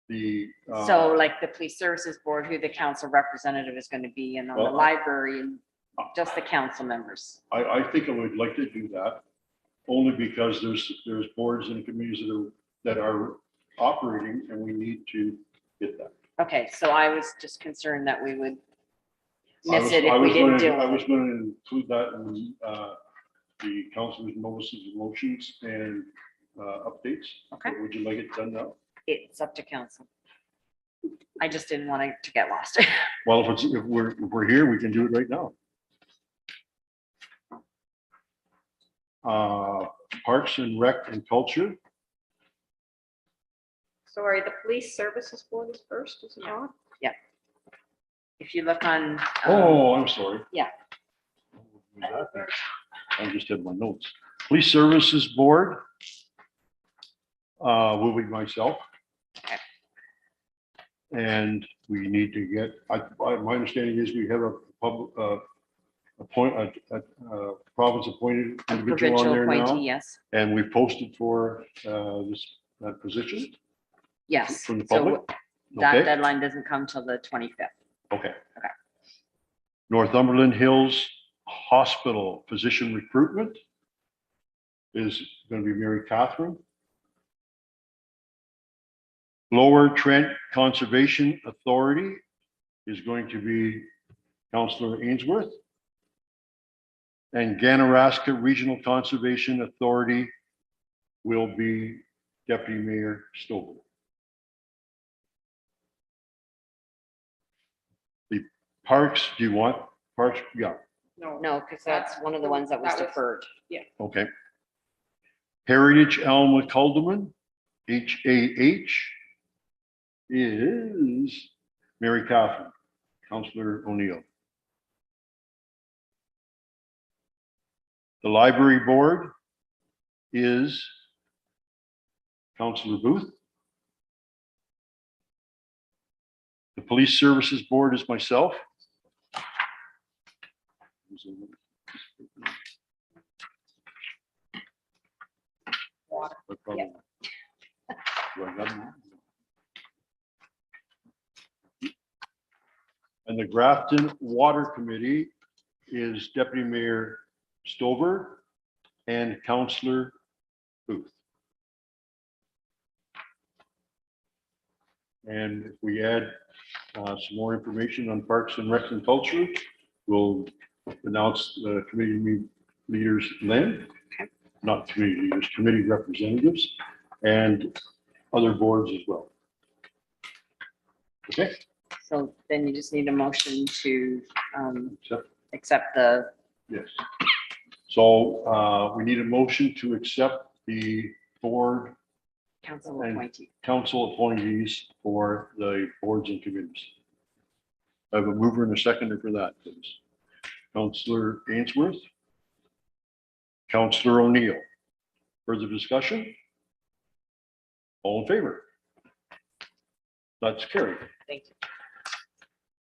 The. so like the police services board, who the council representative is going to be, and on the Well, library and just the council members. I think I would like to do that, only because there's boards and committees that are operating, and we need to get that. Okay, so I was just concerned that we would I miss was- it I if we was didn't gonna- do I was it. going to include that in the council's notices of motions and updates. Okay. Would you like it done now? It's up to council. I just didn't want it to get lost. Well, if we're here, we can do it right now. Parks and Rec and Culture. Sorry, the police services board is first, is it not? If you look on. Oh, I'm sorry. Yeah. I just had my notes. Police Services Board. Will be myself. Okay. And we need to get, my understanding is we have a public, province appointed A individual on provincial there appointee, now. yes, And we posted for that position yes. from the So public. that Okay, deadline doesn't come till the 25th. okay. Okay. Northumberland Hills Hospital Physician Recruitment is going to be Mary Catherine. Lower Trent Conservation Authority is going to be Councillor Ainsworth. And Ganaraska Regional Conservation Authority will be Deputy Mayor Stover. The Parks, do you want Parks? Yeah, No, because that's one of the ones that was deferred. okay. Heritage Alma Calderman, HAH, is Mary Catherine, Councillor O'Neill. The Library Board is Councillor Booth. The Police Services Board is myself. And the Grafton Water Committee is Deputy Mayor Stover and Councillor Booth. And if we add some more information on Parks and Rec and Culture, we'll announce the committee leaders then, not committee leaders, committee representatives and other boards as well. Okay. So then you just need a motion to Accept. accept the, Yes. So we need a motion to accept the board council And- appointee. council appointees for the boards and committees. I have a mover and a seconder for that, please. Councillor Ainsworth. Councillor O'Neill. Further discussion? All in favor? That's carried. Thank you.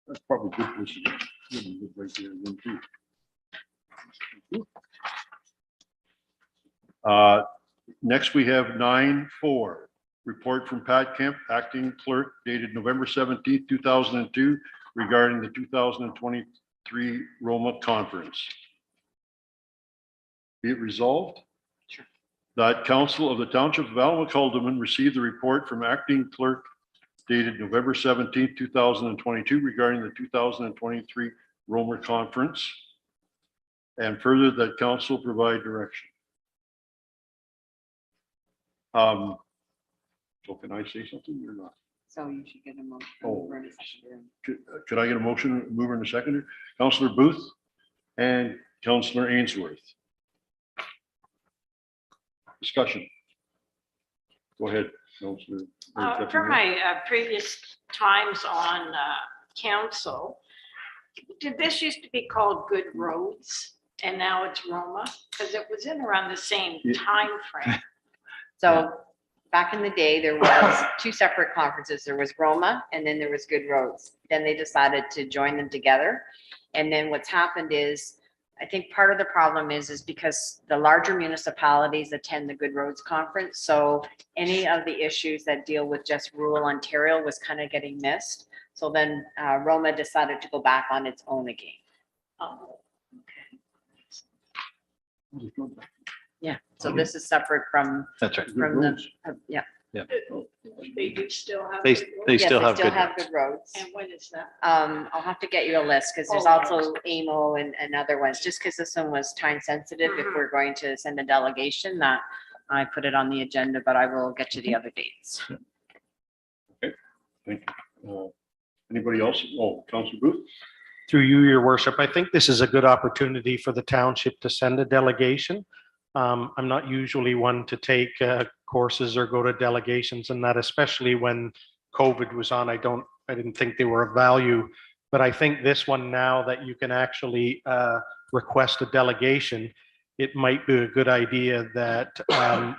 That's probably good. This is good right there then too. Next, we have 9.4, report from Pat Kemp, acting clerk, dated November 17th, 2002, regarding the 2023 Roma conference. Be it resolved that council of the Township of Alma Calderman received the report from acting clerk dated November 17th, 2022, regarding the 2023 Roma conference, and further that council provide direction. So can I say something or not? So you should get a motion. Oh. for a seconder. Could I get a motion, mover and a seconder? Councillor Booth and Councillor Ainsworth. Discussion. Go ahead, Councillor. For my previous times on council, did this used to be called Good Roads and now it's Roma? Because it was in around the same Yeah. time frame. So back in the day, there was two separate conferences. There was Roma and then there was Good Roads. Then they decided to join them together. And then what's happened is, I think part of the problem is because the larger municipalities attend the Good Roads Conference. So any of the issues that deal with just rural Ontario was kind of getting missed. So then Roma decided to go back on its own again. Oh, Yeah, so this is separate from, That's right. from the, yeah. they do still have. They, Good Roads? they Yes, still they have still good. have roads. Good Roads. And when is that? I'll have to get you a list because there's Oh, also AMO and other ones, just because this one was time sensitive. If we're going to send a delegation, that I put it on the agenda, but I will get you the other dates. Thank you. Anybody else? Oh, Councillor Booth? Through you, your worship, I think this is a good opportunity for the township to send a delegation. I'm not usually one to take courses or go to delegations and that, especially when COVID was on. I didn't think they were of value. But I think this one, now that you can actually request a delegation, it might be a good idea that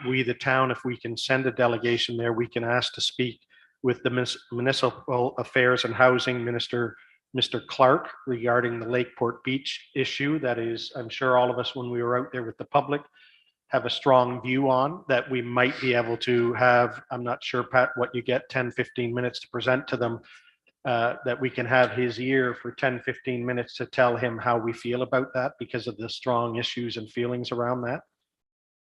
we, the town, if we can send a delegation there, we can ask to speak with the Municipal Affairs and Housing Minister, Mr. Clark, regarding the Lakeport Beach issue. That is, I'm sure all of us, when we were out there with the public, have a strong view on that. We might be able to have, I'm not sure, Pat, what you get, 10, 15 minutes to present to them, that we can have his ear for 10, 15 minutes to tell him how we feel about that because of the strong issues and feelings around that.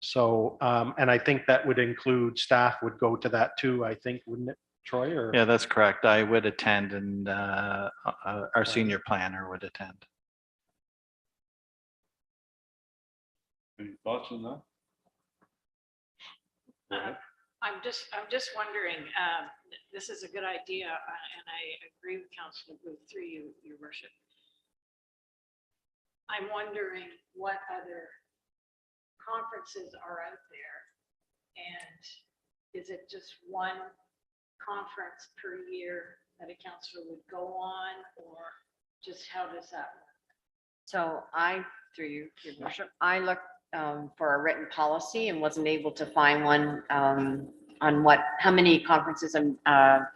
So, and I think that would include staff would go to that too, I think, wouldn't it, Troy? Or Yeah, that's correct. I would attend, and our senior planner would attend. Any thoughts on that? Go ahead. I'm just wondering, this is a good idea, and I agree with Councilor Booth through you, Your Worship. I'm wondering what other conferences are out there, and is it just one conference per year that a councillor would go on, or just how does that work? So through you, Your Worship, I looked for a written policy and wasn't able to find one on how many conferences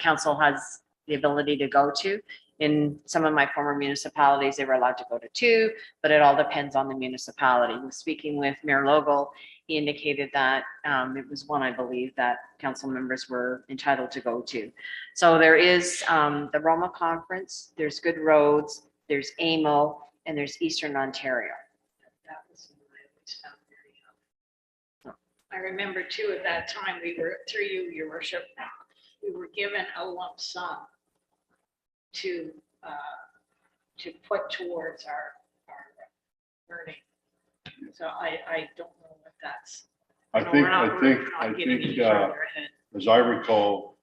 council has the ability to go to. In some of my former municipalities, they were allowed to go to 2, but it all depends on the municipality. Speaking with Mayor Logal, he indicated that it was one, I believe, that council members were entitled to go to. So there is the Roma Conference, there's Good Roads, there's AMO, and there's Eastern Ontario. That was the one I always found very helpful. I remember too, at that time, we were, through you, Your Worship, we were given a lump sum to put towards our learning. So I don't know if that's. I no, think, we're not- I think, we're not I getting think, any further ahead. as I recall,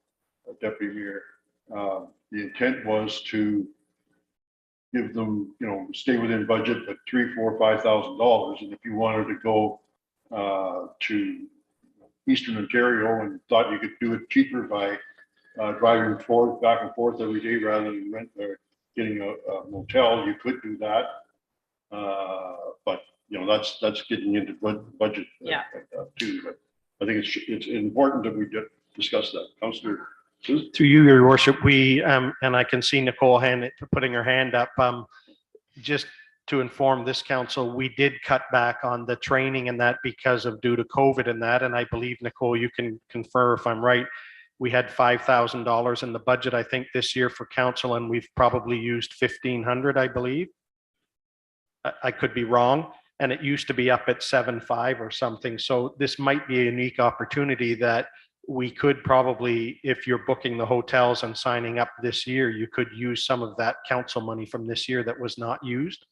Deputy Mayor, the intent was to give them, stay within budget, but $3,000, $4,000, $5,000. And if you wanted to go to Eastern Ontario and thought you could do it cheaper by driving back and forth every day rather than getting a motel, you could do that. But that's getting into budget Yeah. too. But I think it's important that we discuss that. Councillor Booth? through you, Your Worship, we, and I can see Nicole putting her hand up, just to inform this council, we did cut back on the training and that because of due to COVID and that. And I believe, Nicole, you can confirm if I'm right, we had $5,000 in the budget, I think, this year for council, and we've probably used 1,500, I believe. I could be wrong. And it used to be up at 7.5 or something. So this might be a unique opportunity that we could probably, if you're booking the hotels and signing up this year, you could use some of that council money from this year that was not used.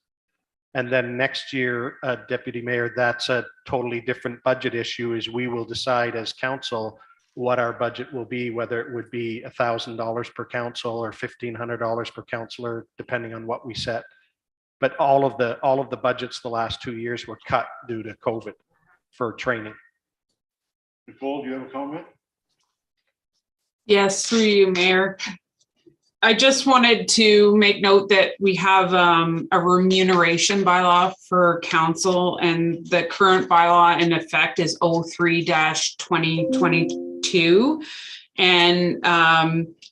And then next year, Deputy Mayor, that's a totally different budget issue, is we will decide as council what our budget will be, whether it would be $1,000 per council or $1,500 per councillor, depending on what we set. But all of the budgets the last 2 years were cut due to COVID for training. Nicole, do you have a comment? Yes, through you, Mayor. I just wanted to make note that we have a remuneration bylaw for council, and the current bylaw in effect is 03-2022. And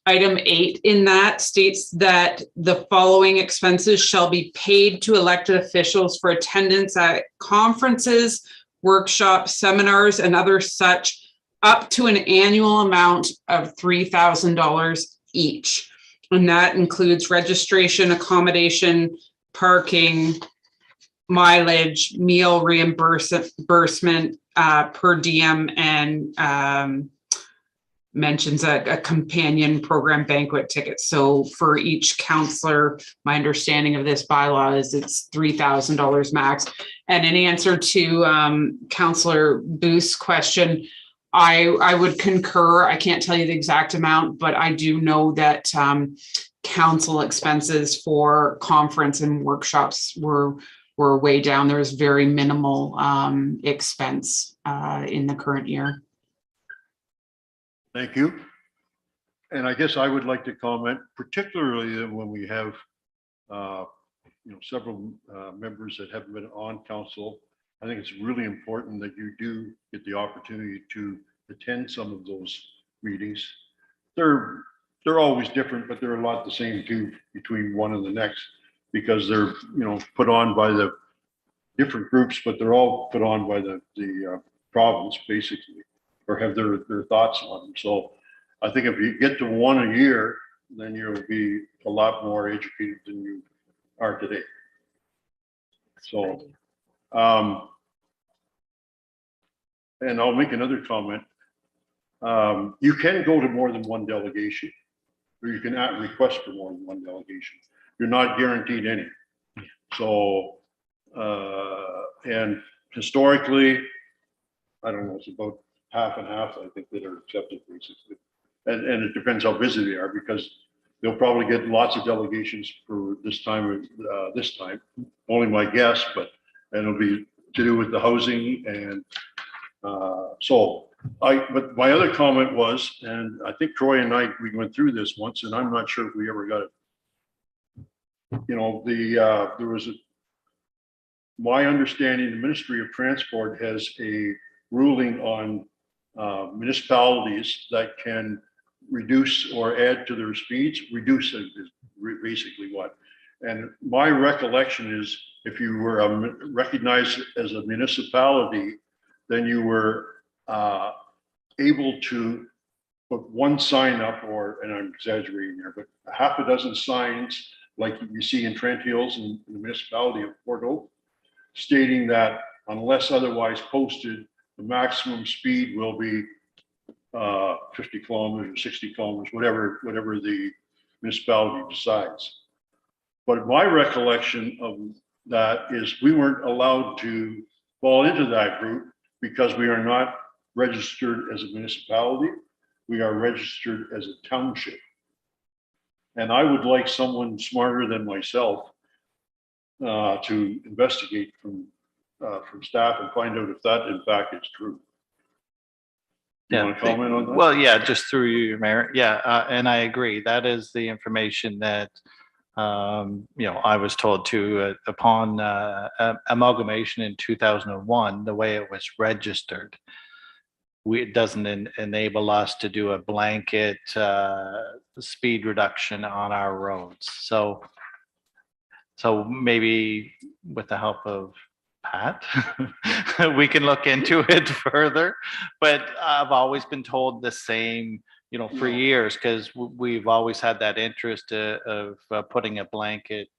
item 8 in that states that the following expenses shall be paid to elected officials for attendance at conferences, workshops, seminars, and other such, up to an annual amount of $3,000 each. And that includes registration, accommodation, parking, mileage, meal reimbursement, per diem, and mentions a companion program banquet ticket. So for each counselor, my understanding of this bylaw is it's $3,000 max. And in answer to Councillor Booth's question, I would concur. I can't tell you the exact amount, but I do know that council expenses for conference and workshops were we're way down. There's very minimal expense in the current year. Thank you. And I guess I would like to comment, particularly when we have, several members that haven't been on council. I think it's really important that you do get the opportunity to attend some of those meetings. They're always different, but they're a lot the same too between one and the next, because they're, put on by the different groups, but they're all put on by the province basically, or have their thoughts on them. So I think if you get to one a year, then you'll be a lot more educated than you are today. So, and I'll make another comment. You can go to more than one delegation, or you can request for more than one delegation. You're not guaranteed any. So, and historically, I don't know, it's about half and half, I think, that are accepted basically. And it depends how busy they are, because they'll probably get lots of delegations for this time, only my guess, but it'll be to do with the housing and but my other comment was, and I think Troy and we went through this once, and I'm not sure if we ever got it. There was my understanding, the Ministry of Transport has a ruling on municipalities that can reduce or add to their speeds. Reduce is basically what. And my recollection is, if you were recognized as a municipality, then you were able to put one sign up, and I'm exaggerating here, but half a dozen signs like you see in Trent Hills and the municipality of Port Oak, stating that unless otherwise posted, the maximum speed will be 50 kilometers or 60 kilometers, whatever the municipality decides. But my recollection of that is we weren't allowed to fall into that group because we are not registered as a municipality. We are registered as a township. And I would like someone smarter than myself to investigate from staff and find out if that in fact is true. You want to comment on that? Well, yeah, just through you, Mayor. Yeah, and I agree. That is the information that I was told too upon amalgamation in 2001. The way it was registered, it doesn't enable us to do a blanket speed reduction on our roads. So maybe with the help of Pat, we can look into it further. But I've always been told the same, for years, because we've always had that interest of putting a blanket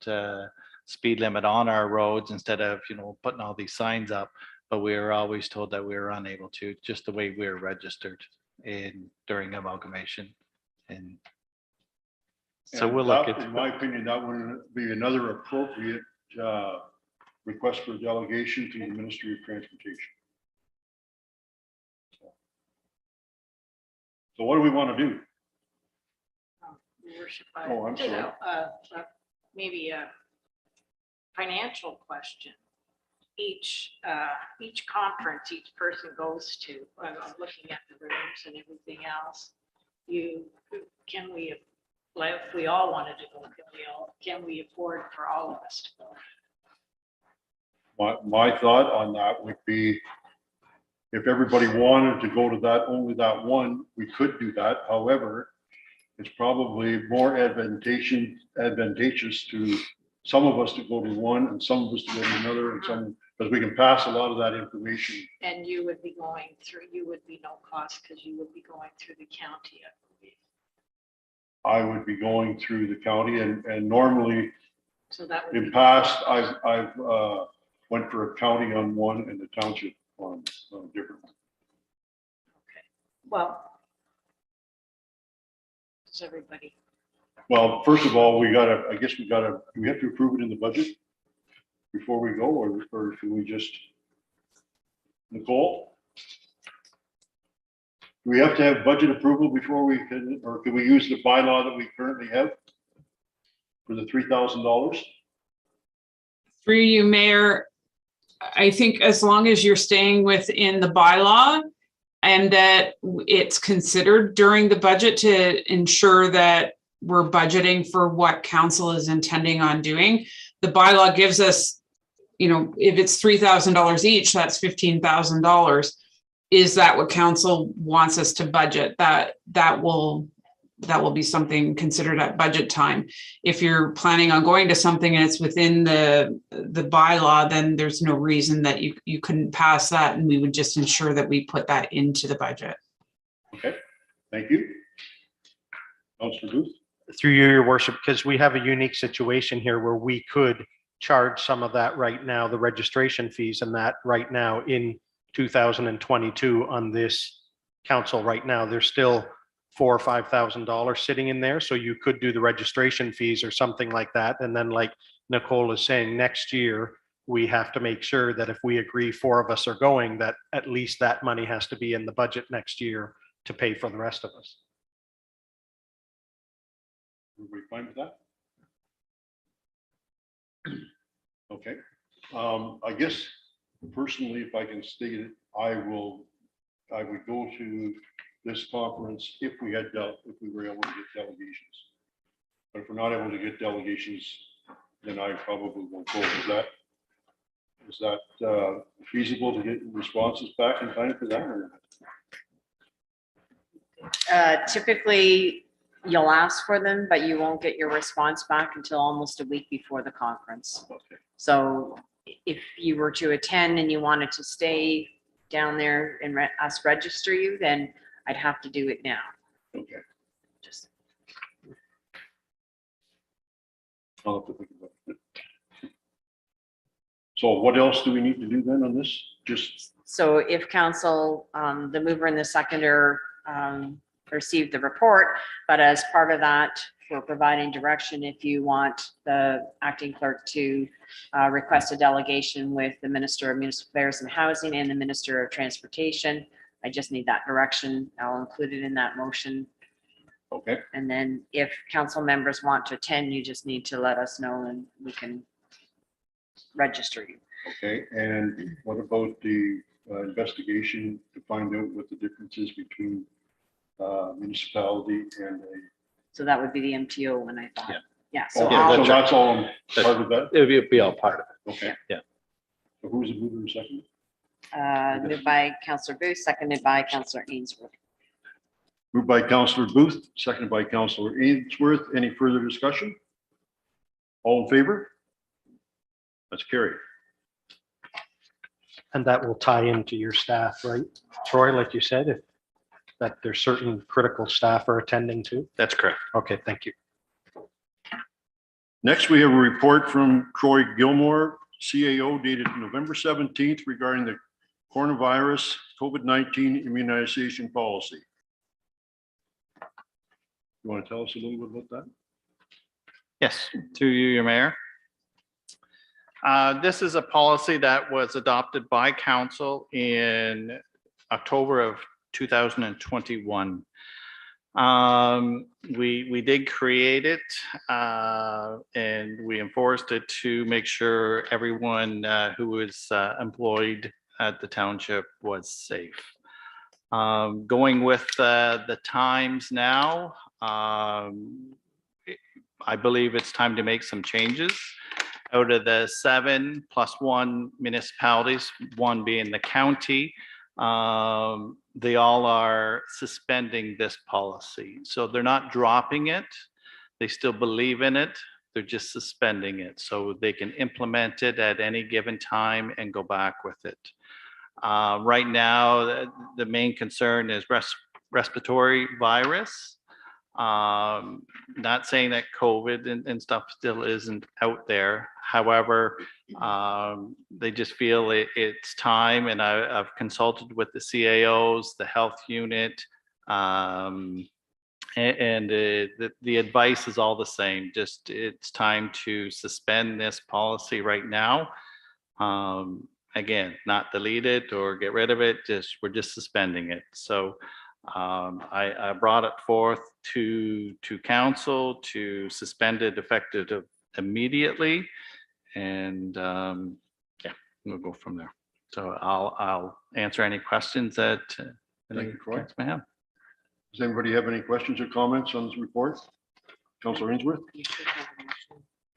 speed limit on our roads instead of, putting all these signs up. But we were always told that we were unable to, just the way we were registered during amalgamation. And so we'll look at. In my opinion, that would be another appropriate request for delegation to the Ministry of Transportation. So what do we want to do? Your Worship, Oh, I'm sorry. Maybe a financial question. Each conference each person goes to, I'm looking at the rooms and everything else. If we all wanted to go, can we afford for all of us to go? My thought on that would be, if everybody wanted to go to only that one, we could do that. However, it's probably more advantageous to some of us to go to one and some of us to go to another, and because we can pass a lot of that information. And you would be no cost because you would be going through the county, I believe. I would be going through the county, and normally So that would in be past, I've went for a county on one and a township on a different one. well. Does everybody? Well, first of all, do we have to approve it in the budget before we go, or should we just, Nicole? Do we have to have budget approval before we can, or can we use the bylaw that we currently have for the $3,000? Through you, Mayor, I think as long as you're staying within the bylaw and that it's considered during the budget to ensure that we're budgeting for what council is intending on doing. The bylaw gives us, you know, if it's $3,000 each, that's $15,000. Is that what council wants us to budget? That will be something considered at budget time. If you're planning on going to something and it's within the bylaw, then there's no reason that you couldn't pass that, and we would just ensure that we put that into the budget. Okay, thank you. Councillor Booth? Through you, your worship, because we have a unique situation here where we could charge some of that right now, the registration fees and that right now in 2022 on this council right now. There's still $4,000 or $5,000 sitting in there. So you could do the registration fees or something like that. And then like Nicole is saying, next year, we have to make sure that if we agree 4 of us are going, that at least that money has to be in the budget next year to pay for the rest of us. Everybody fine with that? Okay. I guess personally, if I can state it, I would go to this conference if we were able to get delegations. But if we're not able to get delegations, then I probably won't go. Is that feasible to get responses back in time for that? Or? Typically, you'll ask for them, but you won't get your response back until almost a week before the conference. Okay. So if you were to attend and you wanted to stay down there and us register you, then I'd have to do it now. Okay. Just I'll have to think about it. So what else do we need to do then on this? Just so if council, the mover and the seconder received the report, but as part of that, we're providing direction if you want the acting clerk to request a delegation with the Minister of Municipal Affairs and Housing and the Minister of Transportation. I just need that direction. I'll include it in that motion. okay. And then if council members want to attend, you just need to let us know and we can register you. Okay. And what about the investigation to find out what the difference is between municipality and a. So that would be the MTO when I thought. Yeah. Yeah. So Okay, I'll, so that's all part of that? It would be all part of it. Okay. Yeah. So who's the mover and second? moved by Councillor Booth, seconded by Councillor Ainsworth. Moved by Councillor Booth, seconded by Councillor Ainsworth. Any further discussion? All in favor? That's carried. And that will tie into your staff, right? Troy, like you said, if that there's certain critical staff are attending to. That's correct. Okay, thank you. Next, we have a report from Troy Gilmore, CAO, dated November 17th regarding the coronavirus COVID-19 immunization policy. You want to tell us a little bit about that? Yes, through you, your mayor. This is a policy that was adopted by council in October of 2021. We did create it and we enforced it to make sure everyone who was employed at the township was safe. Going with the times now, I believe it's time to make some changes. Out of the 7+1 municipalities, one being the county, they all are suspending this policy. So they're not dropping it. They still believe in it. They're just suspending it so they can implement it at any given time and go back with it. Right now, the main concern is respiratory virus. Not saying that COVID and stuff still isn't out there. However, they just feel it's time, and I've consulted with the CAOs, the health unit, and the advice is all the same. Just it's time to suspend this policy right now. Again, not delete it or get rid of it. We're just suspending it. So I brought it forth to council to suspend it effective immediately. And yeah, we'll go from there. So I'll answer any questions that any you, Troy. council may have. Does anybody have any questions or comments on this report? Councillor Ainsworth?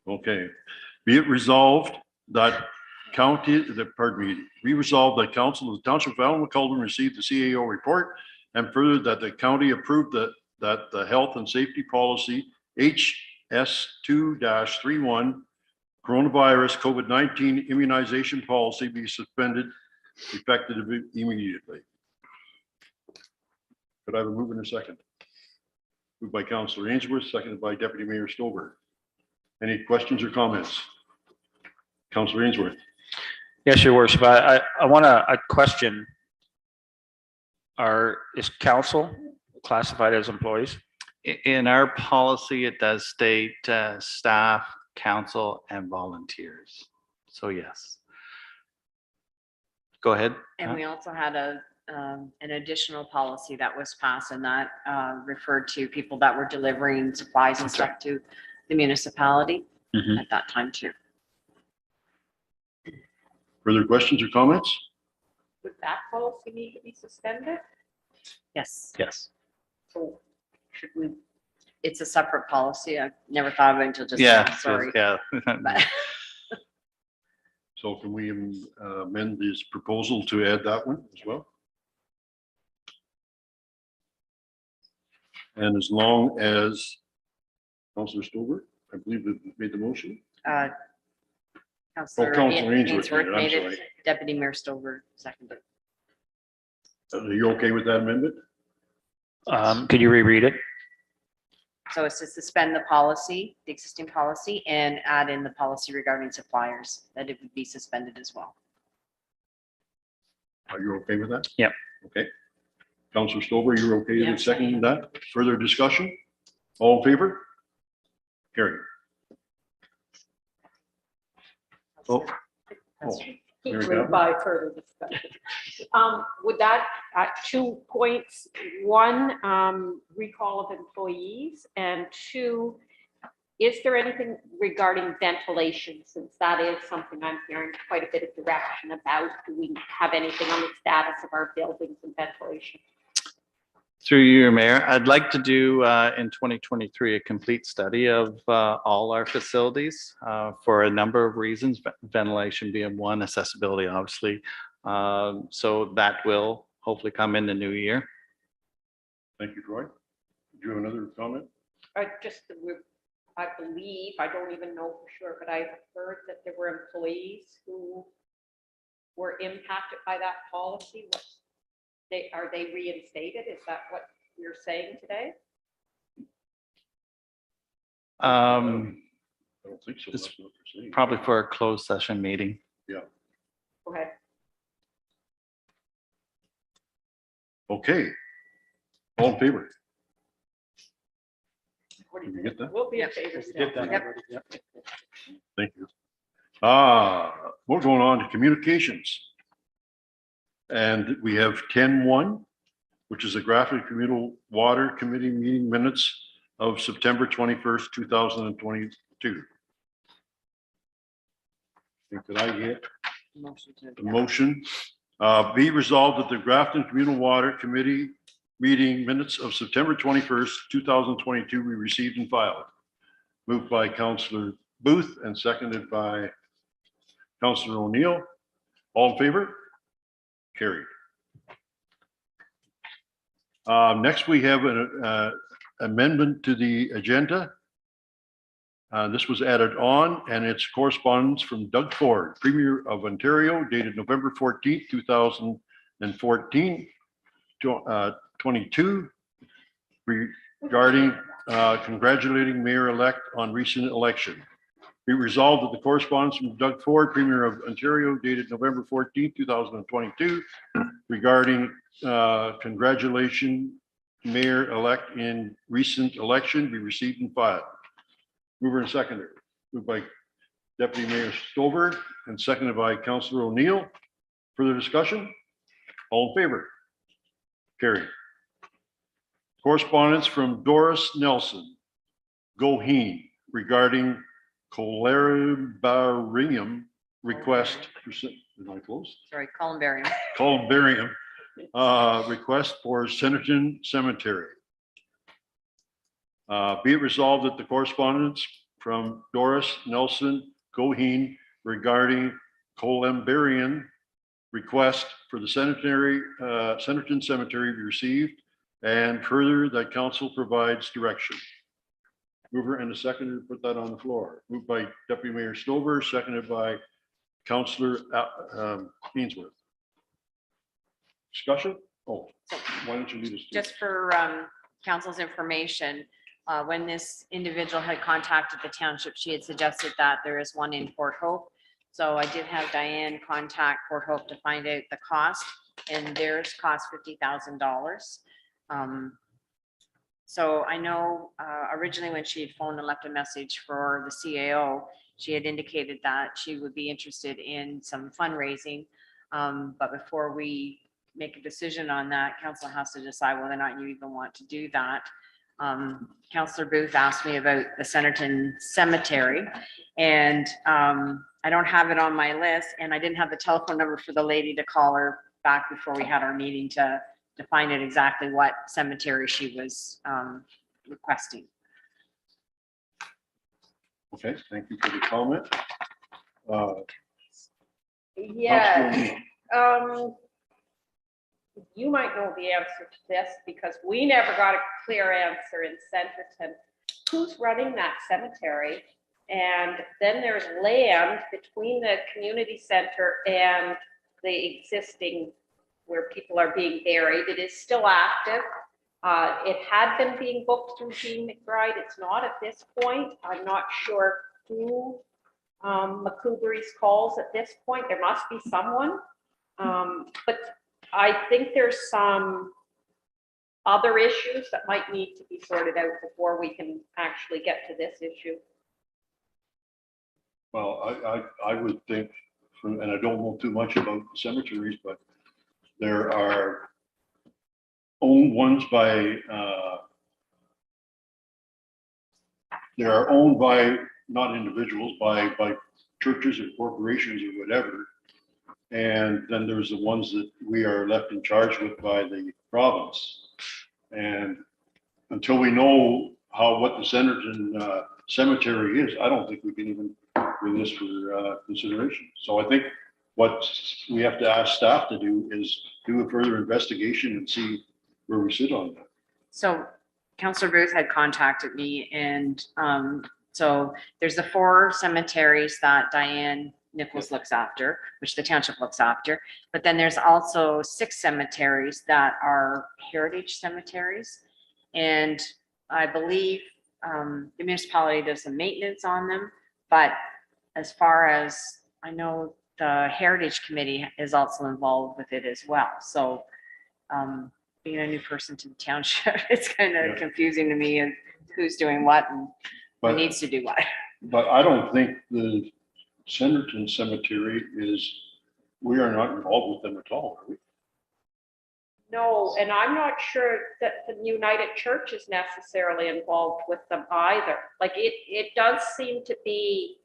Okay. Be it resolved that be resolved that council of the Township of Allen McCullum received the CAO report, and further that the county approved that the health and safety policy HS2-31 coronavirus COVID-19 immunization policy be suspended effective immediately. Could I have a move in a second? Moved by Councillor Ainsworth, seconded by Deputy Mayor Stover. Any questions or comments? Councillor Ainsworth. Yes, Your Worship. I want to question, is council classified as employees? In our policy, it does state staff, council, and volunteers. So yes. Go ahead. And we also had an additional policy that was passed, and that referred to people that were delivering supplies and stuff to the municipality Mhm. at that time too. Further questions or comments? Would that policy need to be suspended? Yes. Yes. So Should we? It's a separate policy. I never thought of it until just Yeah, now. Sorry. yeah. But So can we amend this proposal to add that one as well? And as long as Councillor Stover, I believe that made the motion. Councillor Councillor Ainsworth Ainsworth did it, I'm made it. sorry. Deputy Mayor Stover seconded. Are you okay with that amendment? Could you reread it? So it's to suspend the policy, the existing policy, and add in the policy regarding suppliers, that it would be suspended as well. Are you okay with that? Yep. Okay. Councillor Stover, you're okay Yes, with seconding that? Further discussion? All in favor? Carry. Oh, keep Mary moving Beth? by further discussion. Would that, 2 points, 1, recall of employees, and 2, is there anything regarding ventilation, since that is something I'm hearing quite a bit of direction about? Do we have anything on the status of our buildings and ventilation? Through you, Mayor, I'd like to do in 2023 a complete study of all our facilities for a number of reasons, ventilation being one, accessibility, obviously. So that will hopefully come in the new year. Thank you, Troy. Do you have another comment? I believe, I don't even know for sure, but I heard that there were employees who were impacted by that policy. Are they reinstated? Is that what you're saying today? I don't think so. It's That's what we're saying. Probably for a closed session meeting. Go ahead. Okay. All in favor? What do Did you you think? get that? We'll be in favor still. Thank you. We're going on to communications. And we have 10-1, which is a graphic communal water committee meeting minutes of September 21st, 2022. And could I get Motion to. the motion? Be resolved that the Grafton Communal Water Committee meeting minutes of September 21st, 2022 be received and filed. Moved by Councillor Booth and seconded by Councillor O'Neill. All in favor? Carried. Next, we have an amendment to the agenda. This was added on, and it's correspondence from Doug Ford, Premier of Ontario, dated November 14th, 2014, 22, regarding congratulating Mayor-elect on recent election. Be resolved that the correspondence from Doug Ford, Premier of Ontario, dated November 14th, 2022, regarding congratulation Mayor-elect in recent election be received and filed. Mover and seconder. Moved by Deputy Mayor Stover and seconded by Councillor O'Neill. Further discussion? All in favor? Carried. Correspondence from Doris Nelson, Goheen, regarding columbarium request. Am I close? Sorry, columbarium. Columbarium request for Centerton Cemetery. Be it resolved that the correspondence from Doris Nelson Goheen regarding columbarium request for the Centerton Cemetery be received, and further that council provides direction. Mover and a seconder to put that on the floor. Moved by Deputy Mayor Stover, seconded by Councillor Ainsworth. Discussion? Oh, why don't you lead us? Just for council's information, when this individual had contacted the township, she had suggested that there is one in Port Hope. So I did have Diane contact Port Hope to find out the cost, and theirs cost $50,000. So I know originally when she had phoned and left a message for the CAO, she had indicated that she would be interested in some fundraising. But before we make a decision on that, council has to decide whether or not you even want to do that. Councillor Booth asked me about the Centerton Cemetery, and I don't have it on my list, and I didn't have the telephone number for the lady to call her back before we had our meeting to find out exactly what cemetery she was requesting. Okay, thank you for the comment. Yes, you might know the answer to this because we never got a clear answer in Centerton. Who's running that cemetery? And then there's land between the community center and the existing where people are being buried. It is still active. It had been being booked through Jean McBride. It's not at this point. I'm not sure who McCoubrey's calls at this point. There must be someone. But I think there's some other issues that might need to be sorted out before we can actually get to this issue. Well, I would think, and I don't know too much about cemeteries, but there are owned ones by, not individuals, by churches or corporations or whatever. And then there's the ones that we are left in charge with by the province. And until we know what the Centerton Cemetery is, I don't think we can even bring this for consideration. So I think what we have to ask staff to do is do a further investigation and see where we sit on that. So Councillor Booth had contacted me, and so there's the 4 cemeteries that Diane Nichols looks after, which the township looks after. But then there's also 6 cemeteries that are heritage cemeteries. And I believe the municipality does some maintenance on them. But as far as I know, the Heritage Committee is also involved with it as well. So being a new person to the township, it's kind of confusing to me and who's doing what and who needs to do what. But I don't think the Centerton Cemetery we are not involved with them at all, are we? No, and I'm not sure that the United Church is necessarily involved with them either. Like it does seem to be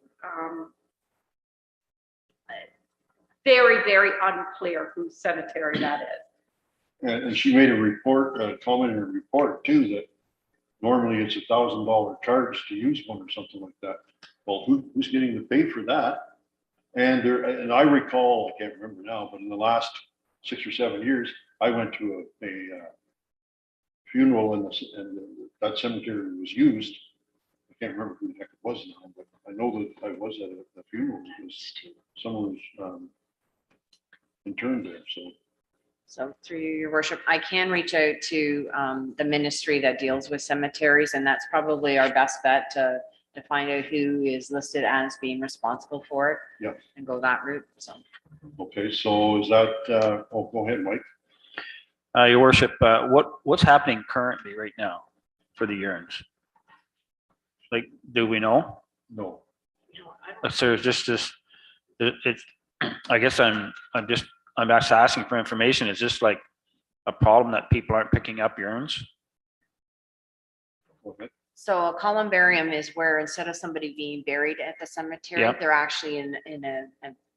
very, very unclear whose cemetery that is. And she made a comment in a report too, that normally it's $1,000 charge to use one or something like that. Well, who's getting to pay for that? And I recall, I can't remember now, but in the last 6 or 7 years, I went to a funeral and that cemetery was used. I can't remember who the heck it was now, but I know that I was at a funeral because someone was interned there. So through you, your worship, I can reach out to the ministry that deals with cemeteries, and that's probably our best bet to find out who is listed as being responsible for it. Yep. And go that route. So. Okay, so is that, go ahead, Mike. Your worship, what's happening currently right now for the urns? Like, do we know? No. So it's just this, it's, I guess I'm just asking for information. Is this like a problem that people aren't picking up urns? Okay. So a columbarium is where instead of somebody being buried at the cemetery, Yep. they're actually in a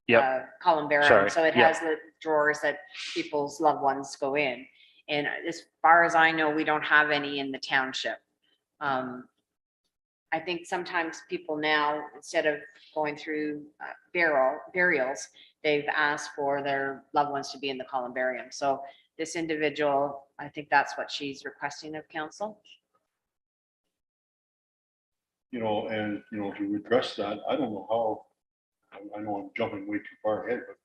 Yep. columbarium. Sorry, So it yep. has the drawers that people's loved ones go in. And as far as I know, we don't have any in the township. I think sometimes people now, instead of going through burials, they've asked for their loved ones to be in the columbarium. So this individual, I think that's what she's requesting of council. You know, and, you know, to address that, I don't know how, I know I'm jumping way too far ahead, but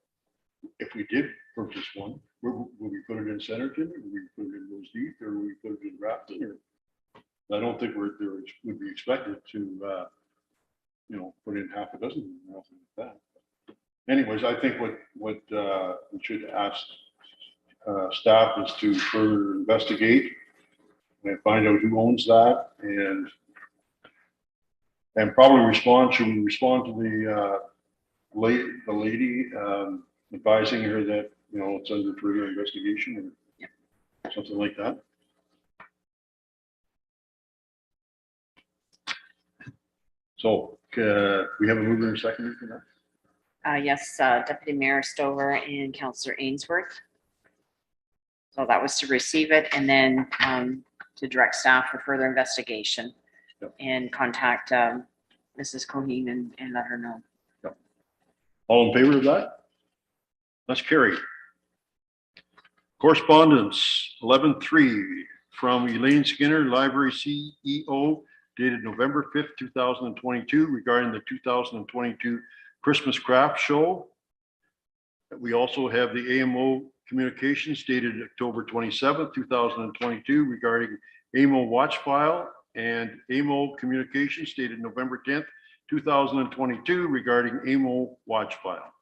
if we did purchase one, would we put it in Centerton, or would we put it in Roseheath, or would we put it in Grafton, or? I don't think would be expected to, you know, put in half a dozen or nothing like that. Anyways, I think what we should ask staff is to further investigate and find out who owns that, and probably respond. Should we respond to the lady advising her that, you know, it's under further investigation or something like that? So we have a mover and seconder for that? Yes, Deputy Mayor Stover and Councillor Ainsworth. So that was to receive it and then to direct staff for further investigation. Yep. And contact Mrs. Coheen and let her know. Yep. All in favor of that? That's carried. Correspondence 11-3 from Elaine Skinner, Library CEO, dated November 5th, 2022, regarding the 2022 Christmas Craft Show. We also have the AMO communications dated October 27th, 2022, regarding AMO watch file, and AMO communications dated November 10th, 2022, regarding AMO watch file.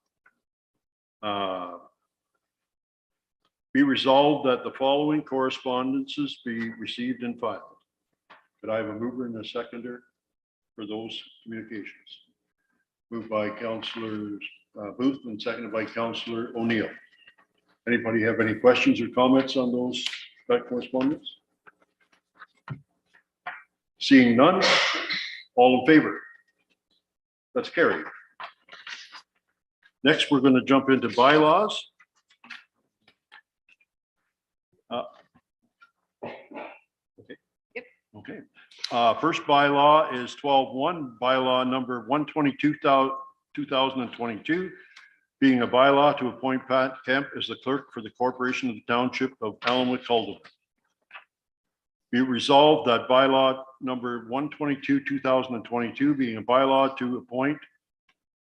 Be resolved that the following correspondences be received and filed. Could I have a mover and a seconder for those communications? Moved by Councillor Booth and seconded by Councillor O'Neill. Anybody have any questions or comments on those, that correspondence? Seeing none, all in favor? That's carried. Next, we're going to jump into bylaws. Okay. First bylaw is 12-1, bylaw number 122, 2022, being a bylaw to appoint Pat Kemp as the clerk for the corporation of the township of Ellenwood Calderwood. Be resolved that bylaw number 122, 2022, being a bylaw to appoint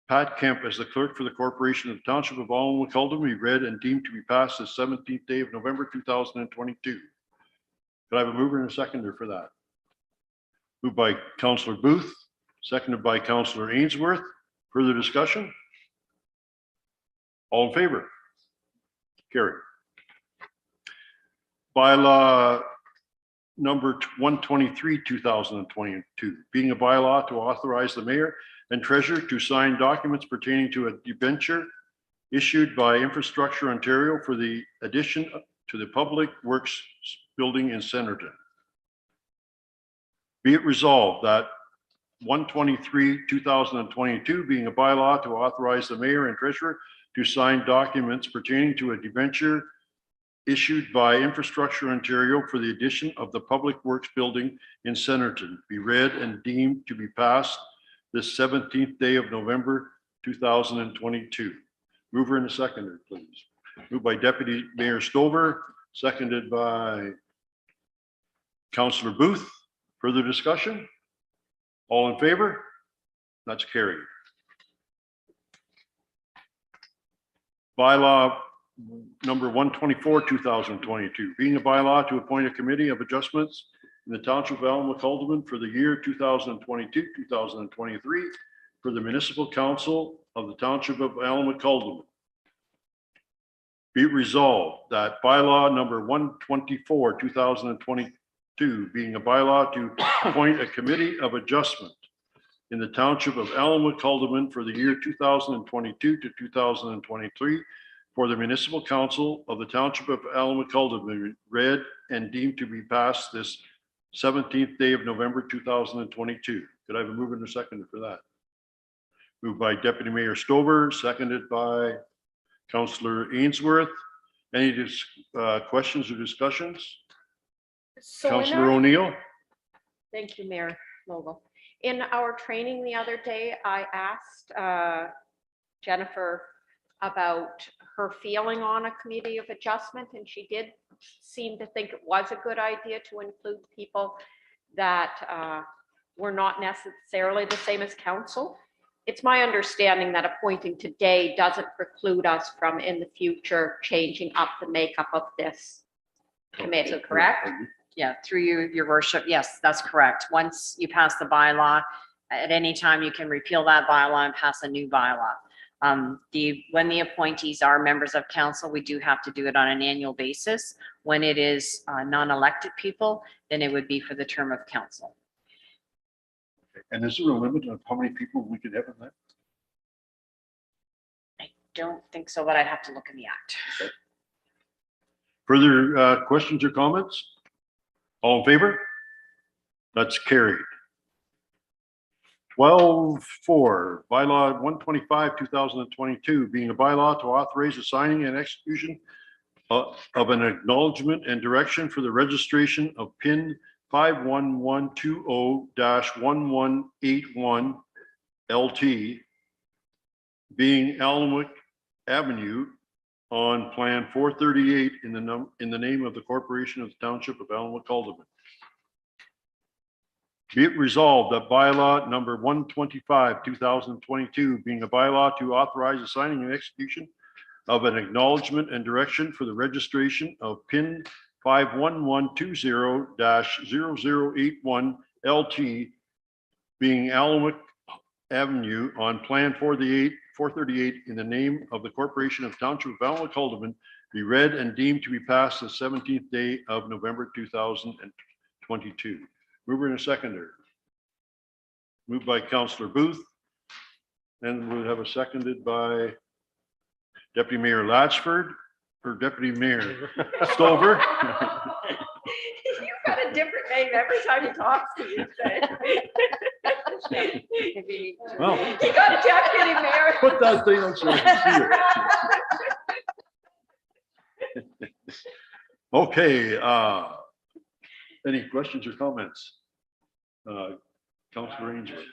Pat Kemp as the clerk for the corporation of the township of Ellenwood Calderwood, be read and deemed to be passed the 17th day of November, 2022. Could I have a mover and a seconder for that? Moved by Councillor Booth, seconded by Councillor Ainsworth. Further discussion? All in favor? Carry. Bylaw number 123, 2022, being a bylaw to authorize the mayor and treasurer to sign documents pertaining to a debenture issued by Infrastructure Ontario for the addition to the Public Works building in Centerton. Be it resolved that 123, 2022, being a bylaw to authorize the mayor and treasurer to sign documents pertaining to a debenture issued by Infrastructure Ontario for the addition of the Public Works building in Centerton, be read and deemed to be passed this 17th day of November, 2022. Mover and a seconder, please. Moved by Deputy Mayor Stover, seconded by Councillor Booth. Further discussion? All in favor? That's carried. Bylaw number 124, 2022, being a bylaw to appoint a committee of adjustments in the Township of Ellenwood Calderwood for the year 2022, 2023 for the Municipal Council of the Township of Ellenwood Calderwood. Be it resolved that bylaw number 124, 2022, being a bylaw to appoint a committee of adjustment in the Township of Ellenwood Calderwood for the year 2022 to 2023 for the Municipal Council of the Township of Ellenwood Calderwood, read and deemed to be passed this 17th day of November 2022. Could I have a mover and a seconder for that? Moved by Deputy Mayor Stover, seconded by Councillor Ainsworth. Any questions or discussions? So in Councillor our- O'Neill? Thank you, Mayor Mogul. In our training the other day, I asked Jennifer about her feeling on a committee of adjustment, and she did seem to think it was a good idea to include people that were not necessarily the same as council. It's my understanding that appointing today doesn't preclude us from in the future changing up the makeup of this committee, correct? Yeah, through you, your worship. Yes, that's correct. Once you pass the bylaw, at any time you can repeal that bylaw and pass a new bylaw. When the appointees are members of council, we do have to do it on an annual basis. When it is non-elected people, then it would be for the term of council. And is there a limit of how many people we could have in that? I don't think so, but I'd have to look in the act. Further questions or comments? All in favor? That's carried. 12.4, bylaw 125, 2022, being a bylaw to authorize the signing and execution of an acknowledgement and direction for the registration of PIN 51120-1181 LT, being Alnwick Avenue on Plan 438 in the name of the Corporation of the Township of Alnwick Alderman. Be it resolved that bylaw number 125, 2022, being a bylaw to authorize the signing and execution of an acknowledgement and direction for the registration of PIN 51120-0081 LT, being Alnwick Avenue on Plan 438 in the name of the Corporation of Township of Alnwick Alderman, be read and deemed to be passed the 17th day of November 2022. Mover and a seconder. Moved by Councillor Booth. And we'll have a seconded by Deputy Mayor Latchford, or Deputy Mayor Stover. You've got a different name every time he talks to you. Well, You got deputy mayor. put that thing on so I can see it. Okay, any questions or comments? Councillor Ainsworth.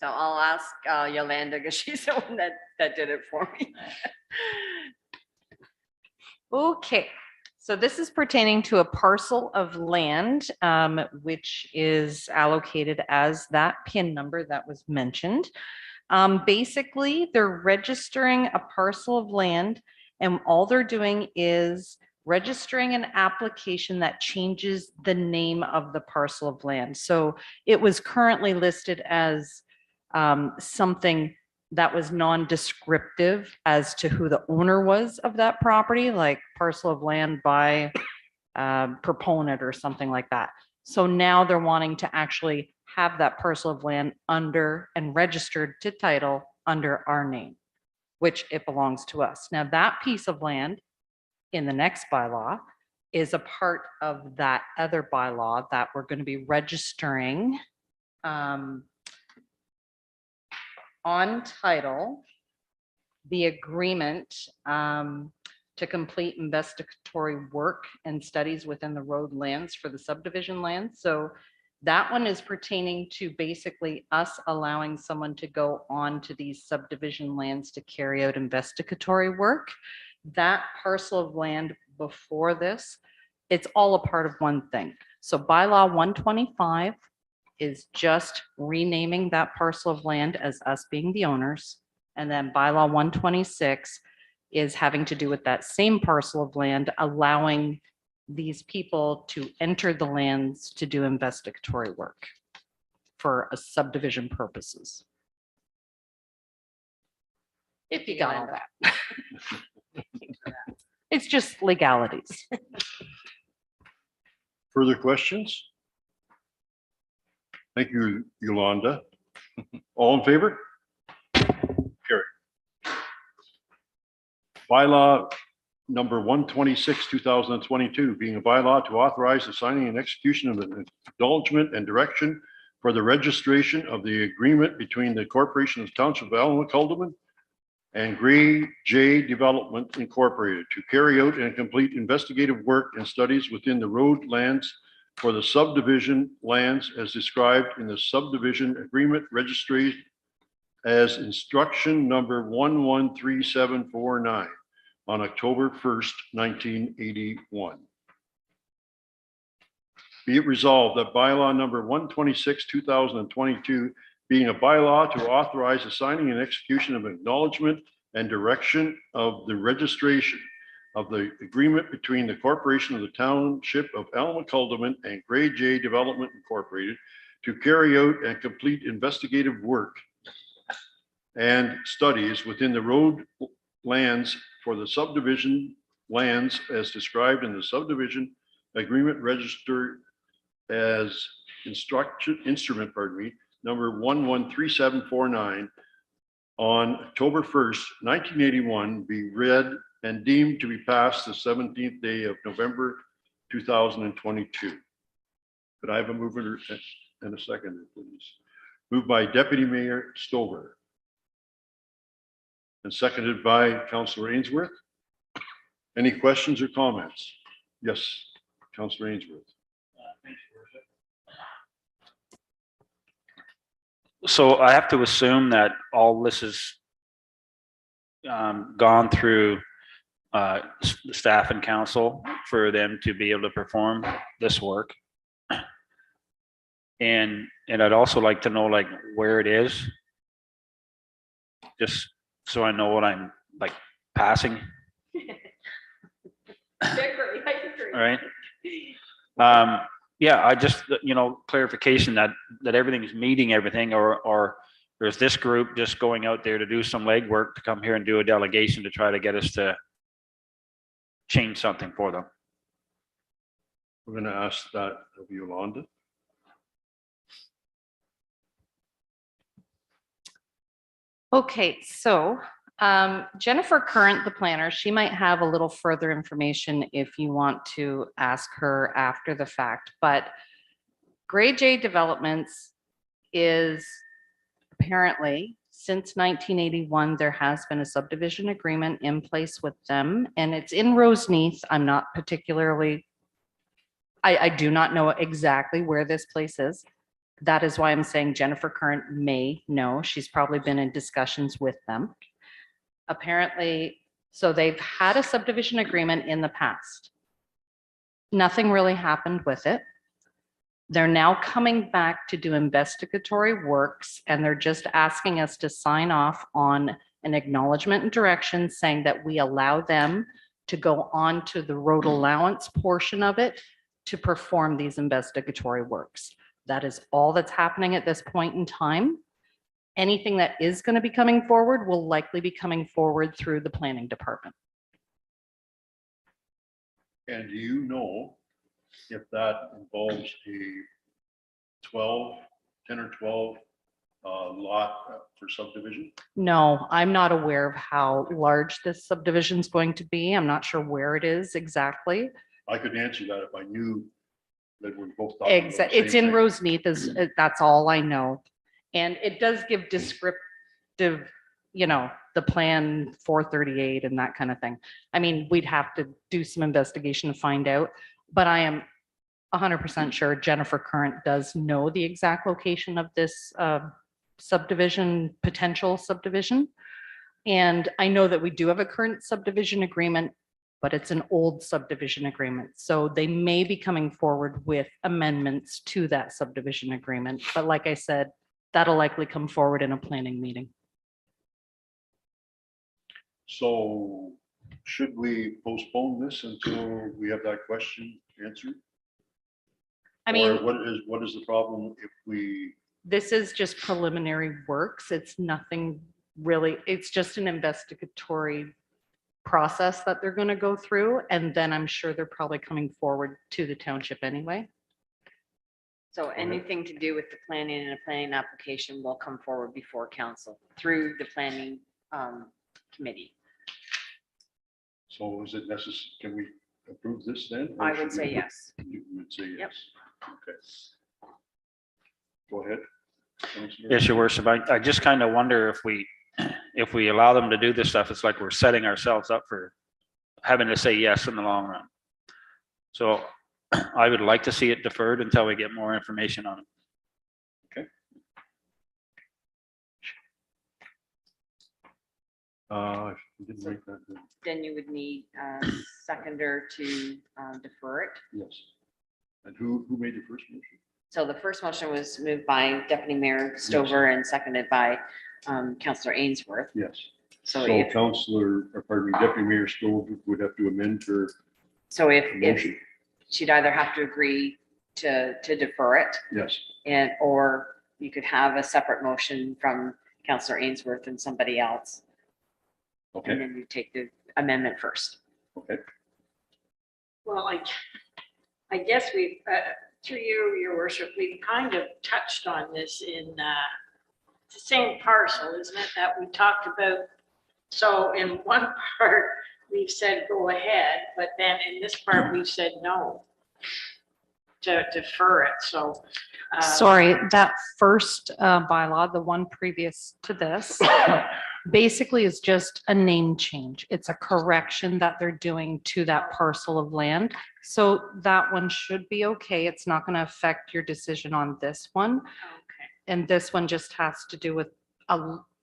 So I'll ask Yolanda because she's the one that did it for me. Okay, so this is pertaining to a parcel of land, which is allocated as that PIN number that was mentioned. Basically, they're registering a parcel of land, and all they're doing is registering an application that changes the name of the parcel of land. So it was currently listed as something that was non-descriptive as to who the owner was of that property, like parcel of land by proponent or something like that. So now they're wanting to actually have that parcel of land under and registered to title under our name, which it belongs to us. Now that piece of land in the next bylaw is a part of that other bylaw that we're going to be registering on title, the agreement to complete investigatory work and studies within the road lands for the subdivision lands. So that one is pertaining to basically us allowing someone to go on to these subdivision lands to carry out investigatory work. That parcel of land before this, it's all a part of one thing. So bylaw 125 is just renaming that parcel of land as us being the owners. And then bylaw 126 is having to do with that same parcel of land, allowing these people to enter the lands to do investigatory work for a subdivision purposes. If you got all that. It's just legalities. Further questions? Thank you, Yolanda. All in favor? Carried. Bylaw number 126, 2022, being a bylaw to authorize the signing and execution of an acknowledgement and direction for the registration of the agreement between the Corporation of the Township of Alma-Culdeman and Gray J Development Incorporated to carry out and complete investigative work and studies within the road lands for the subdivision lands as described in the subdivision agreement registry as instruction number 113749 on October 1st, 1981. Be it resolved that bylaw number 126, 2022, being a bylaw to authorize the signing and execution of acknowledgement and direction of the registration of the agreement between the Corporation of the Township of Alma-Culdeman and Gray J Development Incorporated to carry out and complete investigative work and studies within the road lands for the subdivision lands as described in the subdivision agreement register as instrument, number 113749 on October 1st, 1981, be read and deemed to be passed the 17th day of November 2022. Could I have a mover and a seconder, please? Moved by Deputy Mayor Stover and seconded by Councillor Ainsworth. Any questions or comments? Yes, Councillor Ainsworth. So I have to assume that all this is gone through staff and council for them to be able to perform this work. And I'd also like to know like where it is, just so I know what I'm like passing. I agree. All right. Yeah, I just, clarification that everything's meeting everything, or there's this group just going out there to do some legwork to come here and do a delegation to try to get us to change something for them. We're going to ask that of Yolanda. Okay, so Jennifer Current, the planner, she might have a little further information if you want to ask her after the fact, but Gray J Developments is apparently, since 1981, there has been a subdivision agreement in place with them, and it's in Roseneath. I'm not particularly, I do not know exactly where this place is. That is why I'm saying Jennifer Current may know. She's probably been in discussions with them. Apparently, so they've had a subdivision agreement in the past. Nothing really happened with it. They're now coming back to do investigatory works, and they're just asking us to sign off on an acknowledgement and direction saying that we allow them to go on to the road allowance portion of it to perform these investigatory works. That is all that's happening at this point in time. Anything that is going to be coming forward will likely be coming forward through the planning department. And do you know if that involves a 10 or 12 lot for subdivision? No, I'm not aware of how large this subdivision is going to be. I'm not sure where it is exactly. I could answer that if I knew that we're both talking about the same It's in thing. Roseneath, that's all I know. And it does give descriptive, the plan 438 and that kind of thing. I mean, we'd have to do some investigation to find out, but I am 100% sure Jennifer Current does know the exact location of this subdivision, potential subdivision. And I know that we do have a current subdivision agreement, but it's an old subdivision agreement. So they may be coming forward with amendments to that subdivision agreement. But like I said, that'll likely come forward in a planning meeting. So should we postpone this until we have that question answered? I mean, Or what is the problem if we, this is just preliminary works. It's nothing really, it's just an investigatory process that they're going to go through. And then I'm sure they're probably coming forward to the township anyway. So anything to do with the planning and a planning application will come forward before council through the planning committee. So is it necessary, can we approve this then? or I should would say we- yes. You would say Yep. yes. Okay. Go ahead. Councillor. Yes, your worship. I just kind of wonder if we allow them to do this stuff, it's like we're setting ourselves up for having to say yes in the long run. So I would like to see it deferred until we get more information on it. I didn't write that down. Then you would need a seconder to defer it. Yes. And who made the first motion? So the first motion was moved by Deputy Mayor Stover and seconded by Councillor Ainsworth. Yes. So So if, Councillor, or pardon me, Deputy Mayor Stowe would have to amend her so if motion. she'd either have to agree to defer it Yes. and, or you could have a separate motion from Councillor Ainsworth and somebody else. And Okay. then you take the amendment first. Okay. Well, I guess we've, through you, your worship, we've kind of touched on this in the same parcel, isn't it, that we talked about? So in one part, we've said go ahead, but then in this part, we've said no to defer it, so. Sorry, that first bylaw, the one previous to this, basically is just a name change. It's a correction that they're doing to that parcel of land. So that one should be okay. It's not going to affect your decision on this one. Okay. And this one just has to do with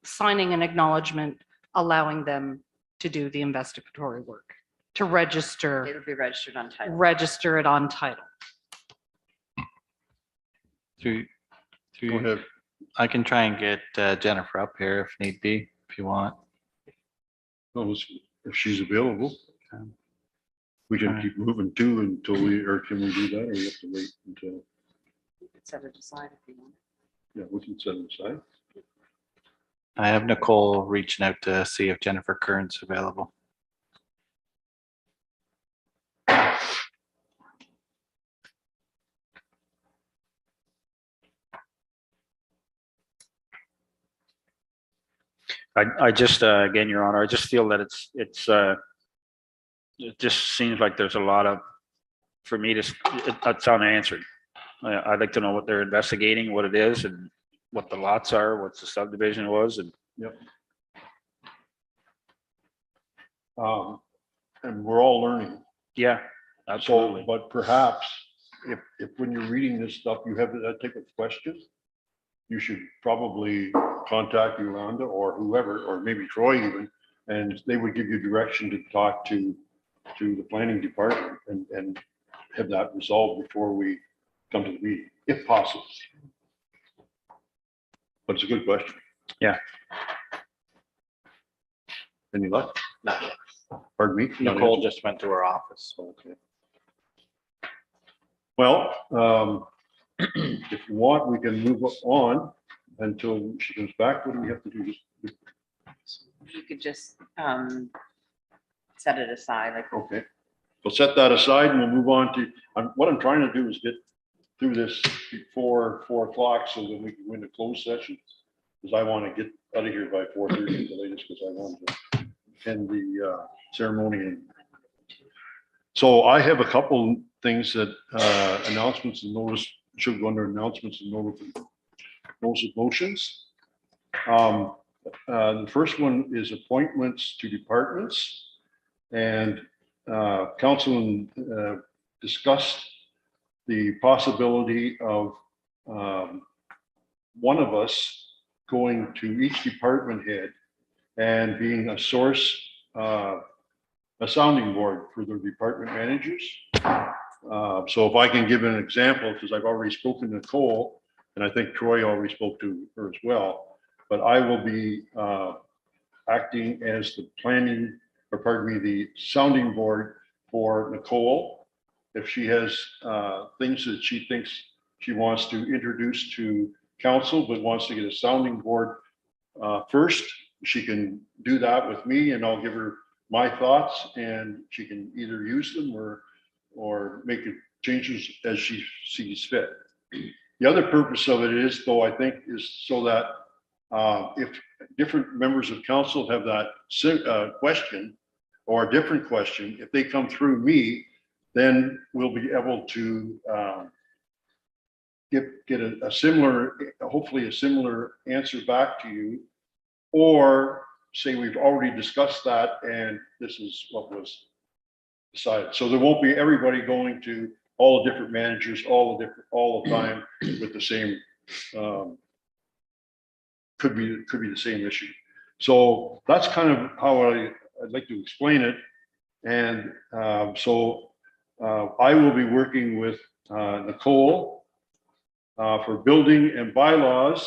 signing an acknowledgement, allowing them to do the investigatory work, to register, It'll be registered on title. register it on title. Through, Go ahead. I can try and get Jennifer up here if need be, if you want. Well, if she's available. We can keep moving too until or can we do that, or we have to wait until, You could set it aside if you want. yeah, we can set it aside. I have Nicole reaching out to see if Jennifer Kern's available. I just, again, Your Honor, I just feel that it just seems like there's a lot of, for me to, it's unanswered. I'd like to know what they're investigating, what it is and what the lots are, what the subdivision was and. Yep. And we're all learning. Yeah, So, absolutely. but perhaps if when you're reading this stuff, you have that type of question, you should probably contact Yolanda or whoever, or maybe Troy even, and they would give you direction to talk to the planning department and have that resolved before we come to the meeting, if possible. But it's a good question. Yeah. Any luck? Pardon me? Nicole just went to her office. Okay. Well, if you want, we can move on until she comes back. What do we have to do? You could just set it aside, like, Okay. We'll set that aside and we'll move on to, what I'm trying to do is get through this before 4 o'clock so that we can win the closed session. Because I want to get out of here by 4:30 at the latest, because I want to end the ceremony. And so I have a couple things that announcements and notice should go under announcements and notice of motions. The first one is appointments to departments, and council discussed the possibility of one of us going to each department head and being a source, a sounding board for their department managers. So if I can give an example, because I've already spoken to Nicole, and I think Troy already spoke to her as well, but I will be acting as the planning, or pardon me, the sounding board for Nicole. If she has things that she thinks she wants to introduce to council, but wants to get a sounding board first, she can do that with me, and I'll give her my thoughts, and she can either use them or make changes as she sees fit. The other purpose of it is, though, I think, is so that if different members of council have that question or a different question, if they come through me, then we'll be able to get a similar, hopefully a similar answer back to you. Or say we've already discussed that and this is what was decided. So there won't be everybody going to all the different managers all the time with the same, could be the same issue. So that's kind of how I'd like to explain it. And I will be working with Nicole for building and bylaws.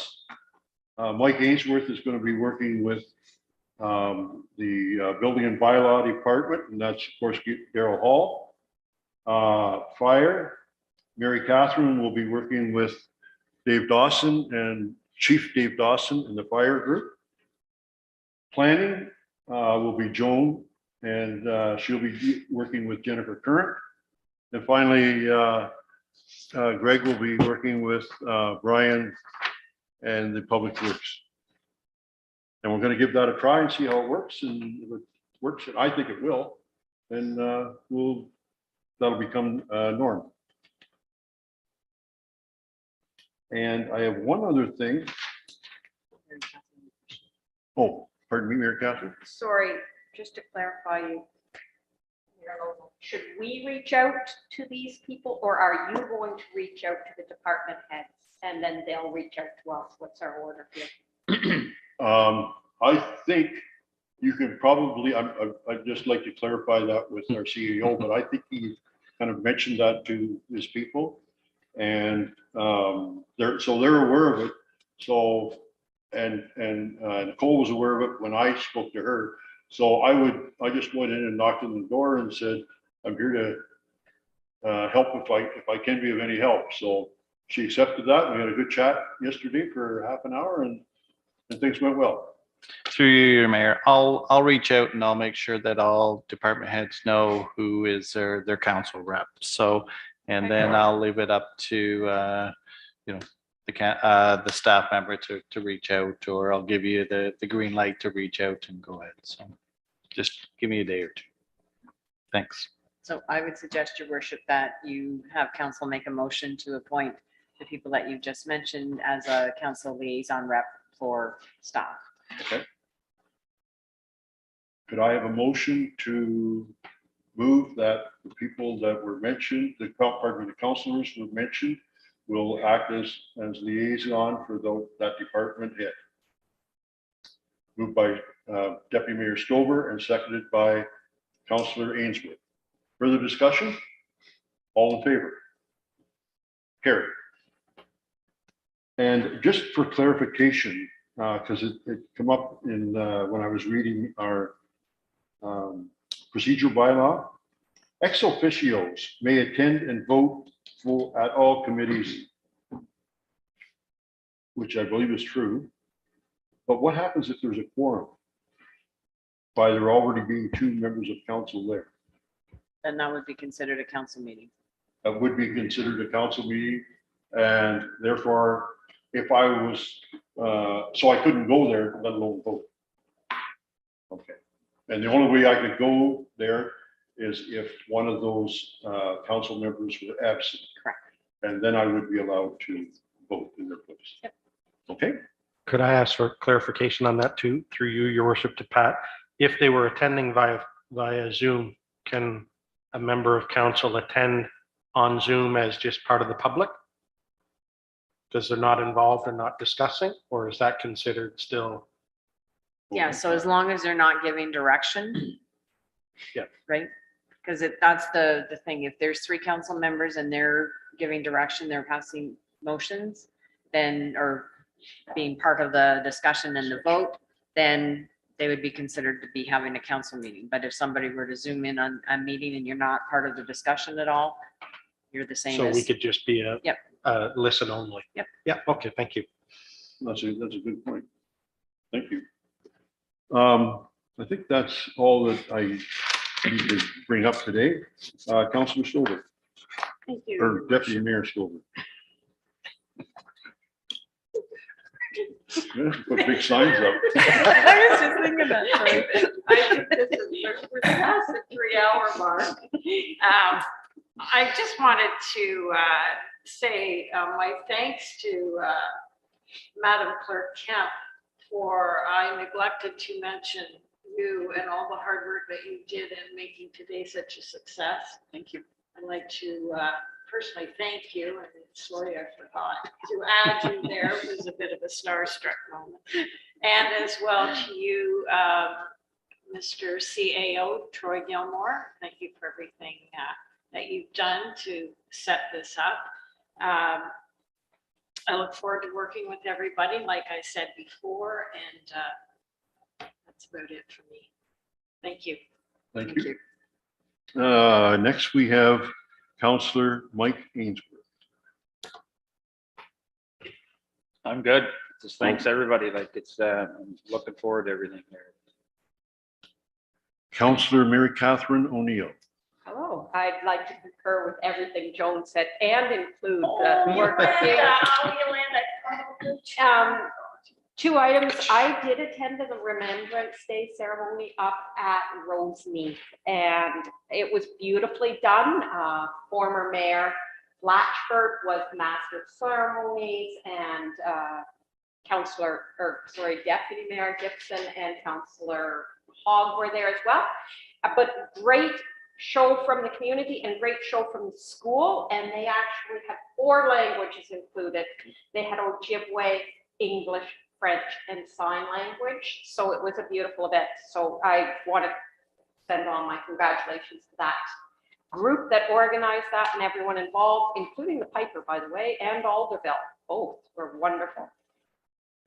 Mike Ainsworth is going to be working with the building and bylaw department, and that's of course Darrell Hall. Fire, Mary Catherine will be working with Dave Dawson and Chief Dave Dawson in the fire group. Planning will be Joan, and she'll be working with Jennifer Current. And finally, Greg will be working with Brian and the Public Works. And we're going to give that a try and see how it works. And if it works, and I think it will, then that'll become norm. And I have one other thing. Oh, pardon me, Mayor Catherine. Sorry, just to clarify you. Should we reach out to these people, or are you going to reach out to the department heads and then they'll reach out to us? What's our order here? I think you can probably, I'd just like to clarify that with our CEO, but I think he kind of mentioned that to his people. And they're aware of it. So, and Nicole was aware of it when I spoke to her. So I just went in and knocked on the door and said, I'm here to help if I can be of any help. So she accepted that. We had a good chat yesterday for half an hour and things went well. Through you, your mayor, I'll reach out and I'll make sure that all department heads know who is their council rep. So, and then I'll leave it up to the staff member to reach out, or I'll give you the green light to reach out and go ahead. So just give me a day or two. Thanks. So I would suggest, your worship, that you have council make a motion to appoint the people that you just mentioned as a council liaison rep for staff. Okay. Could I have a motion to move that the people that were mentioned, the councilors who were mentioned, will act as liaison for that department head? Moved by Deputy Mayor Stover and seconded by Councillor Ainsworth. Further discussion? All in favor? Carried. And just for clarification, because it came up in when I was reading our procedural bylaw, ex officios may attend and vote at all committees, which I believe is true. But what happens if there's a quorum by there already being 2 members of council there? Then that would be considered a council meeting. That would be considered a council meeting, and therefore, if I was, so I couldn't go there, let alone vote. Okay, and the only way I could go there is if one of those council members were absent. Correct. And then I would be allowed to vote in their place. Yep. Okay. Could I ask for clarification on that too, through you, your worship, to Pat? If they were attending via Zoom, can a member of council attend on Zoom as just part of the public? Because they're not involved and not discussing, or is that considered still? Yeah, so as long as they're not giving direction. Yeah. Right? Because that's the thing. If there's 3 council members and they're giving direction, they're passing motions, then, or being part of the discussion and the vote, then they would be considered to be having a council meeting. But if somebody were to Zoom in on a meeting and you're not part of the discussion at all, you're the same So as. we could just be Yep. Listen only. Yep. Yeah, okay, thank you. That's a good point. Thank you. I think that's all that I need to bring up today. Councilor Stover, Thank you. or Deputy Mayor Stover. Put big signs up. I was just thinking that, sorry. I think this is, we're past the 3-hour mark. I just wanted to say my thanks to Madam Clerk Kemp for, I neglected to mention you and all the hard work that you did in making today such a success. Thank you. I'd like to personally thank you, and sorry I forgot to add you there. It was a bit of a starstruck moment. And as well to you, Mr. CAO, Troy Gilmore. Thank you for everything that you've done to set this up. I look forward to working with everybody, like I said before, and that's about it for me. Thank you. Thank you. Next, we have Councillor Mike Ainsworth. I'm good. Just thanks everybody. Like it's, I'm looking forward to everything here. Councillor Mary Catherine O'Neill. Hello, I'd like to concur with everything Joan said and include Oh, the work with you. Two items. I did attend the Remembrance Day ceremony up at Rosemead, and it was beautifully done. Former Mayor Blatchford was Master of Ceremonies, and Deputy Mayor Gibson and Councillor Hogg were there as well. But great show from the community and great show from the school, and they actually had 4 languages included. They had Ojibwe, English, French, and sign language. So it was a beautiful event. So I want to send on my congratulations to that group that organized that and everyone involved, including the Piper, by the way, and Alderville. Both were wonderful.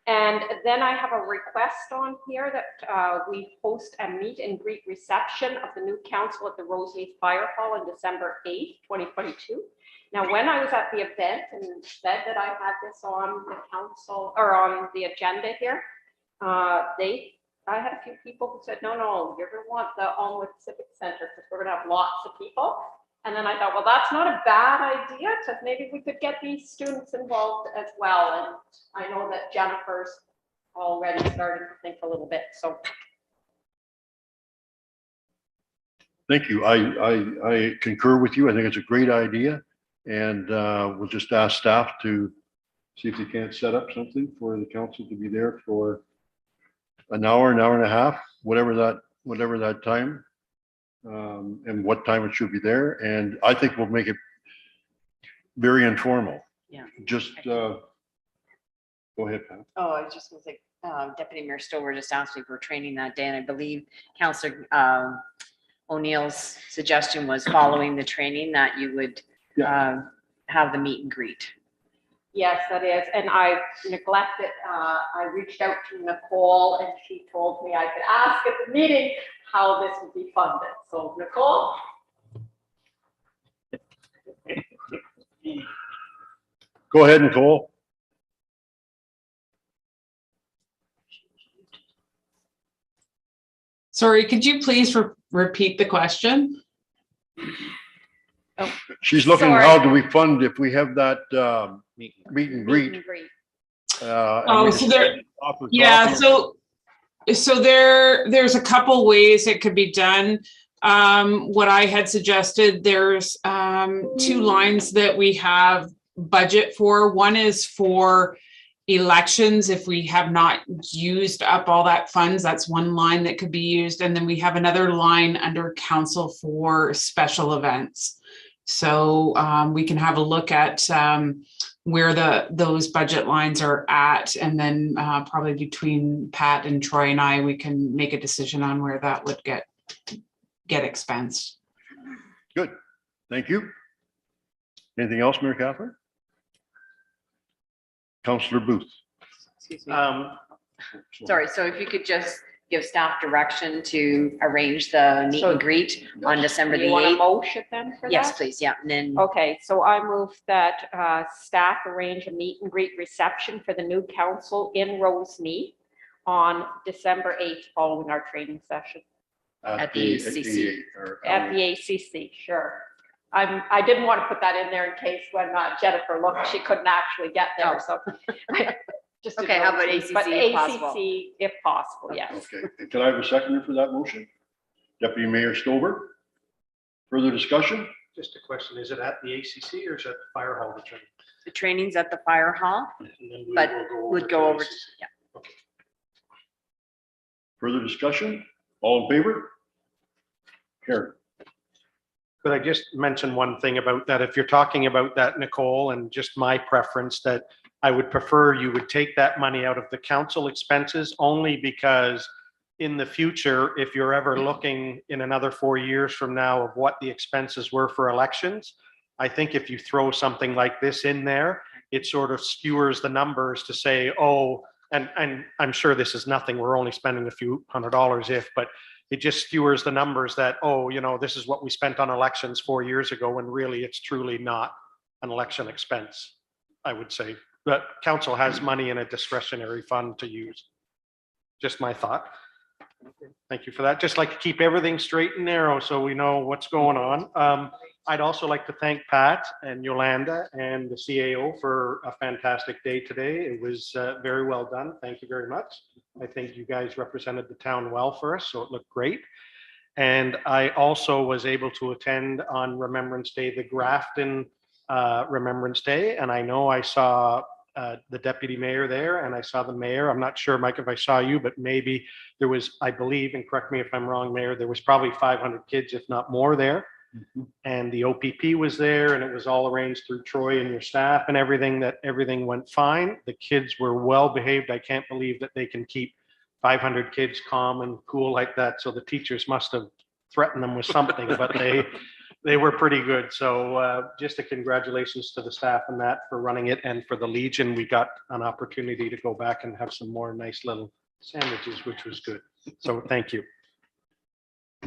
And then I have a request on here that we host a meet and greet reception of the new council at the Rosemead Fire Hall on December 8th, 2022. Now, when I was at the event and said that I had this on the council or on the agenda here, I had a few people who said, no, you're going to want the Alnwick Civic Center because we're going to have lots of people. And then I thought, well, that's not a bad idea, because maybe we could get these students involved as well. And I know that Jennifer's already starting to think a little bit, so. Thank you. I concur with you. I think it's a great idea. And we'll just ask staff to see if they can't set up something for the council to be there for an hour and a half, whatever that time. And what time it should be there. And I think we'll make it very informal. Yeah. Just go ahead, Pam. Oh, I was just going to say, Deputy Mayor Stover just asked me for training that day, and I believe Councillor O'Neill's suggestion was following the training that you would have the meet and greet. Yes, that is. And I neglected, I reached out to Nicole and she told me I could ask at the meeting how this would be funded. So Nicole? Go ahead, Nicole. Sorry, could you please repeat the question? She's looking, Sorry. how do we fund if we have that meet and greet? Meet and greet. Oh, so there, yeah, so there's a couple ways it could be done. What I had suggested, there's 2 lines that we have budget for. One is for elections. If we have not used up all that funds, that's one line that could be used. And then we have another line under council for special events. So we can have a look at where those budget lines are at, and then probably between Pat and Troy and I, we can make a decision on where that would get expensed. Good, thank you. Anything else, Mary Catherine? Councillor Booth. Excuse me. Sorry, so if you could just give staff direction to arrange the meet and greet on December the You want a 8th. motion then for that? Yes, please, yeah, and then. Okay, so I move that staff arrange a meet and greet reception for the new council in Rosemead on December 8th, following our training session At the ACC. at the ACC, sure. I didn't want to put that in there in case when Jennifer looked, she couldn't actually get there, so Just to Okay, how go about through, but ACC if possible? ACC if possible, yes. Okay, and can I have a seconder for that motion? Deputy Mayor Stover. Further discussion? Just a question, is it at the ACC or is it at the fire hall? The training? The training's at the fire hall, And then we but will would to go over, ACC. yeah. Further discussion? All in favor? Carried. Could I just mention one thing about that? If you're talking about that, Nicole, and just my preference, that I would prefer you would take that money out of the council expenses only because in the future, if you're ever looking in another 4 years from now of what the expenses were for elections, I think if you throw something like this in there, it sort of skewers the numbers to say, oh, and I'm sure this is nothing, we're only spending a few $100 if, but it just skewers the numbers that, oh, you know, this is what we spent on elections 4 years ago, when really it's truly not an election expense, I would say. But council has money in a discretionary fund to use. Just my thought. Thank you for that. Just like to keep everything straight and narrow so we know what's going on. I'd also like to thank Pat and Yolanda and the CAO for a fantastic day today. It was very well done. Thank you very much. I think you guys represented the town well for us, so it looked great. And I also was able to attend on Remembrance Day, the Grafton Remembrance Day. And I know I saw the deputy mayor there and I saw the mayor. I'm not sure, Mike, if I saw you, but maybe there was, I believe, and correct me if I'm wrong, Mayor, there was probably 500 kids, if not more there. And the OPP was there and it was all arranged through Troy and your staff and everything, that everything went fine. The kids were well behaved. I can't believe that they can keep 500 kids calm and cool like that. So the teachers must have threatened them with something, but they were pretty good. So just a congratulations to the staff and that for running it, and for the Legion. We got an opportunity to go back and have some more nice little sandwiches, which was good. So thank you.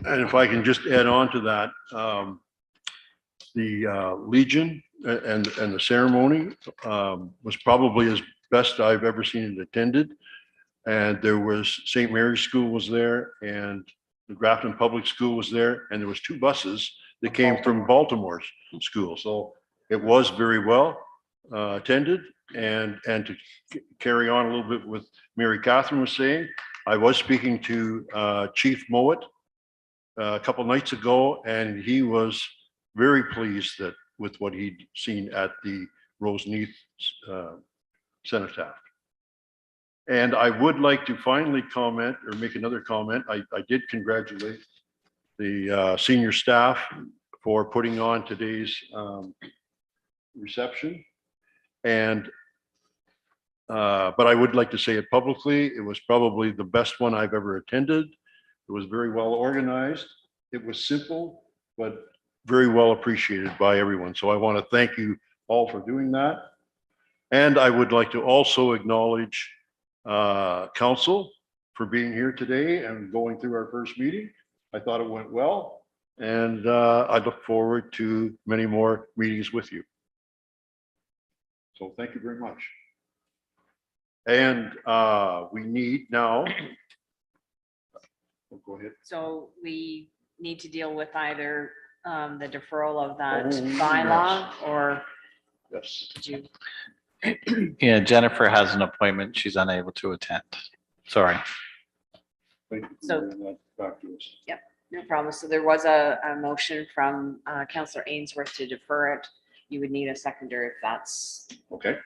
And if I can just add on to that, the Legion and the ceremony was probably as best I've ever seen it attended. And there was St. Mary's School was there, and the Grafton Public School was there, and there was 2 buses that came from Baltimore's school. So it was very well attended. And to carry on a little bit with Mary Catherine was saying, I was speaking to Chief Mowat a couple nights ago, and he was very pleased with what he'd seen at the Roseneath cenotaph. And I would like to finally comment or make another comment. I did congratulate the senior staff for putting on today's reception. And but I would like to say it publicly. It was probably the best one I've ever attended. It was very well organized. It was simple, but very well appreciated by everyone. So I want to thank you all for doing that. And I would like to also acknowledge council for being here today and going through our first meeting. I thought it went well, and I look forward to many more meetings with you. So thank you very much. And we need now. Go ahead. so we need to deal with either the deferral of that Oh, bylaw, or Yes. did you? Yeah, Jennifer has an appointment. She's unable to attend. Sorry. Thank you for So- bringing that back to us. No problem. So there was a motion from Councillor Ainsworth to defer it. You would need a seconder if that's, Okay.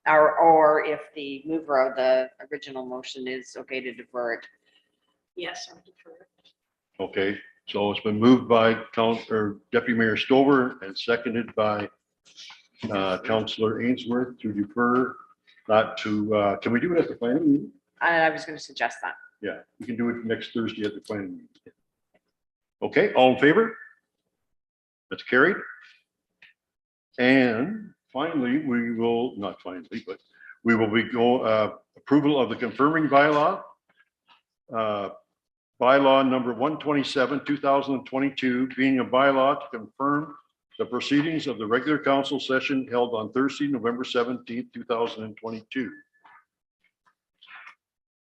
or if the mover of the original motion is okay to defer it. Yes, I'm deferred. Okay. So it's been moved by Deputy Mayor Stover and seconded by Councillor Ainsworth to defer that to, can we do it at the planning meeting? I was going to suggest that. Yeah, we can do it next Thursday at the planning meeting. Okay, all in favor? That's carried. And finally, we will, not finally, but we will be approval of the confirming bylaw. Bylaw number 127, 2022, being a bylaw to confirm the proceedings of the regular council session held on Thursday, November 17th, 2022.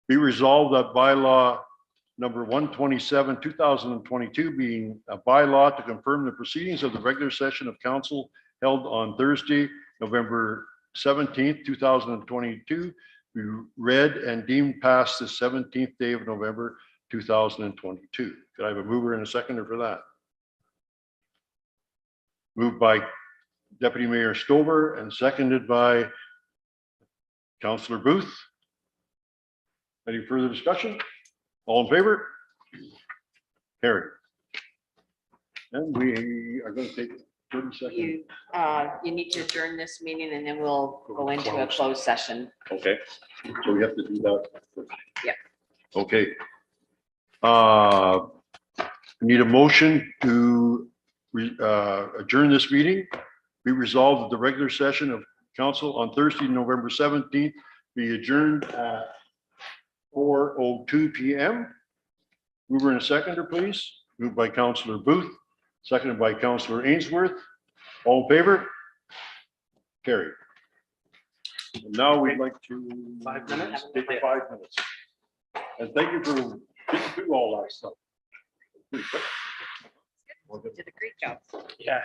Be resolved that bylaw number 127, 2022, being a bylaw to confirm the proceedings of the regular session of council held on Thursday, November 17th, 2022, be read and deemed passed the 17th day of November 2022. Could I have a mover and a seconder for that? Moved by Deputy Mayor Stover and seconded by Councillor Booth. Any further discussion? All in favor? Carried. And we are going to take 30 seconds. You need to adjourn this meeting and then we'll go into a closed session. Okay, so we have to do that. first. Yeah. Okay. Need a motion to adjourn this meeting. Be resolved that the regular session of council on Thursday, November 17th, be adjourned at 4:02 PM. Mover and a seconder, please. Moved by Councillor Booth, seconded by Councillor Ainsworth. All in favor? Carried. And now we'd like to. 5 minutes? Take 5 minutes. And thank you for getting through all that stuff. Pretty quick. Did a great job. Yeah.